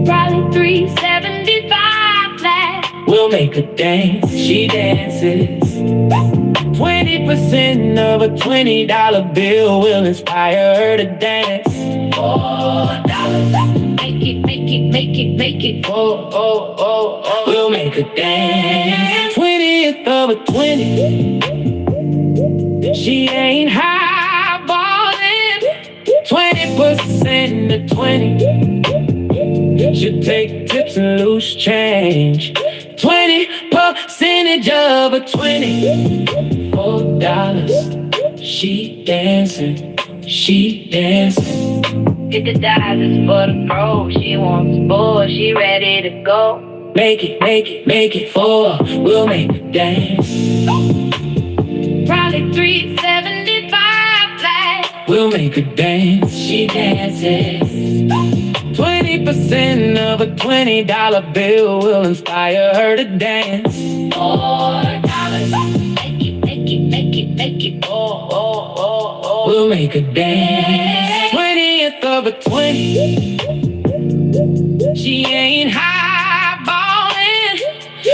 Probably 375 flat. We'll make her dance. She dances. 20% of a $20 bill will inspire her to dance. $4. Make it. Oh. We'll make her dance. 20th of a 20. She ain't highballing. 20% of 20. Should take tips and loose change. 20% of a 20. $4. She dancing. She dancing. $50 for the pros. She wants 4. She ready to go. Make it 4. We'll make her dance. Probably 375 flat. We'll make her dance. She dances. 20% of a $20 bill will inspire her to dance. $4. Make it. Oh. We'll make her dance. 20th of a 20. She ain't highballing.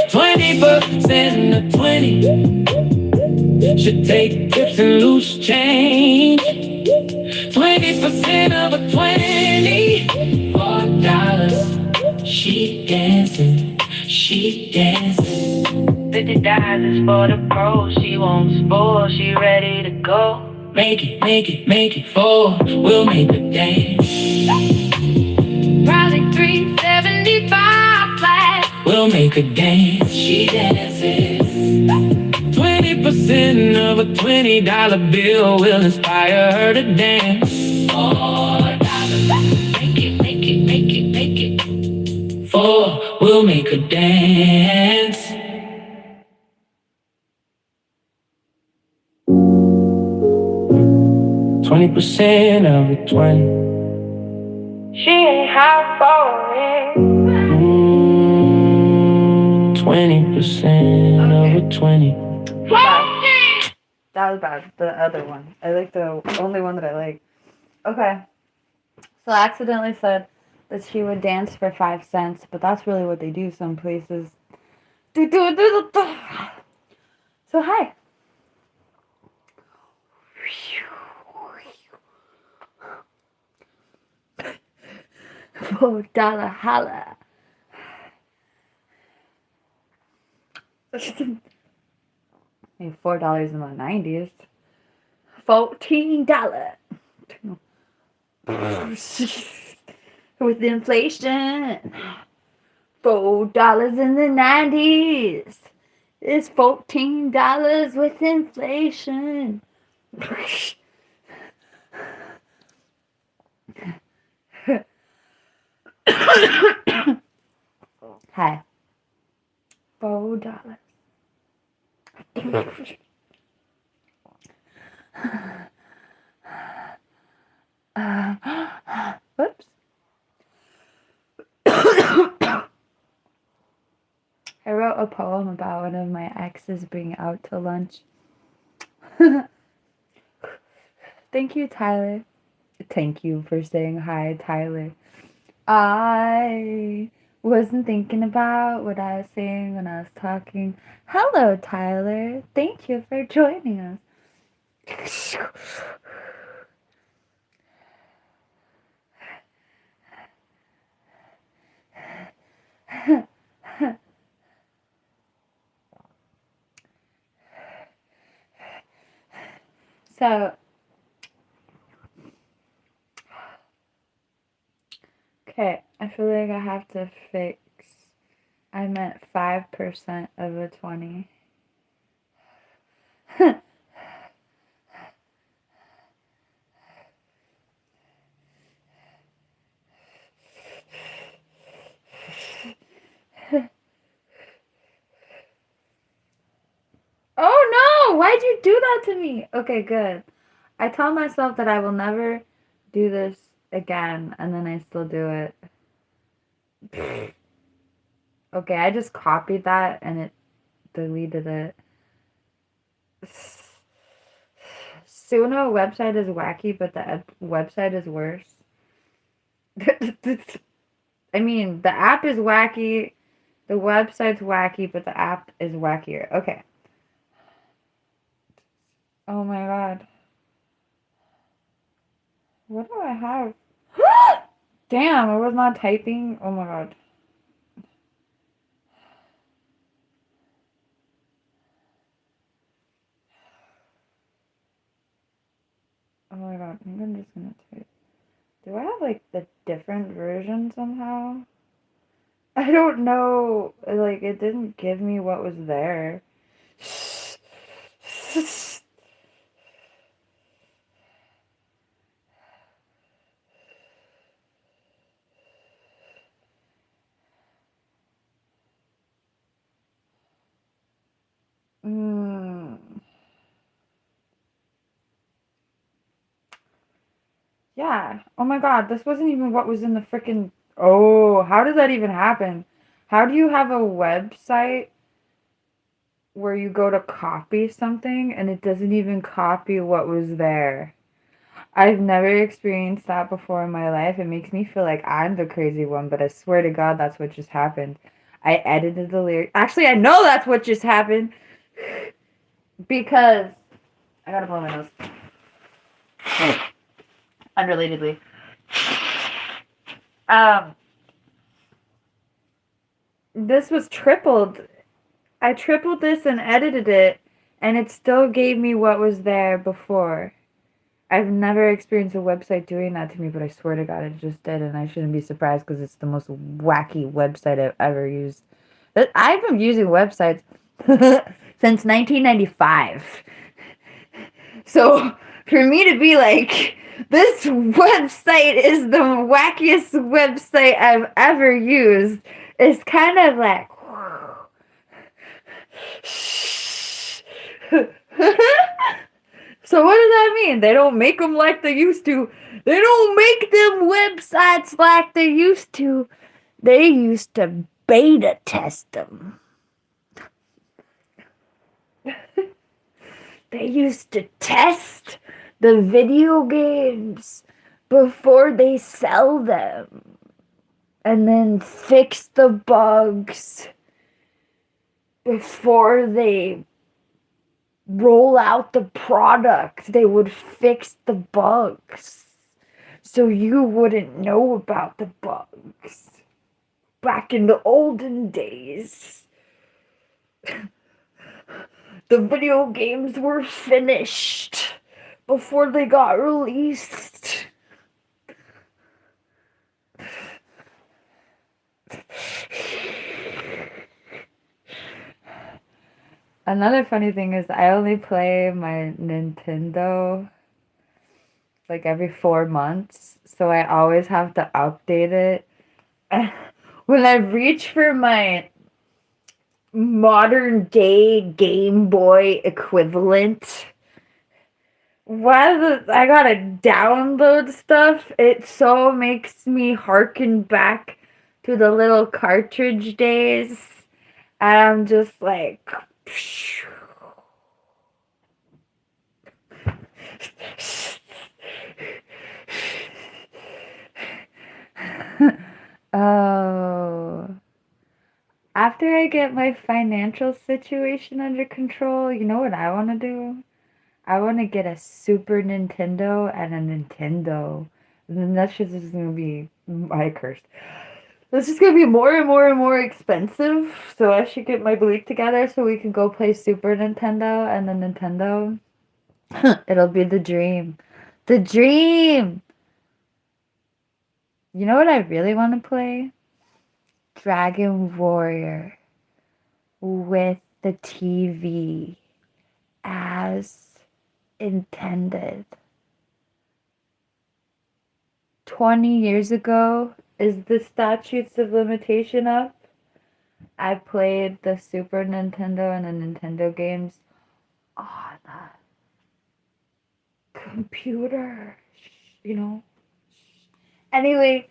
20% of 20. Should take tips and loose change. 20% of a 20. $4. She dancing, she dancing. $50 is for the pro. She won't spoil, she ready to go. Make it, make it, make it 4. We'll make a dance. Probably $375 flat. We'll make a dance. She dances. 20% of a $20 bill will inspire her to dance. $4. Make it, make it, make it, make it 4. We'll make a dance. $20 of a 20. She ain't hot for it. 20% of a 20. That was bad. The other one. I like the only one that I like. Okay. So I accidentally said that she would dance for 5 cents, but that's really what they do some places. So hi. $4 holla. Maybe $4 in the 90s. $14. With inflation. $4 in the 90s. It's $14 with inflation. Hi. $4. Whoops. I wrote a poem about one of my exes being out to lunch. Thank you, Tyler. Thank you for saying hi, Tyler. I wasn't thinking about what I was saying when I was talking. Hello, Tyler. Thank you for joining us. So, okay, I feel like I have to fix. I meant 5% of a 20. Oh no! Why'd you do that to me? Okay, good. I tell myself that I will never do this again, and then I still do it. Okay, I just copied that and it deleted it. Suno website is wacky, but the website is worse. I mean, the app is wacky, the website's wacky, but the app is wackier. Okay. Oh my god. What do I have? Damn, I was not typing. Oh my god. Oh my god, I'm just gonna type. Do I have like the different version somehow? I don't know. Like, it didn't give me what was there. Yeah. Oh my god, this wasn't even what was in the frickin'. Oh, how does that even happen? How do you have a website where you go to copy something and it doesn't even copy what was there? I've never experienced that before in my life. It makes me feel like I'm the crazy one, but I swear to God, that's what just happened. I edited the lyrics. Actually, I know that's what just happened because I gotta blow my nose. Unrelatedly. This was tripled. I tripled this and edited it, and it still gave me what was there before. I've never experienced a website doing that to me, but I swear to God, it just did, and I shouldn't be surprised because it's the most wacky website I've ever used. I've been using websites since 1995. So for me to be like, this website is the wackiest website I've ever used, is kind of like, so what does that mean? They don't make them like they used to. They don't make them websites like they used to. They used to beta test them. They used to test the video games before they sell them. And then fix the bugs before they roll out the product. They would fix the bugs so you wouldn't know about the bugs. Back in the olden days, the video games were finished before they got released. Another funny thing is I only play my Nintendo like every 4 months, so I always have to update it. When I reach for my modern day Game Boy equivalent, I gotta download stuff, it so makes me harken back to the little cartridge days, and I'm just like, oh. After I get my financial situation under control, you know what I want to do? I want to get a Super Nintendo and a Nintendo. And then that's just going to be, I cursed. That's just going to be more and more and more expensive. So I should get my belief together so we can go play Super Nintendo and the Nintendo. It'll be the dream. The dream! You know what I really want to play? Dragon Warrior with the TV as intended. 20 years ago, is the statutes of limitation up? I played the Super Nintendo and the Nintendo games on a computer, you know? Anyway,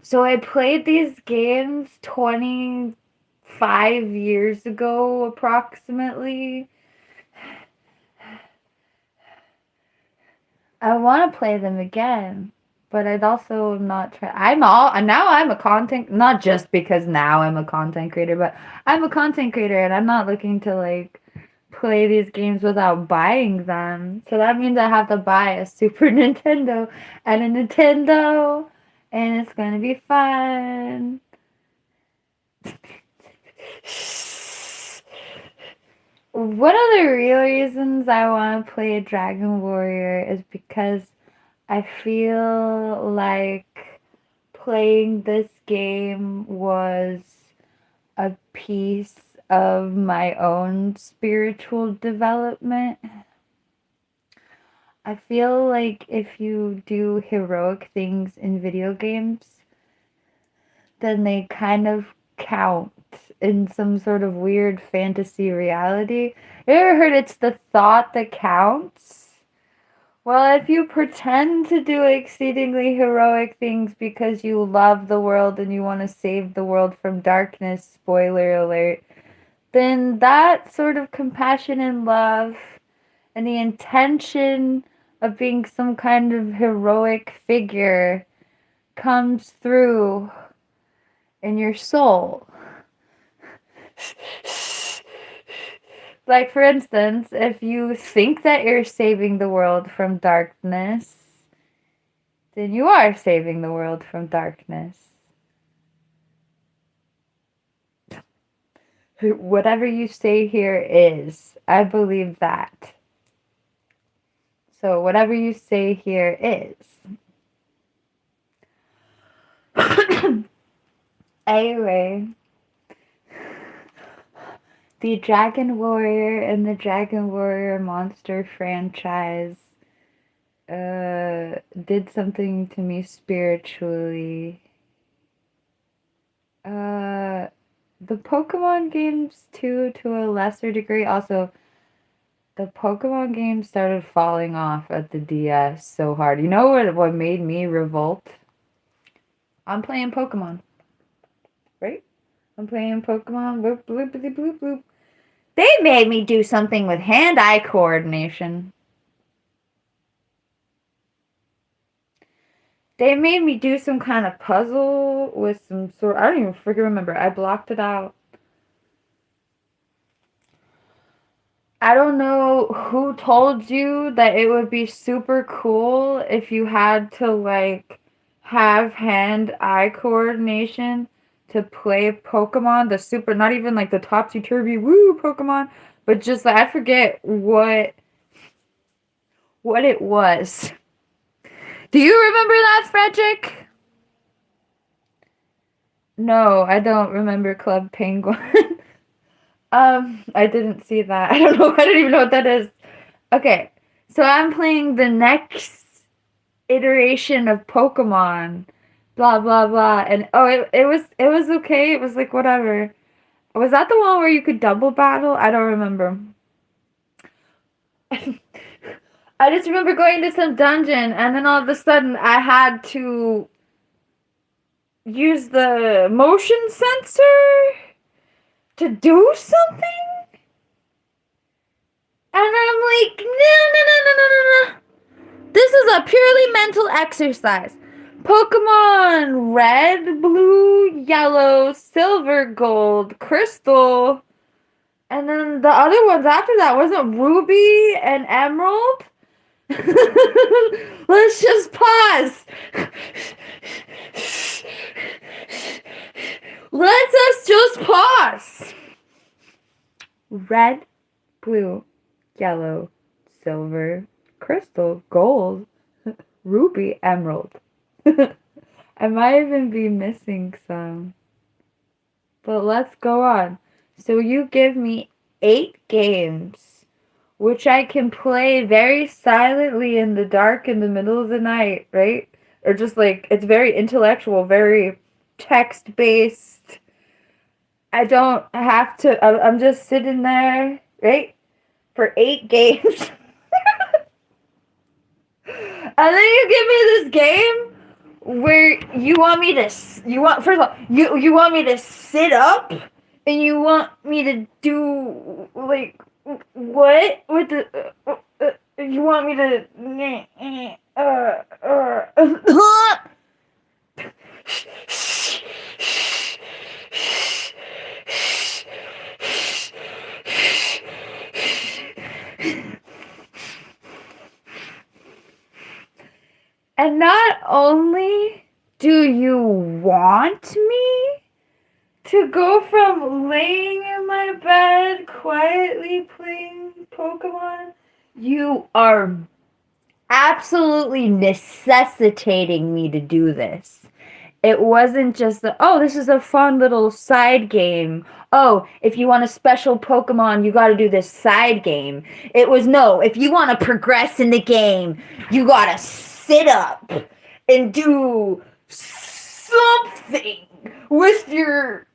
so I played these games 25 years ago, approximately. I want to play them again, but I'd also not try. I'm a content, not just because now I'm a content creator, but I'm a content creator and I'm not looking to like play these games without buying them. So that means I have to buy a Super Nintendo and a Nintendo, and it's gonna be fun. One of the real reasons I want to play Dragon Warrior is because I feel like playing this game was a piece of my own spiritual development. I feel like if you do heroic things in video games, then they kind of count in some sort of weird fantasy reality. You ever heard it's the thought that counts? Well, if you pretend to do exceedingly heroic things because you love the world and you want to save the world from darkness, spoiler alert, then that sort of compassion and love and the intention of being some kind of heroic figure comes through in your soul. Like, for instance, if you think that you're saving the world from darkness, then you are saving the world from darkness. Whatever you say here is. I believe that. So, whatever you say here is. Anyway, the Dragon Warrior and the Dragon Warrior monster franchise did something to me spiritually. The Pokemon games too, to a lesser degree. Also, the Pokemon games started falling off at the DS so hard. You know what made me revolt? I'm playing Pokemon. Right? I'm playing Pokemon. Bloop, bloop, bloop, bloop, bloop. They made me do something with hand-eye coordination. They made me do some kind of puzzle with some sort. I don't even freaking remember. I blocked it out. I don't know who told you that it would be super cool if you had to, like, have hand-eye coordination to play Pokemon. The super, not even like the topsy-turvy woo Pokemon, but just, like, I forget what it was. Do you remember that, Frederick? No, I don't remember Club Penguin. I didn't see that. I don't know. I don't even know what that is. Okay, so I'm playing the next iteration of Pokemon. Blah blah blah. And it was okay. It was like whatever. Was that the one where you could double battle? I don't remember. I just remember going to some dungeon and then all of a sudden I had to use the motion sensor to do something? And I'm like, no. This is a purely mental exercise. Pokemon Red, Blue, Yellow, Silver, Gold, Crystal. And then the other ones after that wasn't Ruby and Emerald? Let's just pause. Let's just pause. Red, blue, yellow, silver, crystal, gold, ruby, emerald. I might even be missing some. But let's go on. So you give me 8 games which I can play very silently in the dark in the middle of the night, right? Or just like, it's very intellectual, very text-based. I don't have to, I'm just sitting there, right? For 8 games. And then you give me this game where you want me to, first of all, you want me to sit up and you want me to do, like, what? With the, you want me to, And not only do you want me to go from laying in my bed quietly playing Pokemon, you are absolutely necessitating me to do this. It wasn't just this is a fun little side game. Oh, if you want a special Pokemon, you gotta do this side game. It was, no, if you want to progress in the game, you gotta sit up and do something with your...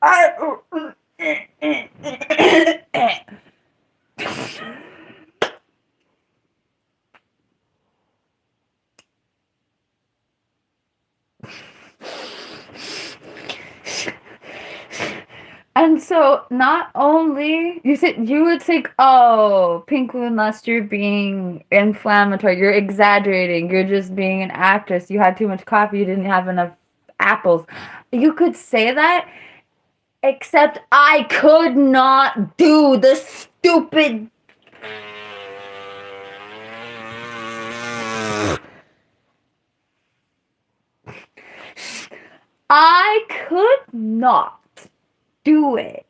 And so, not only you would think, oh, PinkMoonLust, you're being inflammatory, you're exaggerating, you're just being an actress, you had too much coffee, you didn't have enough apples. You could say that, Except I could not do the stupid. I could not do it.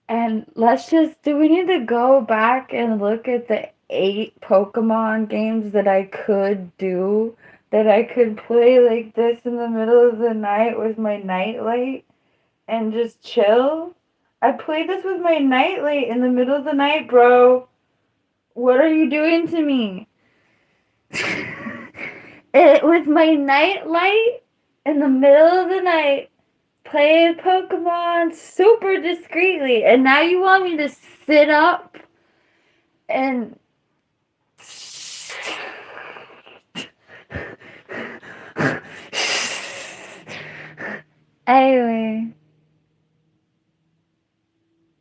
And do we need to go back and look at the 8 Pokemon games that I could do? That I could play like this in the middle of the night with my nightlight and just chill? I played this with my nightlight in the middle of the night, bro. What are you doing to me? With my nightlight in the middle of the night, playing Pokemon super discreetly, and now you want me to sit up and anyway,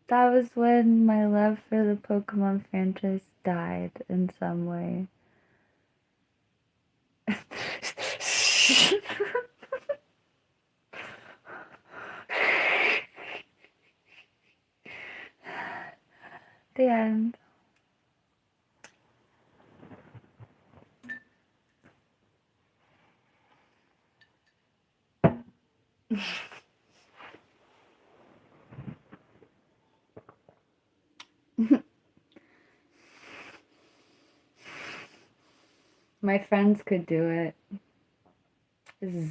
that was when my love for the Pokemon franchise died in some way. The end. My friends could do it.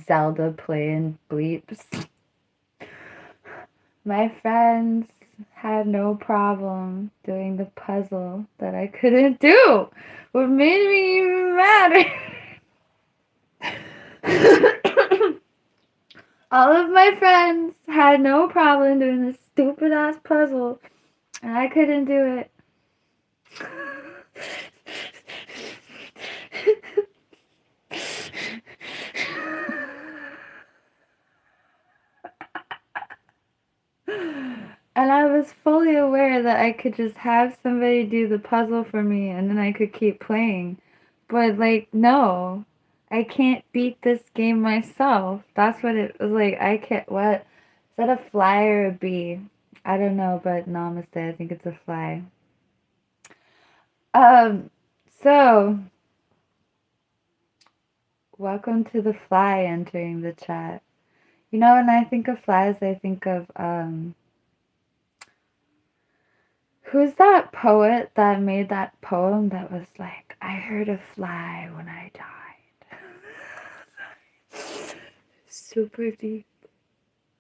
Zelda playing bleeps. My friends had no problem doing the puzzle that I couldn't do. What made me even madder. All of my friends had no problem doing this stupid ass puzzle, and I couldn't do it. And I was fully aware that I could just have somebody do the puzzle for me and then I could keep playing. But, like, no. I can't beat this game myself. That's what it was like. I can't. What? Is that a fly or a bee? I don't know, but namaste. I think it's a fly. So. Welcome to the fly entering the chat. You know, when I think of flies, I think of, who's that poet that made that poem that was like, I heard a fly when I died? Super deep.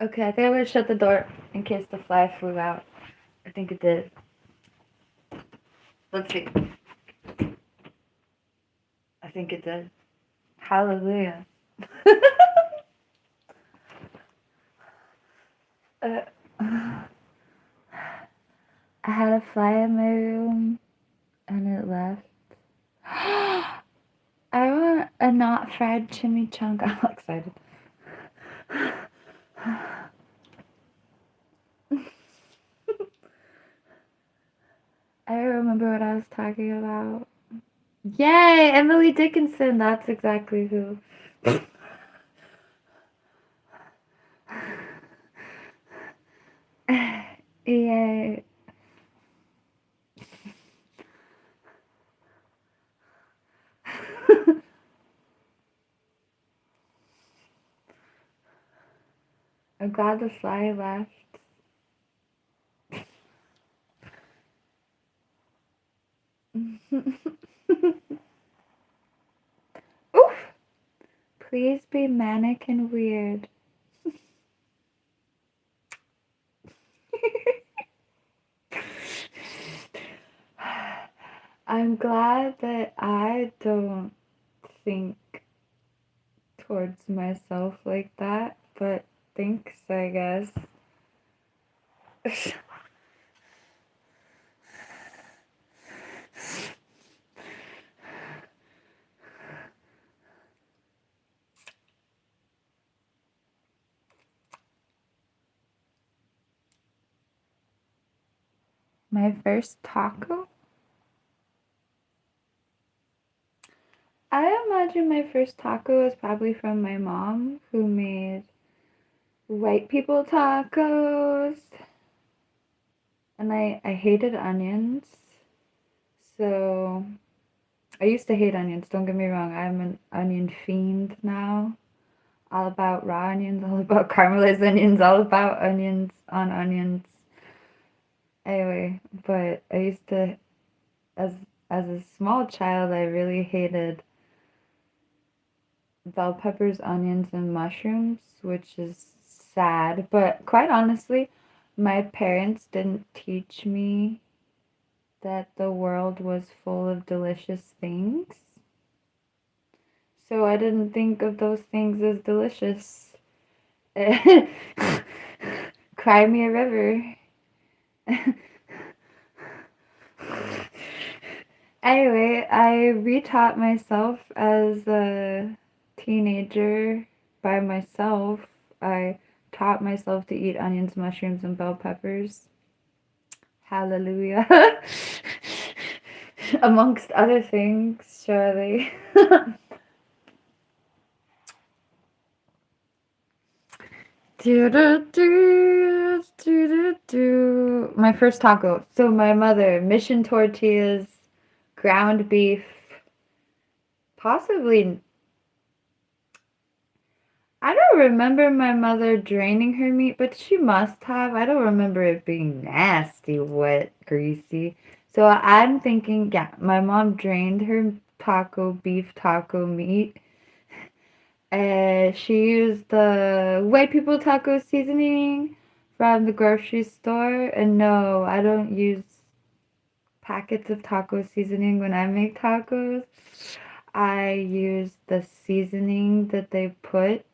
Okay, I think I'm gonna shut the door in case the fly flew out. I think it did. Let's see. I think it did. Hallelujah. I had a fly in my room and it left. I want a not fried chimichanga. I'm excited. I don't remember what I was talking about. Yay, Emily Dickinson. That's exactly who. Yay. I'm glad the fly left. Oof! Please be manic and weird. I'm glad that I don't think towards myself like that, but thanks, I guess. My first taco? imagine my first taco was probably from my mom, who made white people tacos. And I hated onions. So I used to hate onions, don't get me wrong. I'm an onion fiend now. All about raw onions, all about caramelized onions, all about onions on onions. Anyway, but I used to, as as a small child, I really hated bell peppers, onions, and mushrooms, which is sad. But quite honestly, my parents didn't teach me that the world was full of delicious things. So I didn't think of those things as delicious. Cry me a river. Anyway, I retaught myself as a teenager by myself. I taught myself to eat onions, mushrooms, and bell peppers. Hallelujah. Amongst other things, surely. My first taco. So my mother, mission tortillas, ground beef, possibly. I don't remember my mother draining her meat, but she must have. I don't remember it being nasty, wet, greasy. So I'm thinking, yeah, my mom drained her beef taco meat. She used the white people taco seasoning from the grocery store. And no, I don't use packets of taco seasoning when I make tacos. I use the seasoning that they put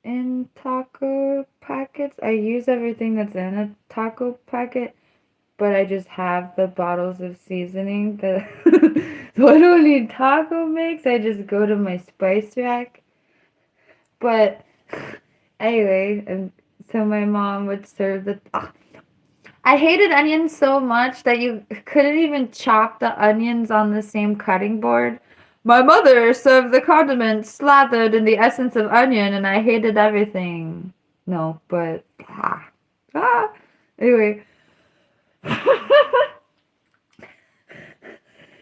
in taco packets. I use everything that's in a taco packet, but I just have the bottles of seasoning that so I don't need taco mix. I just go to my spice rack. But anyway, and so my mom would serve the. I hated onions so much that you couldn't even chop the onions on the same cutting board. My mother served the condiments slathered in the essence of onion, and I hated everything. No, but anyway.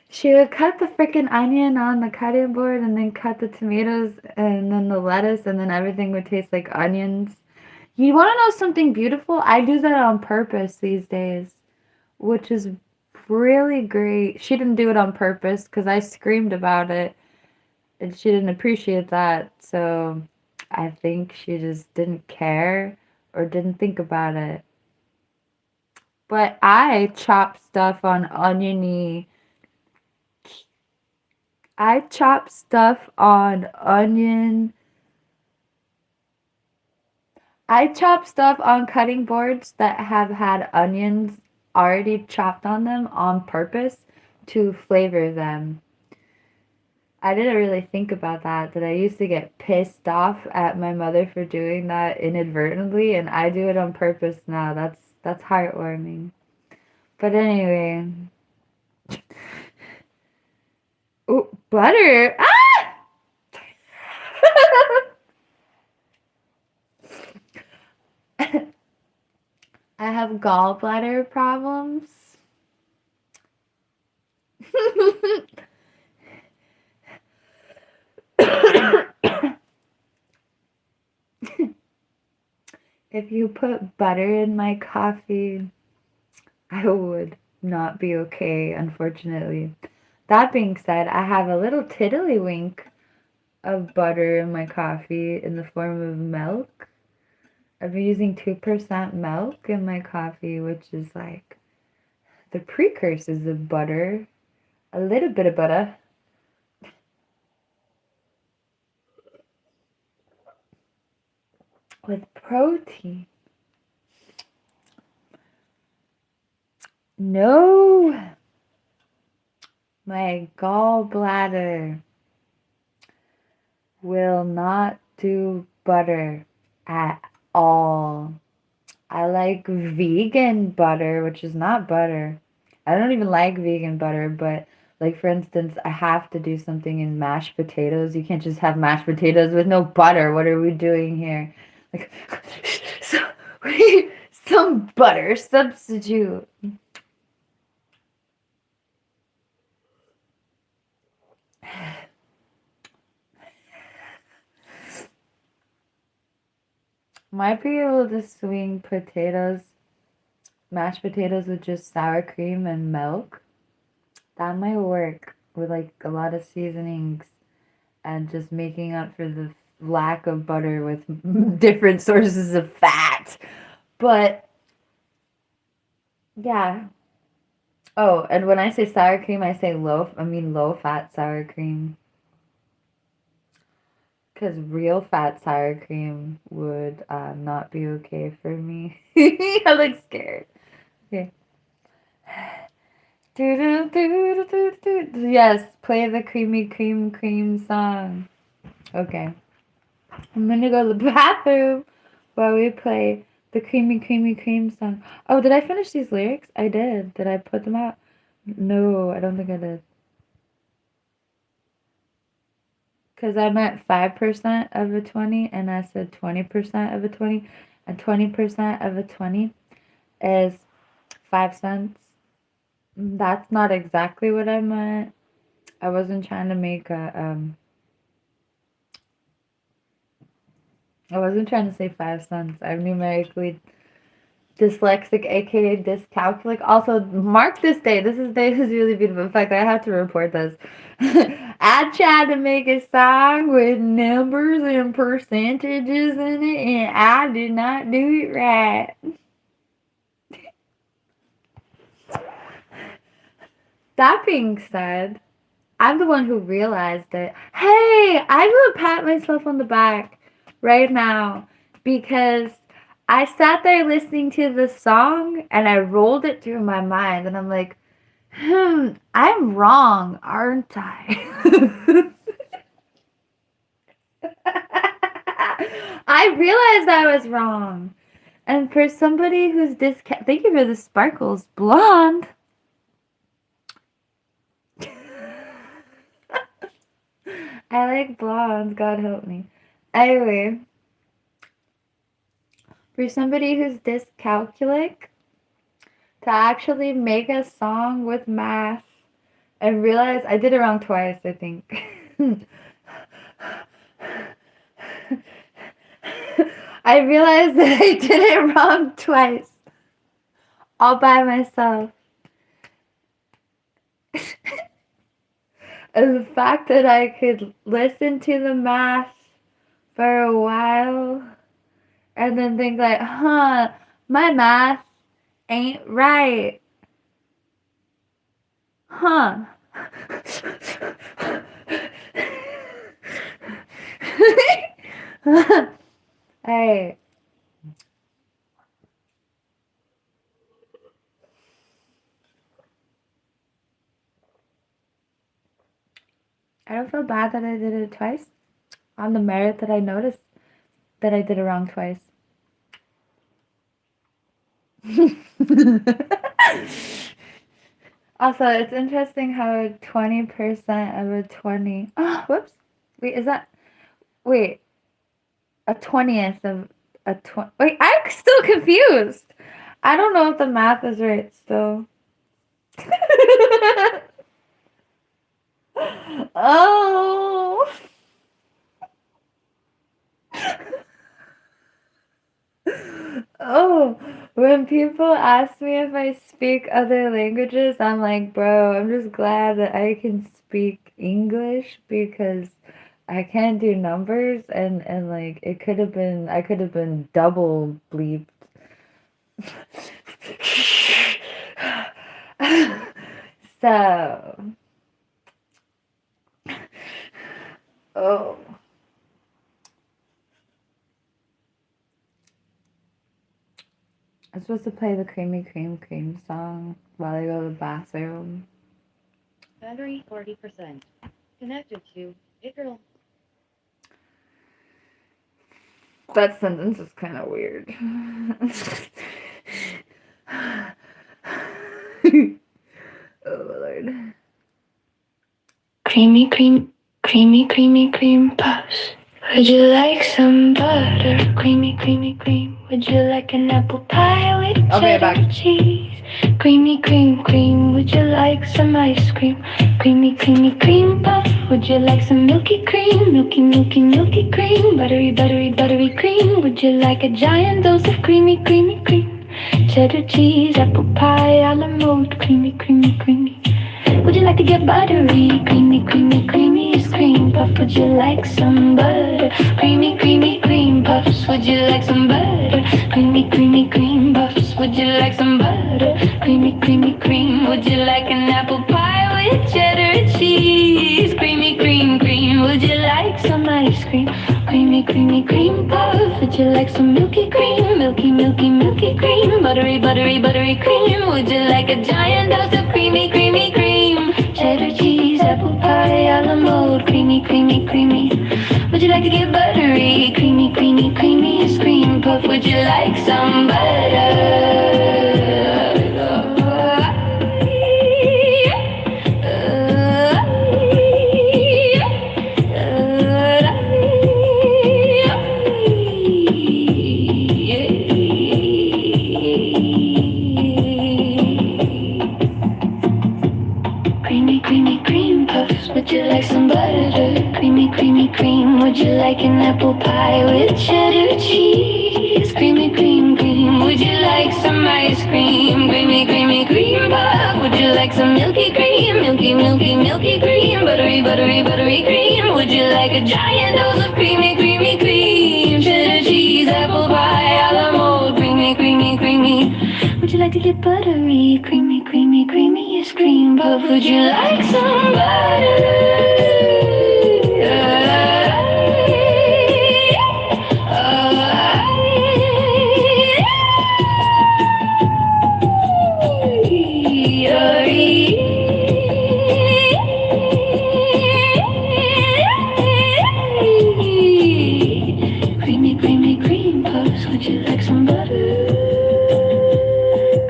She would cut the freaking onion on the cutting board and then cut the tomatoes and then the lettuce and then everything would taste like onions. You want to know something beautiful? I do that on purpose these days, which is really great. She didn't do it on purpose because I screamed about it and she didn't appreciate that. So I think she just didn't care or didn't think about it. But I chop stuff on oniony. I chop stuff on onion. I chop stuff on cutting boards that have had onions already chopped on them on purpose to flavor them. I didn't really think about that I used to get pissed off at my mother for doing that inadvertently, and I do it on purpose now. That's heartwarming. But anyway. Oh, butter. Ah! I have gallbladder problems. If you put butter in my coffee, I would not be okay, unfortunately. That being said, I have a little tiddlywink of butter in my coffee in the form of milk. I've been using 2% milk in my coffee, which is like the precursors of butter. A little bit of butter. With protein. No. My gallbladder will not do butter at all. I like vegan butter, which is not butter. I don't even like vegan butter, but Like, for instance, I have to do something in mashed potatoes. You can't just have mashed potatoes with no butter. What are we doing here? Like, so, some butter substitute. Might be able to swing potatoes, mashed potatoes with just sour cream and milk. That might work with like a lot of seasonings and just making up for the lack of butter with different sources of fat. But yeah. Oh, and when I say sour cream, I mean low fat sour cream. Because real fat sour cream would not be okay for me. I look scared. Okay. Yes, play the creamy cream song. Okay. I'm gonna go to the bathroom while we play the creamy cream song. Oh, did I finish these lyrics? I did. Did I put them out? No, I don't think I did. Because I meant 5% of a 20, and I said 20% of a 20, and 20% of a 20 is 5 cents. That's not exactly what I meant. I wasn't trying to make I wasn't trying to say 5 cents. I'm numerically dyslexic, aka dyscalculic. Also, mark this day. This is really beautiful. In fact, I have to report this. I tried to make a song with numbers and percentages in it, and I did not do it right. That being said, I'm the one who realized it. Hey, I will pat myself on the back right now because I sat there listening to the song and I rolled it through my mind and I'm like, I'm wrong, aren't I? I realized I was wrong. And for somebody who's thank you for the sparkles, blonde. I like blondes, God help me. Anyway, for somebody who's dyscalculic, to actually make a song with math and realize I did it wrong twice, I think. I realized that I did it wrong twice, all by myself. And the fact that I could listen to the math for a while and then think like, my math ain't right. Huh. Hey. I don't feel bad that I did it twice on the merit that I noticed that I did it wrong twice. Also, it's interesting how 20% of a 20. Oh, whoops. Wait, is that. Wait. A 20th of a 20. Wait, I'm still confused. I don't know if the math is right still. Oh. Oh, when people ask me if I speak other languages, I'm like, bro, I'm just glad that I can speak English because I can't do numbers and like it could have been I could have been double bleeped. So, oh. I'm supposed to play the creamy cream song while I go to the bathroom. Battery 40%. Connected to it girl. That sentence is kind of weird. Oh, Lord. creamy cream puffs. Would you like some butter? Creamy cream. Would you like an apple pie with cheddar cheese? Creamy cream. Would you like some ice cream? Creamy cream puff. Would you like some milky cream? Milky cream. Buttery cream. Would you like a giant dose of creamy cream? Cheddar cheese, apple pie, a la mode. Creamy. Would you like to get buttery? Creamiest cream puff. Would you like some butter? Creamy cream puffs. Would you like some butter? Creamy cream puffs. Would you like some butter? Creamy cream. Would you like an apple pie with cheddar cheese? Creamy cream. Would you like some ice cream? Creamy cream puff. Would you like some milky cream? Milky cream. Buttery cream. Would you like a giant dose of creamy cream? Cheddar cheese, apple pie, a la mode. Creamy. Would you like to get buttery? Creamiest cream puff. Would you like some butter? Creamy cream puffs. Would you like some butter? Creamy cream. Would you like an apple pie with cheddar cheese? Creamy cream. Would you like some ice cream? Creamy cream puff. Would you like some milky cream? Milky cream. Buttery cream. Would you like a giant dose of creamy cream? Cheddar cheese, apple pie, a la mode. Creamy. Would you like to get buttery? Creamiest cream puff. Would you like some Creamy cream puffs. Would you like some butter?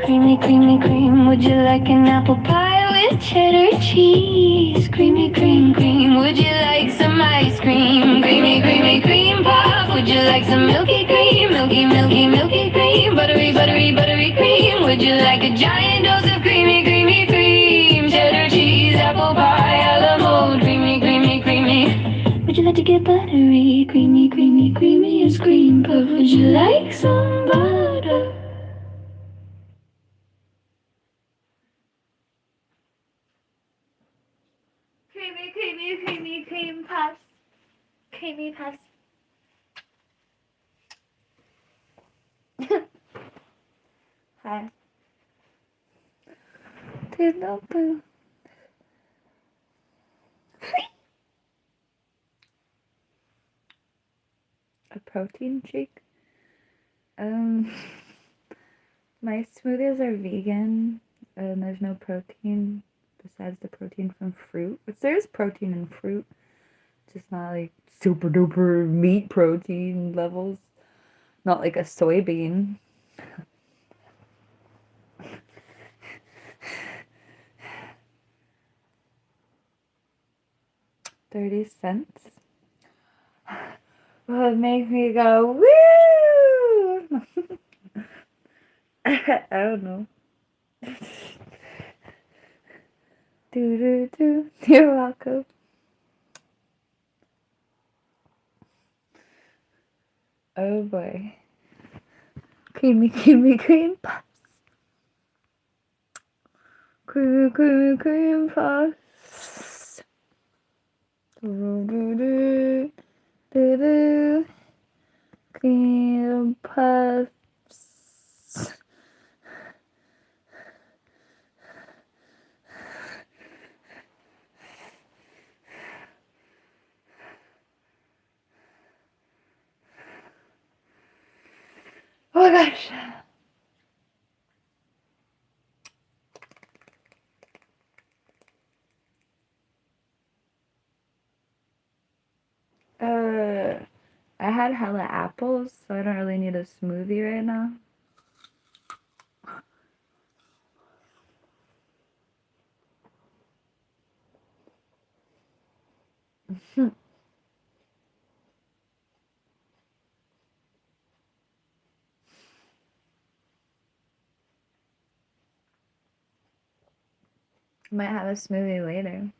Creamy cream. Would you like an apple pie with cheddar cheese? Creamy cream. Would you like some ice cream? Creamy cream puff. Would you like some milky cream? Milky cream. Buttery cream. Would you like a giant dose of creamy cream? Cheddar cheese, apple pie, a la mode. Creamy. Would you like to get buttery? Creamiest cream puff. Would you like some butter? Creamy cream puffs. Creamy puffs. Hi. A protein shake. My smoothies are vegan and there's no protein besides the protein from fruit. Which there is protein in fruit, just not like super duper meat protein levels. Not like a soybean. $0.30 would make me go woo. I don't know. Do. You're welcome. Oh boy. Creamy cream puffs. Cream puffs. Do. Cream puffs. Oh my gosh. I had hella apples, so I don't really need a smoothie right now. Might have a smoothie later.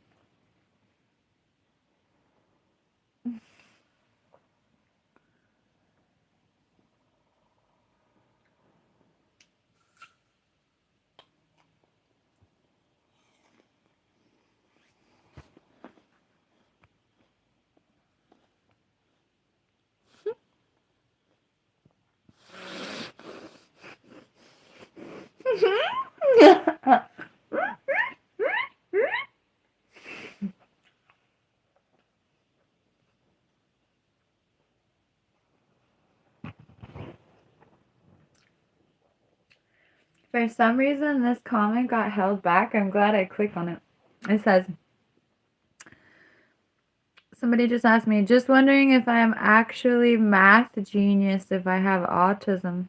For some reason, this comment got held back. I'm glad I clicked on it. It says, somebody just asked me, just wondering if I am actually math genius if I have autism.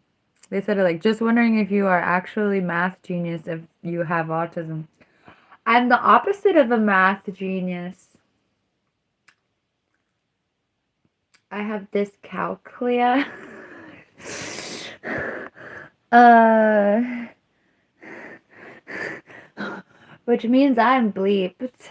They said it like, just wondering if you are actually math genius if you have autism. I'm the opposite of a math genius. I have dyscalculia. Which means I'm bleeped.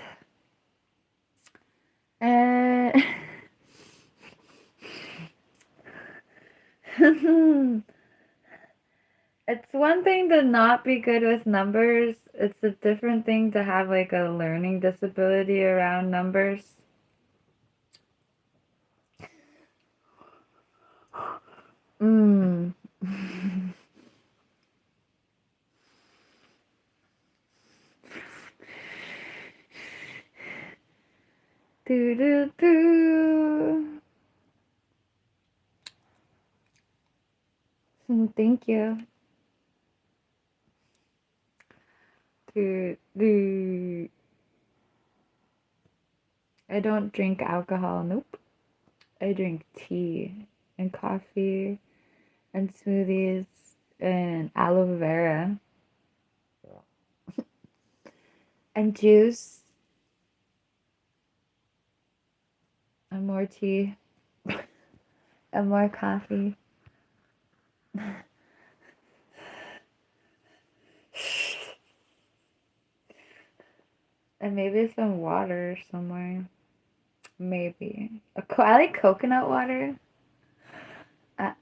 It's one thing to not be good with numbers. It's a different thing to have like a learning disability around numbers. Mm. Do do do. Thank you. Do do. I don't drink alcohol. Nope. I drink tea and coffee and smoothies and aloe vera and juice and more tea and more coffee. And maybe some water somewhere. Maybe. I like coconut water. I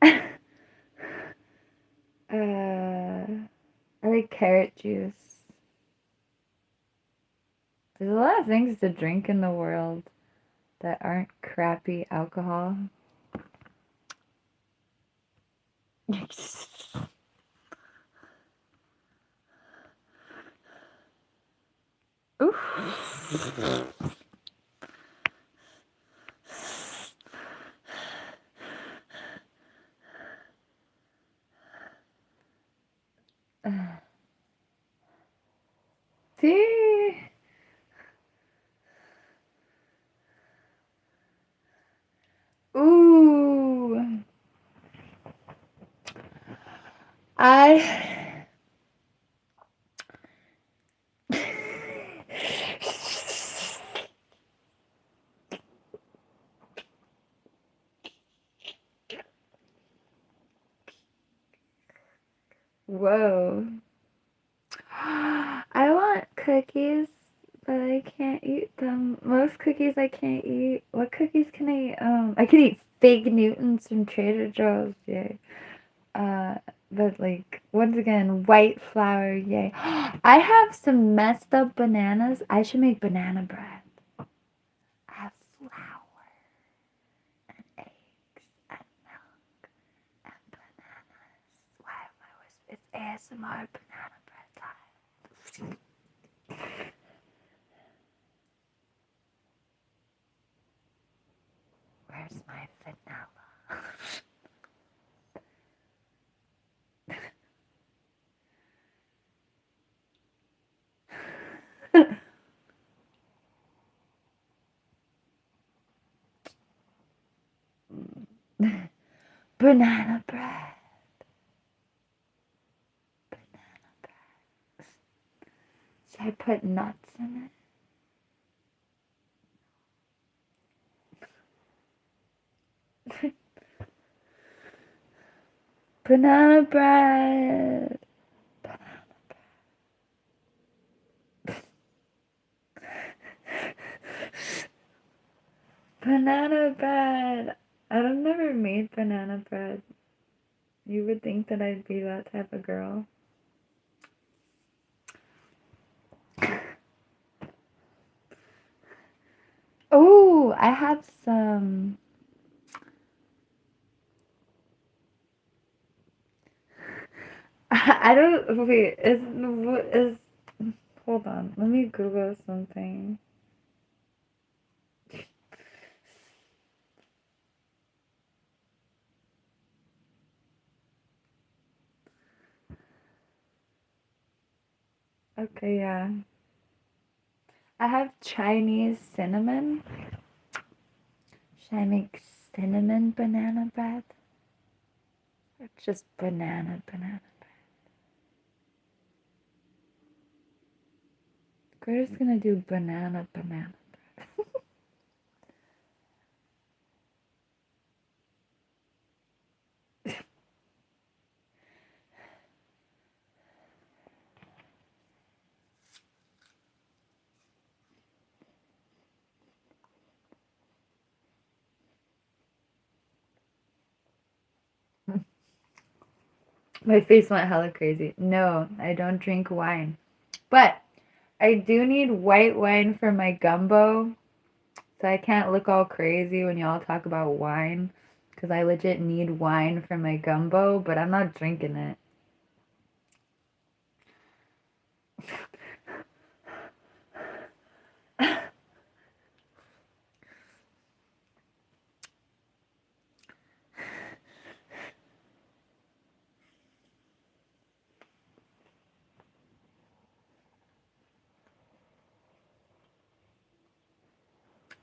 like carrot juice. There's a lot of things to drink in the world that aren't crappy alcohol. Oof. See? Ooh. I Whoa. I want cookies, but I can't eat them. Most cookies I can't eat. What cookies can I eat? I can eat Fig Newtons from Trader Joe's, yay. But like, once again, white flour, yay. I have some messed up bananas. I should make banana bread. I have flour and eggs and milk and bananas. Why am I whispering? It's ASMR banana bread time. Where's my vanilla? Banana bread. Banana bread. Should I put nuts in it? Banana bread. Banana bread. I've never made banana bread. You would think that I'd be that type of girl. Oh, I have some. I don't. Wait, is. Hold on. Let me Google something. Okay, yeah. I have Chinese cinnamon. Should I make cinnamon banana bread? Or just banana bread? We're just gonna do banana bread. My face went hella crazy. No, I don't drink wine. But I do need white wine for my gumbo. So I can't look all crazy when y'all talk about wine. Because I legit need wine for my gumbo, but I'm not drinking it.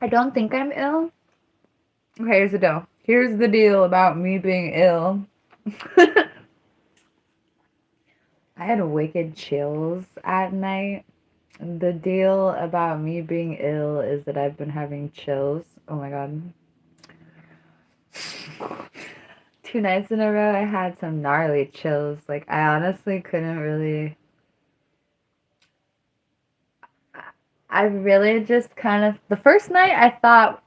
I don't think I'm ill. Okay, here's the deal. Here's the deal about me being ill. I had wicked chills at night. The deal about me being ill is that I've been having chills. Oh my god. 2 nights in a row, I had some gnarly chills. Like, I honestly couldn't really. I really just kind of. The first night, I thought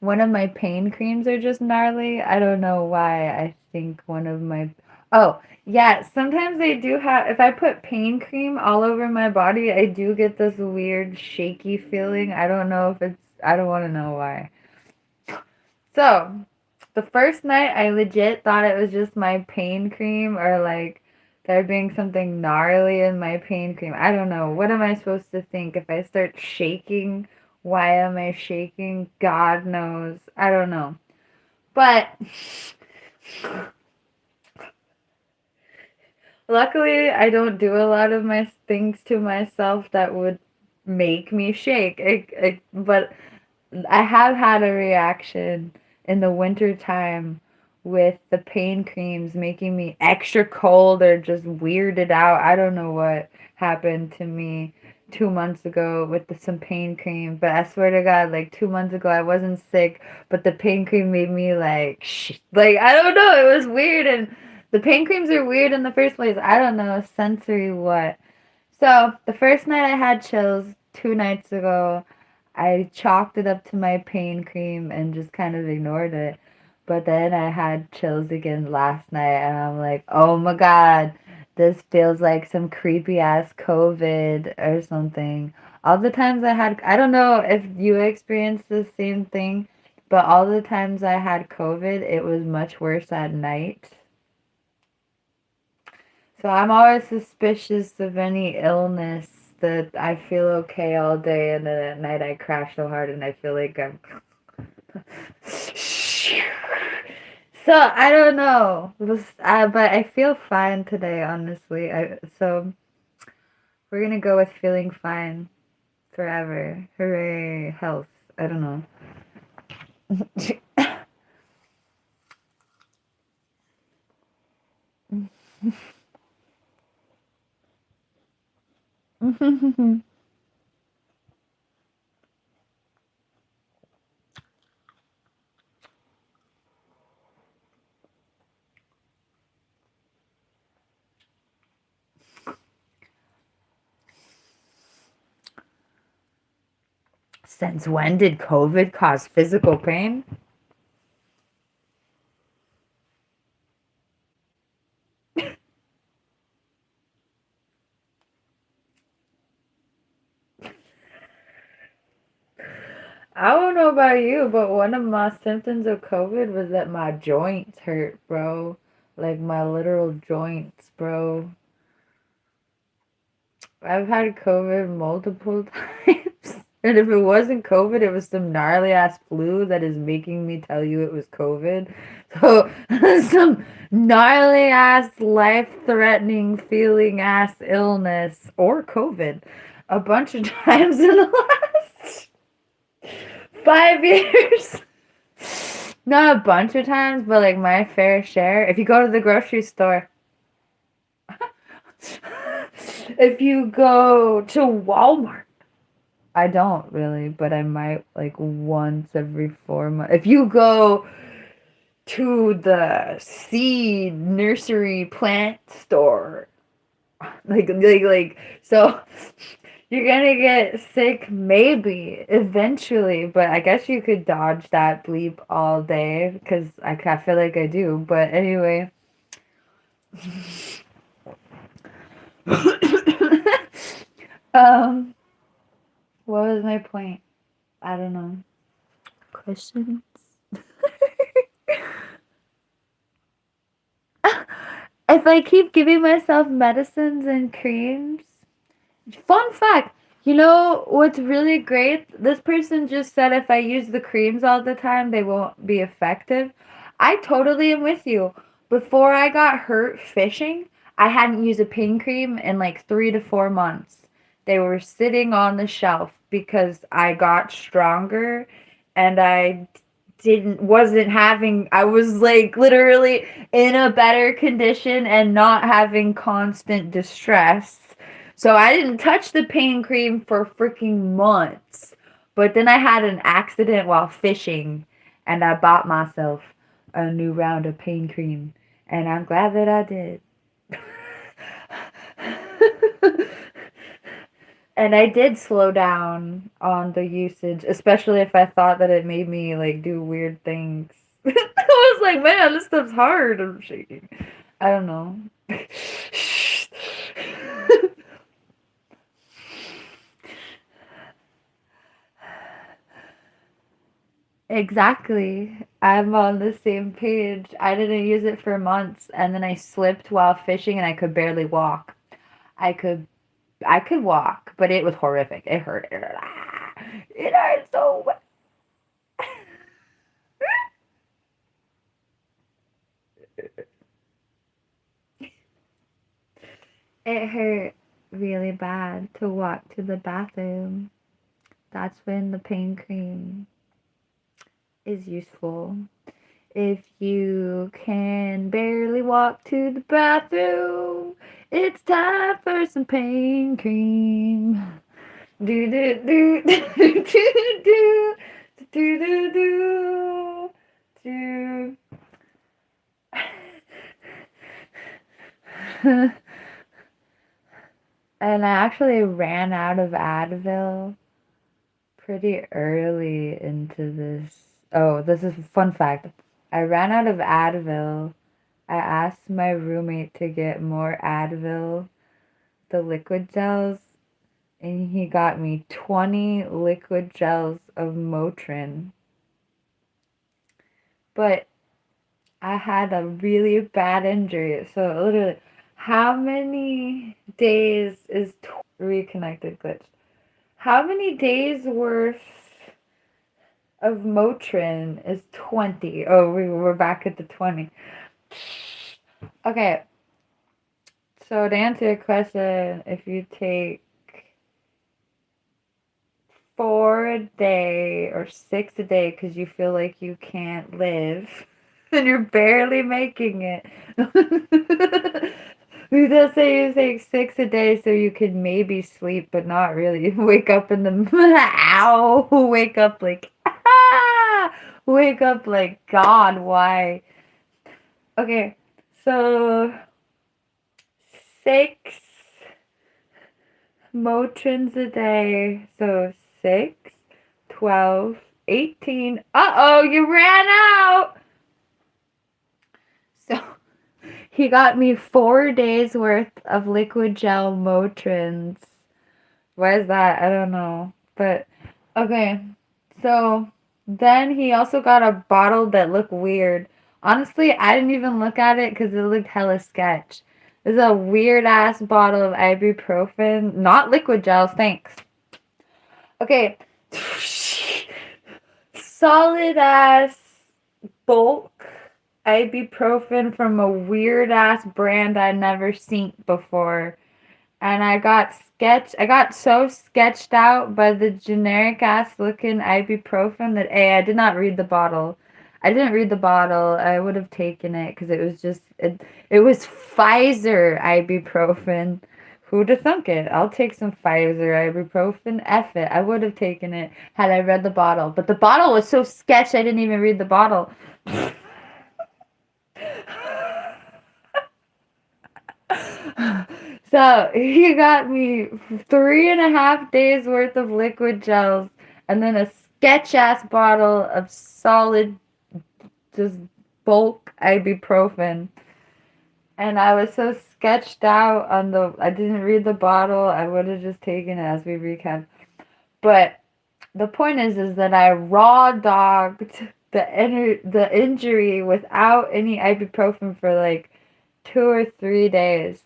one of my pain creams are just gnarly. I don't know why. I think one of my. Oh, yeah. Sometimes they do have. If I put pain cream all over my body, I do get this weird shaky feeling. I don't know if it's. I don't want to know why. So, the first night, I legit thought it was just my pain cream or like there being something gnarly in my pain cream. I don't know. What am I supposed to think? If I start shaking, why am I shaking? God knows. I don't know. But luckily, I don't do a lot of my things to myself that would make me shake. But I have had a reaction in the winter time with the pain creams making me extra cold or just weirded out. I don't know what happened to me 2 months ago with some pain cream, but I swear to God, like 2 months ago, I wasn't sick, but the pain cream made me like, like, I don't know, it was weird. And the pain creams are weird in the first place. I don't know, sensory what. So the first night I had chills 2 nights ago. I chalked it up to my pain cream and just kind of ignored it. But then I had chills again last night, and I'm like, oh my God, this feels like some creepy ass COVID or something. All the times I don't know if you experienced the same thing, but all the times I had COVID, it was much worse at night. So I'm always suspicious of any illness that I feel okay all day and then at night I crash so hard and I feel like I'm. So I don't know, but I feel fine today, honestly. So we're gonna go with feeling fine forever. Hooray, health. I don't know. Since when did COVID cause physical pain? I don't know about you, but one of my symptoms of COVID was that my joints hurt, bro. Like my literal joints, bro. I've had COVID multiple times. And if it wasn't COVID, it was some gnarly ass flu that is making me tell you it was COVID. So, some gnarly ass, life threatening, feeling ass illness or COVID a bunch of times in the last 5 years. Not a bunch of times, but like my fair share. If you go to the grocery store, if you go to Walmart, I don't really, but I might like once every 4 months. If you go to the seed nursery plant store, so you're gonna get sick maybe eventually, but I guess you could dodge that bleep all day because I feel like I do. But anyway. What was my point? I don't know. Questions? If I keep giving myself medicines and creams, fun fact, you know what's really great? This person just said if I use the creams all the time, they won't be effective. I totally am with you. Before I got hurt fishing, I hadn't used a pain cream in like 3 to 4 months. They were sitting on the shelf because I got stronger and I was like literally in a better condition and not having constant distress. So I didn't touch the pain cream for freaking months. But then I had an accident while fishing and I bought myself a new round of pain cream. And I'm glad that I did. And I did slow down on the usage, especially if I thought that it made me like do weird things. I was like, man, this stuff's hard. I'm shaking. I don't know. Exactly. I'm on the same page. I didn't use it for months and then I slipped while fishing and I could barely walk. I could walk, but it was horrific. It hurt. It hurt so bad. It hurt really bad to walk to the bathroom. That's when the pain cream is useful. If you can barely walk to the bathroom, it's time for some pain cream. Do do do do do do do do do do. And I actually ran out of Advil pretty early into this. Oh, this is a fun fact. I ran out of Advil. I asked my roommate to get more Advil, the liquid gels, and he got me 20 liquid gels of Motrin. But I had a really bad injury, so literally, how many days is reconnected glitch? How many days worth of Motrin is 20? Oh, we were back at the 20. Okay. So to answer your question, if you take 4 a day or 6 a day because you feel like you can't live and you're barely making it. We just say you take 6 a day so you can maybe sleep but not really wake up in the ow, wake up like wake up like God, why? Okay, so 6 Motrins a day, so 6, 12, 18. Uh-oh, you ran out! So he got me 4 days worth of liquid gel Motrins. Why is that? I don't know. But, okay. So, then he also got a bottle that looked weird. Honestly, I didn't even look at it because it looked hella sketch. This is a weird ass bottle of ibuprofen. Not liquid gels, thanks. Okay. Solid ass bulk ibuprofen from a weird ass brand I'd never seen before. And I got so sketched out by the generic ass looking ibuprofen that I did not read the bottle. I didn't read the bottle. I would have taken it because it was Pfizer ibuprofen. Who'd have thunk it? I'll take some Pfizer ibuprofen. F it. I would have taken it had I read the bottle. But the bottle was so sketch I didn't even read the bottle. So he got me 3.5 days worth of liquid gels and then a sketch ass bottle of solid just bulk ibuprofen. And I was so sketched out I didn't read the bottle. I would have just taken it as we recap. But the point is that I raw dogged the injury without any ibuprofen for like 2 or 3 days.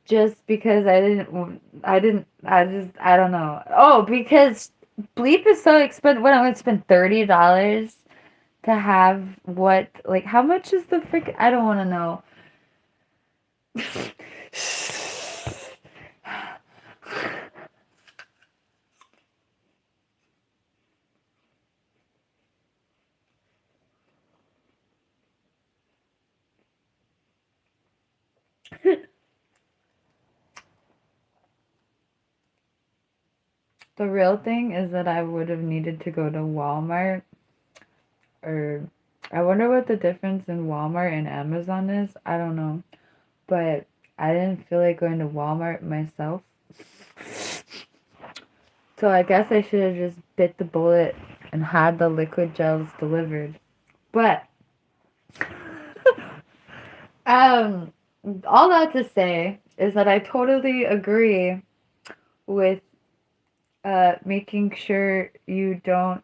Just because I don't know. Oh, because Bleep is so expensive. What, I'm going to spend $30 to have what? Like, how much is the freaking? I don't want to know. The real thing is that I would have needed to go to Walmart, or I wonder what the difference in Walmart and Amazon is. I don't know. But I didn't feel like going to Walmart myself. So I guess I should have just bit the bullet and had the liquid gels delivered. But all that to say is that I totally agree with making sure you don't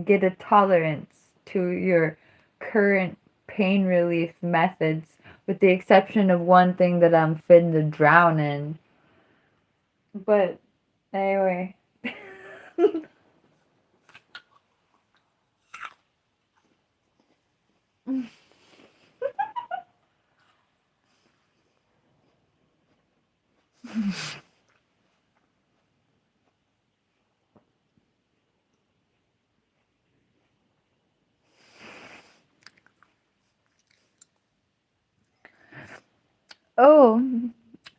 get a tolerance to your current pain relief methods, with the exception of one thing that I'm fin to drown in. But anyway. Oh,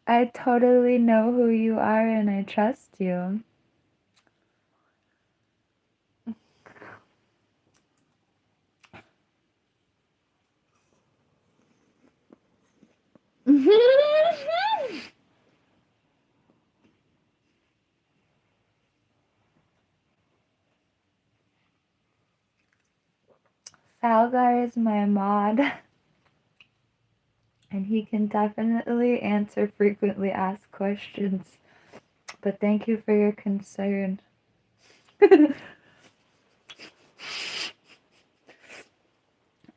I totally know who you are and I trust you. Falgar is my mod, and he can definitely answer frequently asked questions. But thank you for your concern. I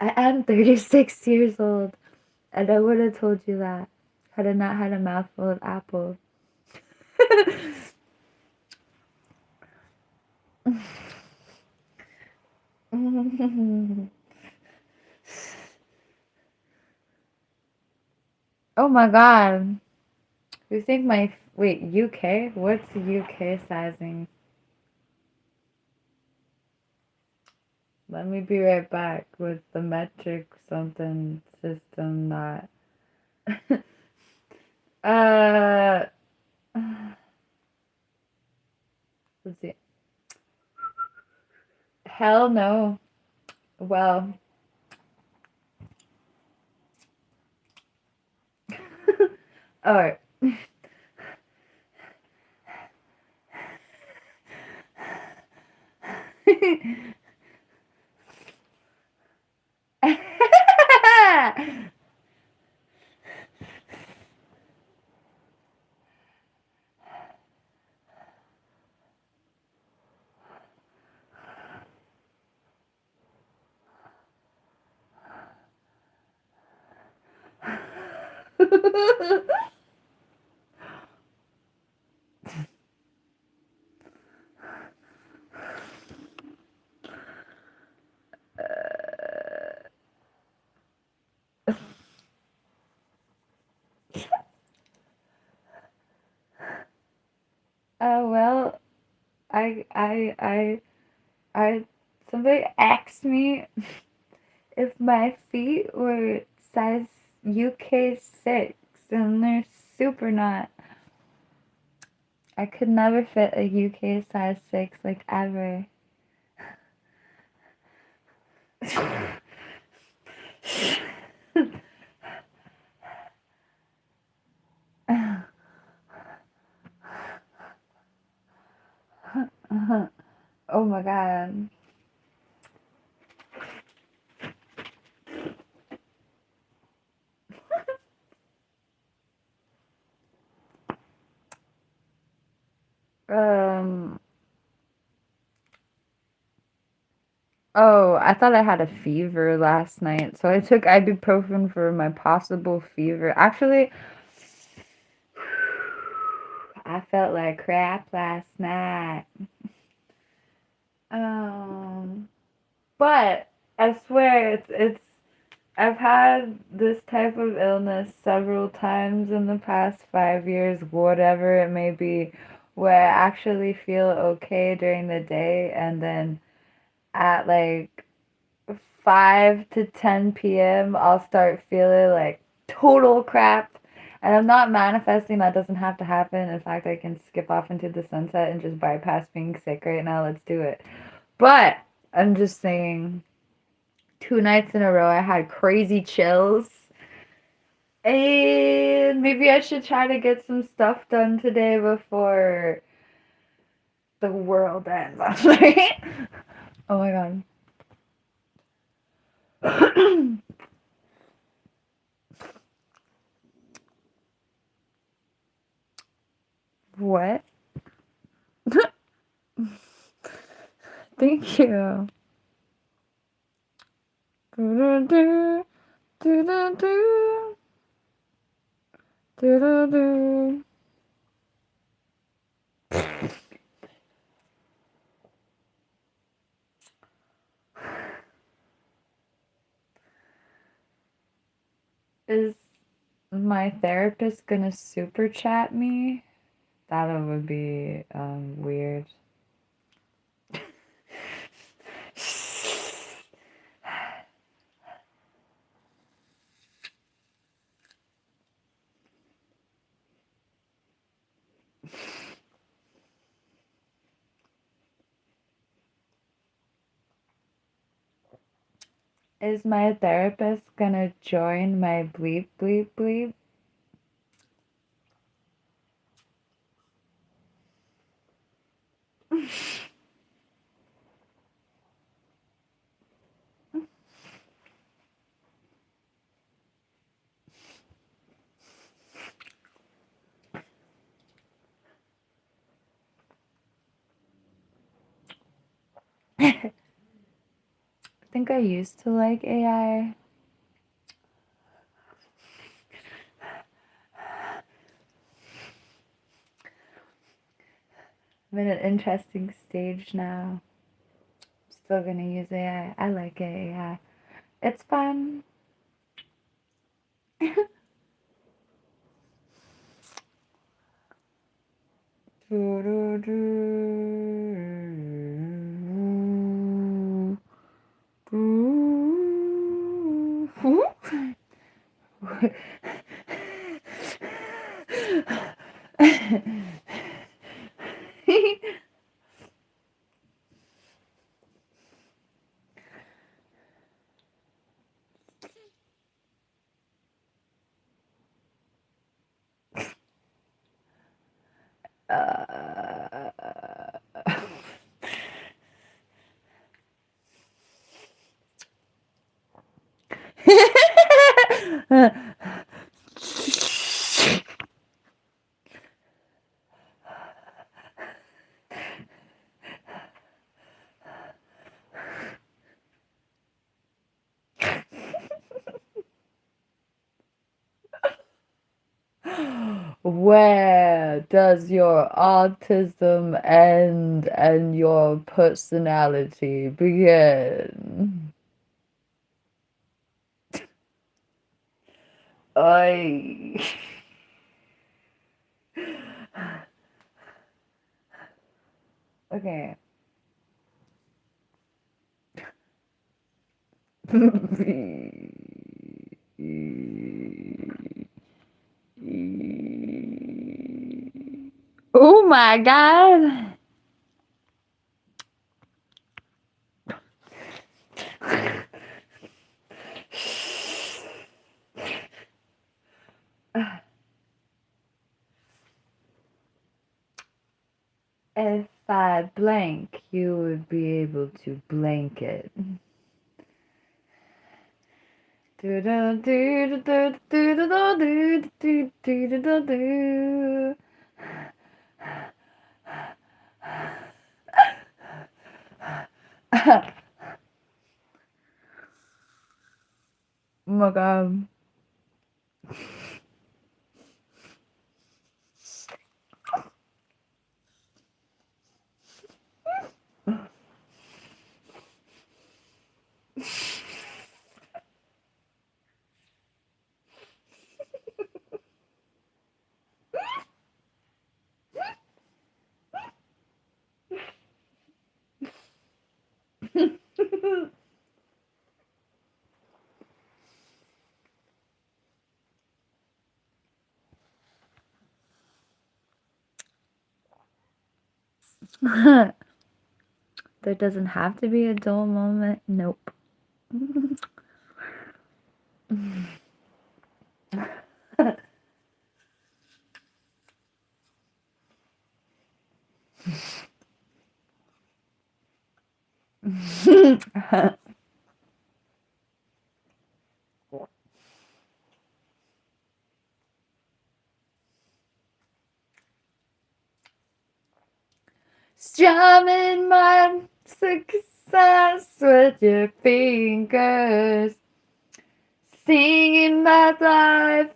am 36 years old, and I would have told you that had I not had a mouthful of apple. Oh my god. You think wait, UK? What's UK sizing? Let me be right back with the metric something system that uh let's see. Hell no. Well, alright. Well, I, somebody asked me if my feet were size UK 6, and they're super not. I could never fit a UK size 6, like, ever. Oh my god. Um, oh, I thought I had a fever last night, so I took ibuprofen for my possible fever. Actually, I felt like crap last night. But I swear it's I've had this type of illness several times in the past 5 years, whatever it may be, where I actually feel okay during the day, and then at like 5 to 10 p.m., I'll start feeling like total crap. And I'm not manifesting that doesn't have to happen. In fact, I can skip off into the sunset and just bypass being sick right now. Let's do it. But I'm just saying, 2 nights in a row, I had crazy chills. And maybe I should try to get some stuff done today before the world ends. Oh my god. What? Thank you. Do-do-do, do-do-do, do-do-do. Is my therapist gonna super chat me? That would be weird. Is my therapist gonna join my bleep bleep bleep? I think I used to like AI. I'm in an interesting stage now. Still gonna use AI. I like AI. It's fun. uh, Where does your autism end and your personality begin? I. Okay. Oh my god. If I blank, you would be able to blank it. Oh my god. There doesn't have to be a dull moment. Nope. Strumming my success with your fingers, singing my life.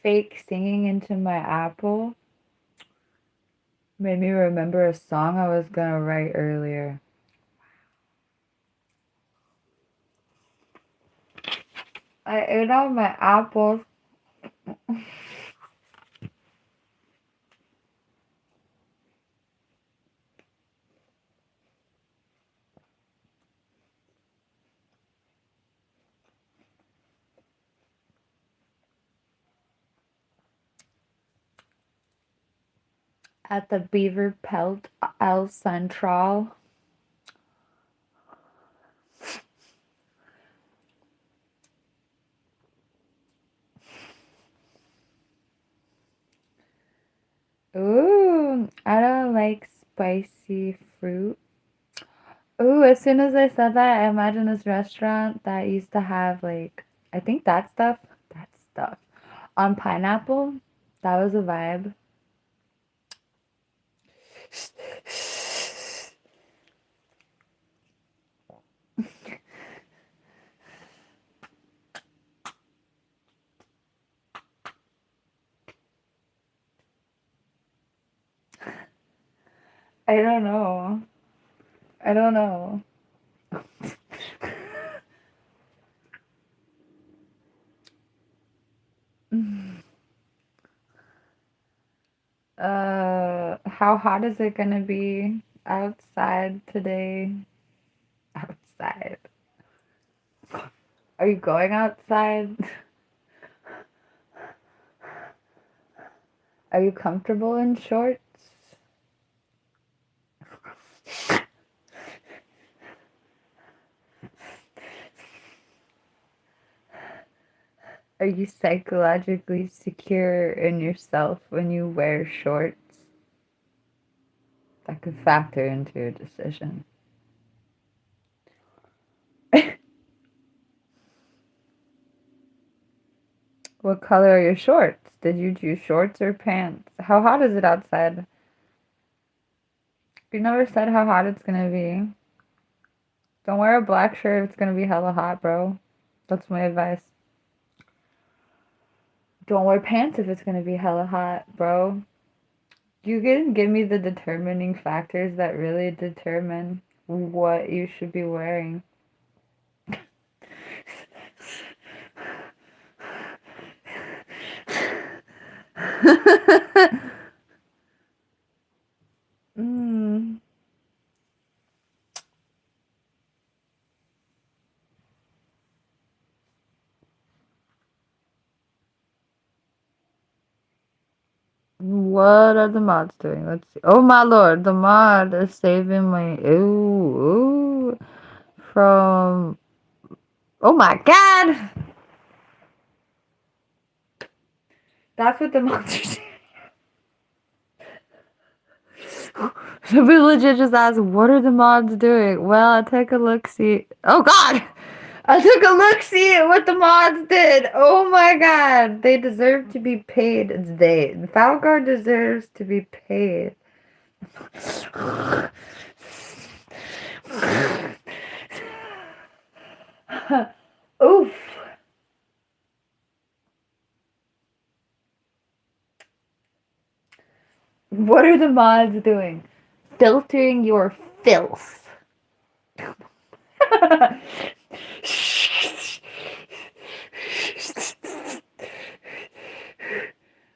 Fake singing into my Apple made me remember a song I was gonna write earlier. I ate all my apples. At the Beaver Pelt El Central. Ooh, I don't like spicy fruit. Ooh, as soon as I said that, I imagined this restaurant that used to have like, I think that stuff on pineapple. That was a vibe. I don't know. I don't know. How hot is it gonna be outside today? Outside. Are you going outside? Are you comfortable in shorts? Are you psychologically secure in yourself when you wear shorts? That could factor into your decision. What color are your shorts? Did you choose shorts or pants? How hot is it outside? You never said how hot it's gonna be. Don't wear a black shirt if it's gonna be hella hot, bro. That's my advice. Don't wear pants if it's gonna be hella hot, bro. You can give me the determining factors that really determine what you should be wearing. mm. What are the mods doing? Let's see. Oh my lord, the mod is saving my ooh from. Oh my god! That's what the mods are saying. The villager just asked, what are the mods doing? Well, I took a look see. Oh god! I took a look see at what the mods did. Oh my god. They deserve to be paid. It's they. Falgar deserves to be paid. Oof. What are the mods doing? Filtering your filth.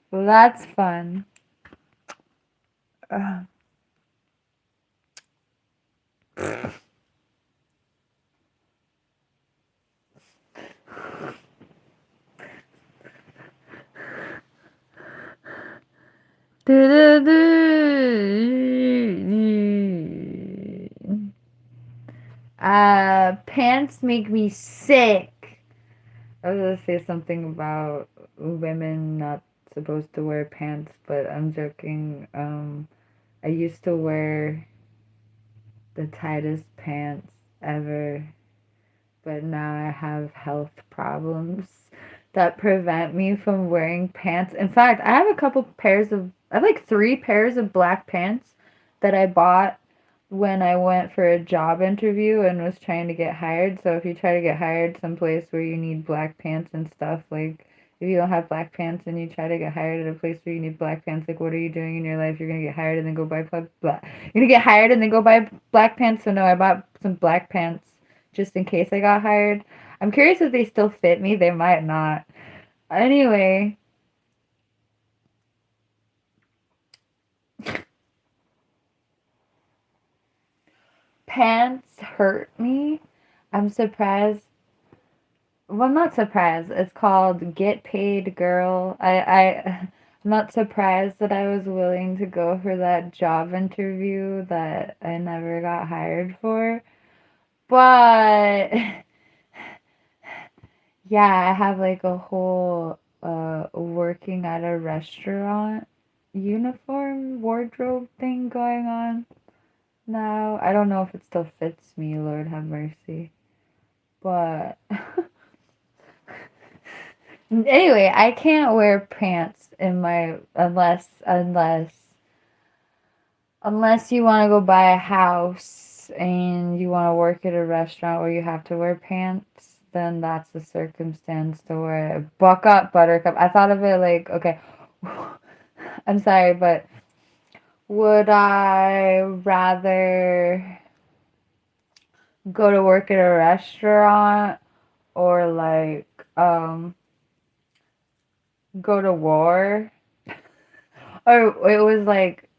Well, that's fun. Pants make me sick. I was gonna say something about women not supposed to wear pants, but I'm joking. I used to wear the tightest pants ever, but now I have health problems that prevent me from wearing pants. In fact, I have I have like 3 pairs of black pants that I bought when I went for a job interview and was trying to get hired. So if you try to get hired someplace where you need black pants and stuff, like if you don't have black pants and you try to get hired at a place where you need black pants, like what are you doing in your life? You're gonna get hired and then go buy You're gonna get hired and then go buy black pants. So no, I bought some black pants just in case I got hired. I'm curious if they still fit me. They might not. Anyway. Pants hurt me. I'm surprised. Well, I'm not surprised. It's called Get Paid Girl. I'm not surprised that I was willing to go for that job interview that I never got hired for. But yeah, I have like a whole working at a restaurant uniform wardrobe thing going on now. I don't know if it still fits me, Lord have mercy. But anyway, I can't wear pants in my unless you want to go buy a house and you want to work at a restaurant where you have to wear pants, then that's the circumstance to wear it. Buck up, Buttercup. I thought of it like, okay, I'm sorry, but would I rather go to work at a restaurant or like go to war? Or it was like,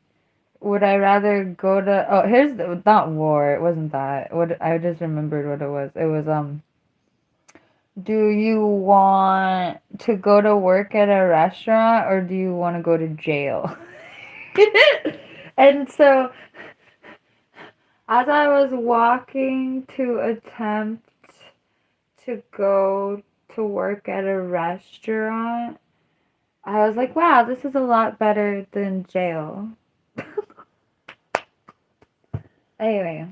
would I rather go to here's the not war, it wasn't that. What I just remembered what it was. It was do you want to go to work at a restaurant or do you want to go to jail? And so as I was walking to attempt to go to work at a restaurant, I was like, wow, this is a lot better than jail. Anyway,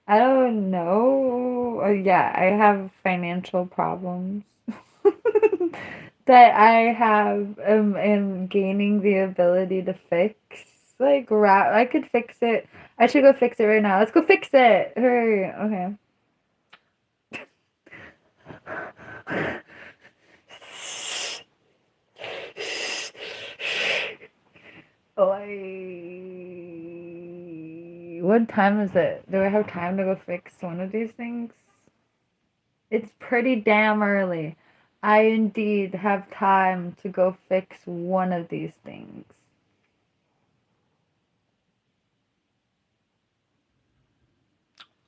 I don't know. Yeah, I have financial problems that I have am gaining the ability to fix. Like, I could fix it. I should go fix it right now. Let's go fix it. Hurry. Okay. Oh, what time is it? Do I have time to go fix one of these things? It's pretty damn early. I indeed have time to go fix one of these things.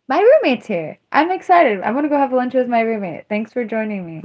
My roommate's here. I'm excited. I'm gonna go have lunch with my roommate. Thanks for joining me.